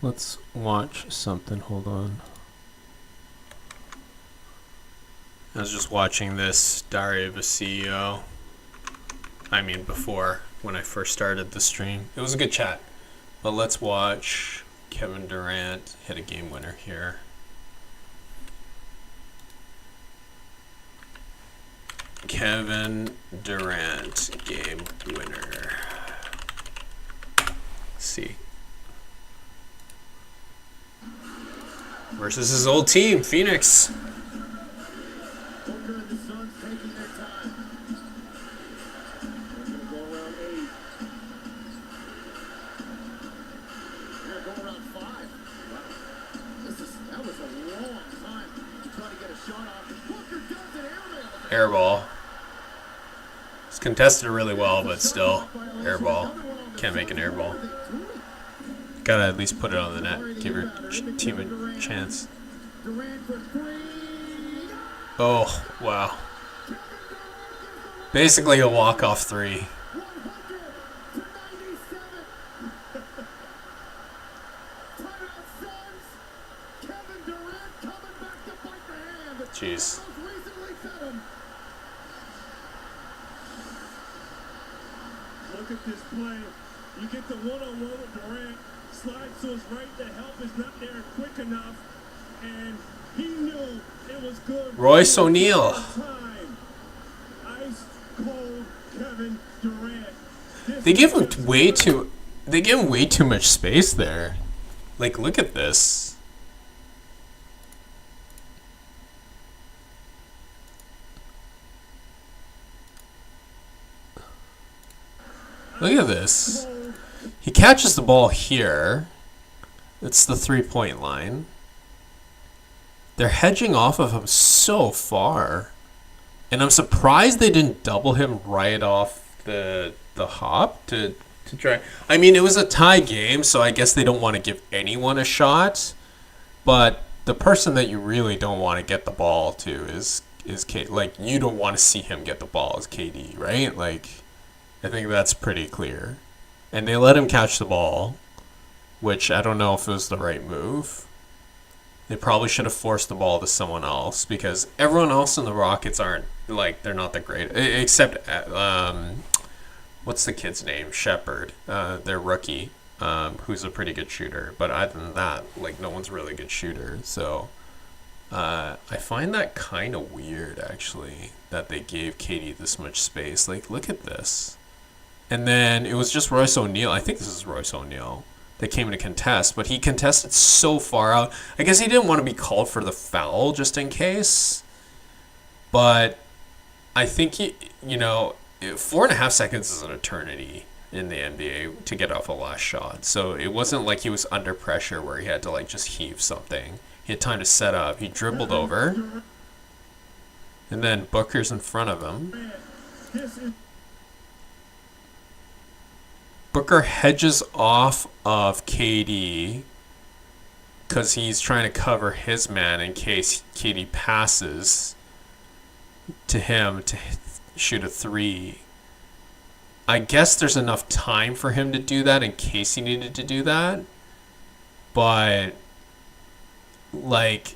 Let's watch something. Hold on. I was just watching this Diary of a CEO. I mean, before, when I first started the stream. It was a good chat. But let's watch Kevin Durant hit a game winner here. Kevin Durant game winner. Let's see. Versus his old team, Phoenix. Booker and the Suns taking their time. They're gonna go around 8. They're gonna go around 5. Wow. That was a long time to try to get a shot off. Booker does it airmail. Airball. It's contested really well, but still, airball. Can't make an airball. Gotta at least put it on the net. Give your team a chance. Oh, wow. Basically a walk-off 3. Jeez. Look at this play. You get the one-on-one with Durant. Slides to his right. The help is not there quick enough. And he knew it was good. Royce O'Neal. Ice Cold Kevin Durant. They give him way too. They give him way too much space there. Like, look at this. Look at this. He catches the ball here. It's the 3-point line. They're hedging off of him so far. And I'm surprised they didn't double him right off the hop to try. I mean, it was a tie game, so I guess they don't want to give anyone a shot. But the person that you really don't want to get the ball to is K. Like, you don't want to see him get the ball as KD, right? Like, I think that's pretty clear. And they let him catch the ball, which I don't know if it was the right move. They probably should have forced the ball to someone else, because everyone else in the Rockets aren't, like, they're not that great. Except, what's the kid's name? Shepherd, their rookie, who's a pretty good shooter. But other than that, like, no one's really a good shooter. So I find that kind of weird, actually, that they gave Katie this much space. Like, look at this. And then it was just Royce O'Neal. I think this is Royce O'Neal that came to contest, but he contested so far out. I guess he didn't want to be called for the foul just in case. But I think, 4.5 seconds is an eternity in the NBA to get off a last shot. So it wasn't like he was under pressure where he had to, like, just heave something. He had time to set up. He dribbled over. And then Booker's in front of him. Booker hedges off of KD because he's trying to cover his man in case KD passes to him to shoot a three. I guess there's enough time for him to do that in case he needed to do that. But, like,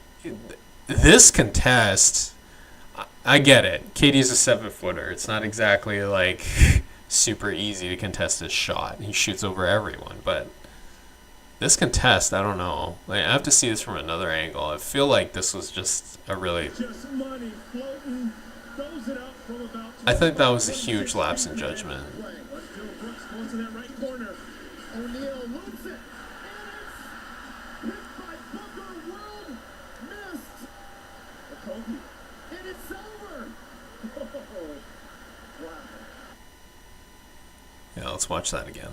this contest, I get it. KD's a 7-footer. It's not exactly, like, super easy to contest his shot. He shoots over everyone, but this contest, I don't know. Like, I have to see this from another angle. I feel like this was just a really... I think that was a huge lapse in judgment. Yeah, let's watch that again.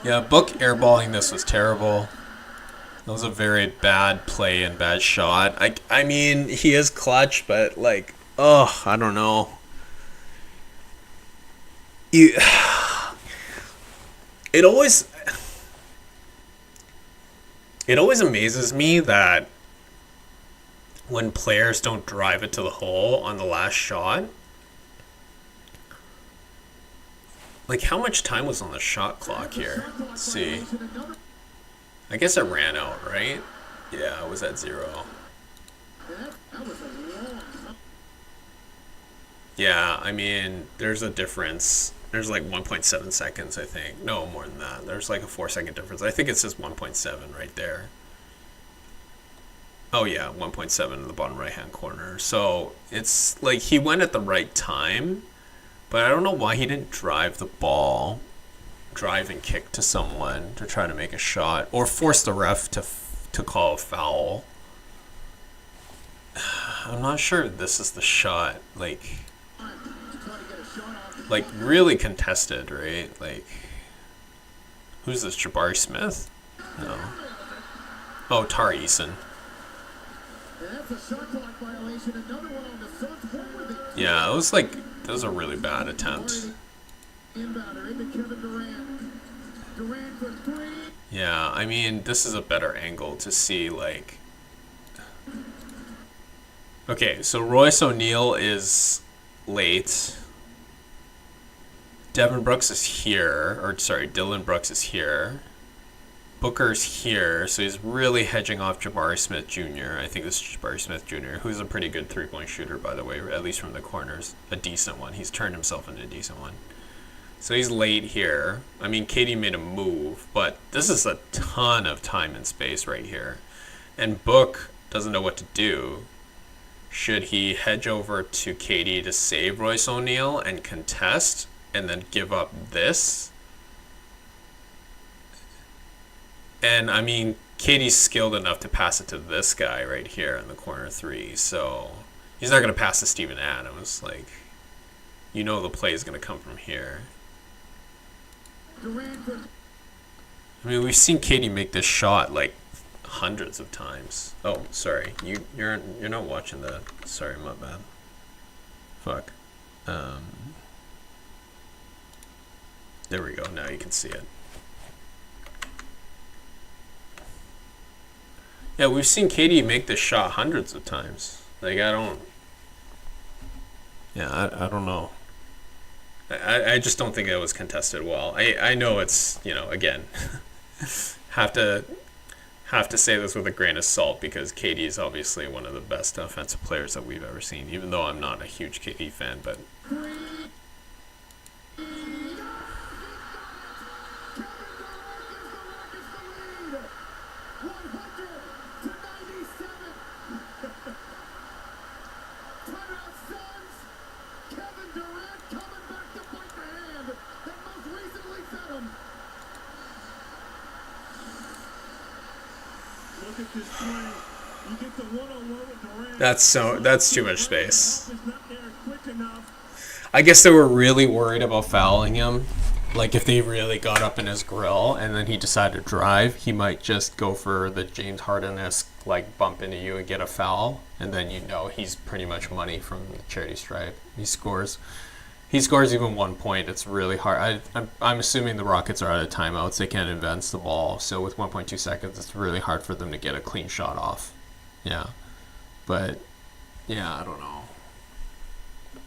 Yeah, Book airballing this was terrible. That was a very bad play and bad shot. I mean, he is clutch, but, like, I don't know. It always amazes me that when players don't drive it to the hole on the last shot. Like, how much time was on the shot clock here? Let's see. I guess it ran out, right? Yeah, it was at 0. Yeah, I mean, there's a difference. There's like 1.7 seconds, I think. No, more than that. There's like a 4-second difference. I think it says 1.7 right there. Oh yeah, 1.7 in the bottom right-hand corner. So it's like he went at the right time, but I don't know why he didn't drive the ball, drive and kick to someone to try to make a shot, or force the ref to call a foul. I'm not sure this is the shot. Like really contested, right? Like, who's this? Jabari Smith? No. Oh, Tari Eason. Yeah, that was a really bad attempt. Yeah, I mean, this is a better angle to see, like... Okay, so Royce O'Neal is late. Dylan Brooks is here. Booker's here, so he's really hedging off Jabari Smith Jr. I think this is Jabari Smith Jr., who's a pretty good three-point shooter, by the way, at least from the corners. A decent one. He's turned himself into a decent one. So he's late here. I mean, Katie made a move, but this is a ton of time and space right here. And Book doesn't know what to do. Should he hedge over to KD to save Royce O'Neal and contest and then give up this? And I mean, KD's skilled enough to pass it to this guy right here in the corner 3, so he's not going to pass to Steven Adams. Like, you know the play is going to come from here. I mean, we've seen KD make this shot like hundreds of times. Oh, sorry, you're not watching that. Sorry, my bad. Fuck. There we go. Now you can see it. Yeah, we've seen KD make this shot hundreds of times. Like, I don't know. I just don't think it was contested well. I know it's, you know, again, have to say this with a grain of salt because KD is obviously one of the best offensive players that we've ever seen, even though I'm not a huge KD fan, but that's too much space. I guess they were really worried about fouling him. Like, if they really got up in his grill and then he decided to drive, he might just go for the James Harden-esque, like, bump into you and get a foul, and then you know he's pretty much money from the charity stripe. He scores even 1 point. It's really hard. I'm assuming the Rockets are out of timeouts. They can't advance the ball, so with 1.2 seconds, it's really hard for them to get a clean shot off. Yeah. But, yeah, I don't know.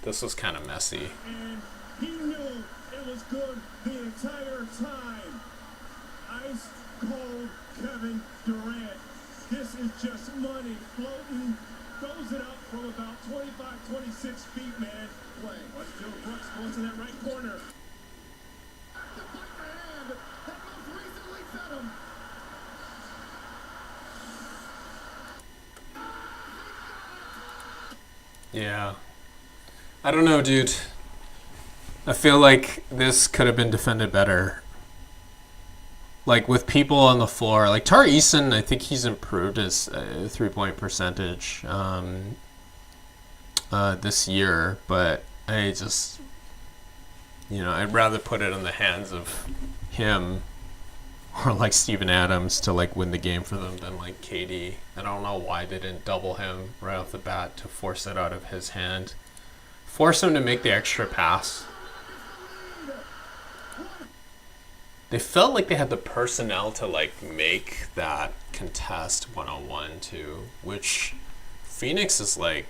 This was kind of messy. And he knew it was good the entire time. Ice cold Kevin Durant. This is just money floating. Throws it up from about 25, 26 feet, man. Play. Watch Joe Brooks goes to that right corner. To fight the hand that most recently fed him. Yeah. I don't know, dude. I feel like this could have been defended better. Like, with people on the floor. Like, Tari Eason, I think he's improved his three-point percentage this year. But I just, you know, I'd rather put it in the hands of him or, like, Steven Adams to, like, win the game for them than, like, KD. I don't know why they didn't double him right off the bat to force it out of his hand. Force him to make the extra pass. They felt like they had the personnel to, like, make that contest one-on-one too, which Phoenix is, like,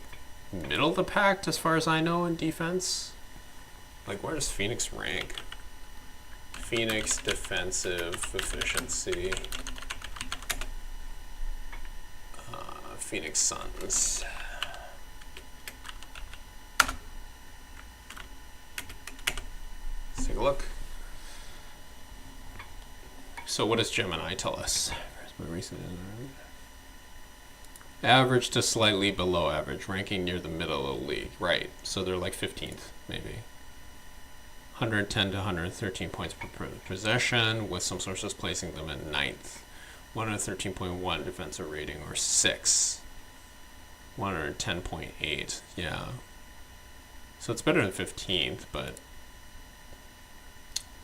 middle of the pack as far as I know in defense. Like, where does Phoenix rank? Phoenix defensive efficiency. Phoenix Suns. Let's take a look. So what does Gemini tell us? Where's my recent average to slightly below average, ranking near the middle of the league. Right. So they're like 15th, maybe. 110 to 113 points per possession, with some sources placing them at 9th. 113.1 defensive rating, or 6. 110.8, yeah. So it's better than 15th, but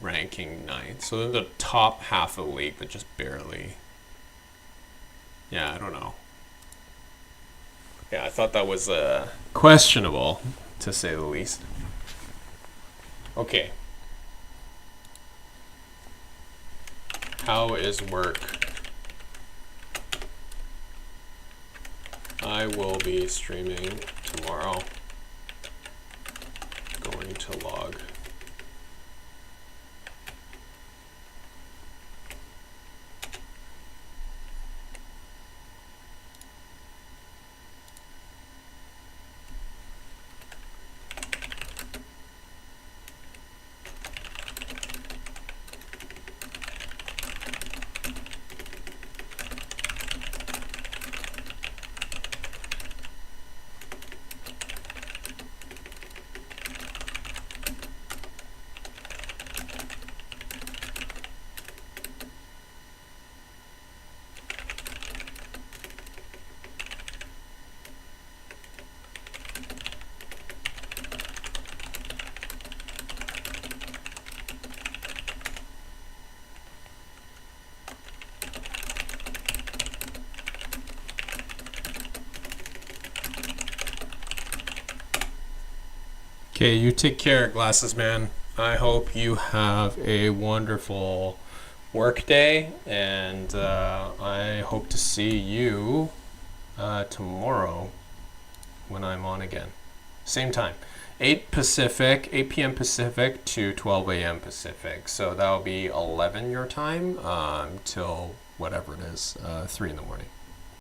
ranking 9th. So they're the top half of the league, but just barely. Yeah, I don't know. Yeah, I thought that was questionable, to say the least. Okay. How is work? I will be streaming tomorrow. Going to log. Okay, you take care, Glasses Man. I hope you have a wonderful work day, and I hope to see you tomorrow when I'm on again. Same time, 8 p.m. Pacific to 12 a.m. Pacific. So that'll be 11 your time till whatever it is, 3 in the morning.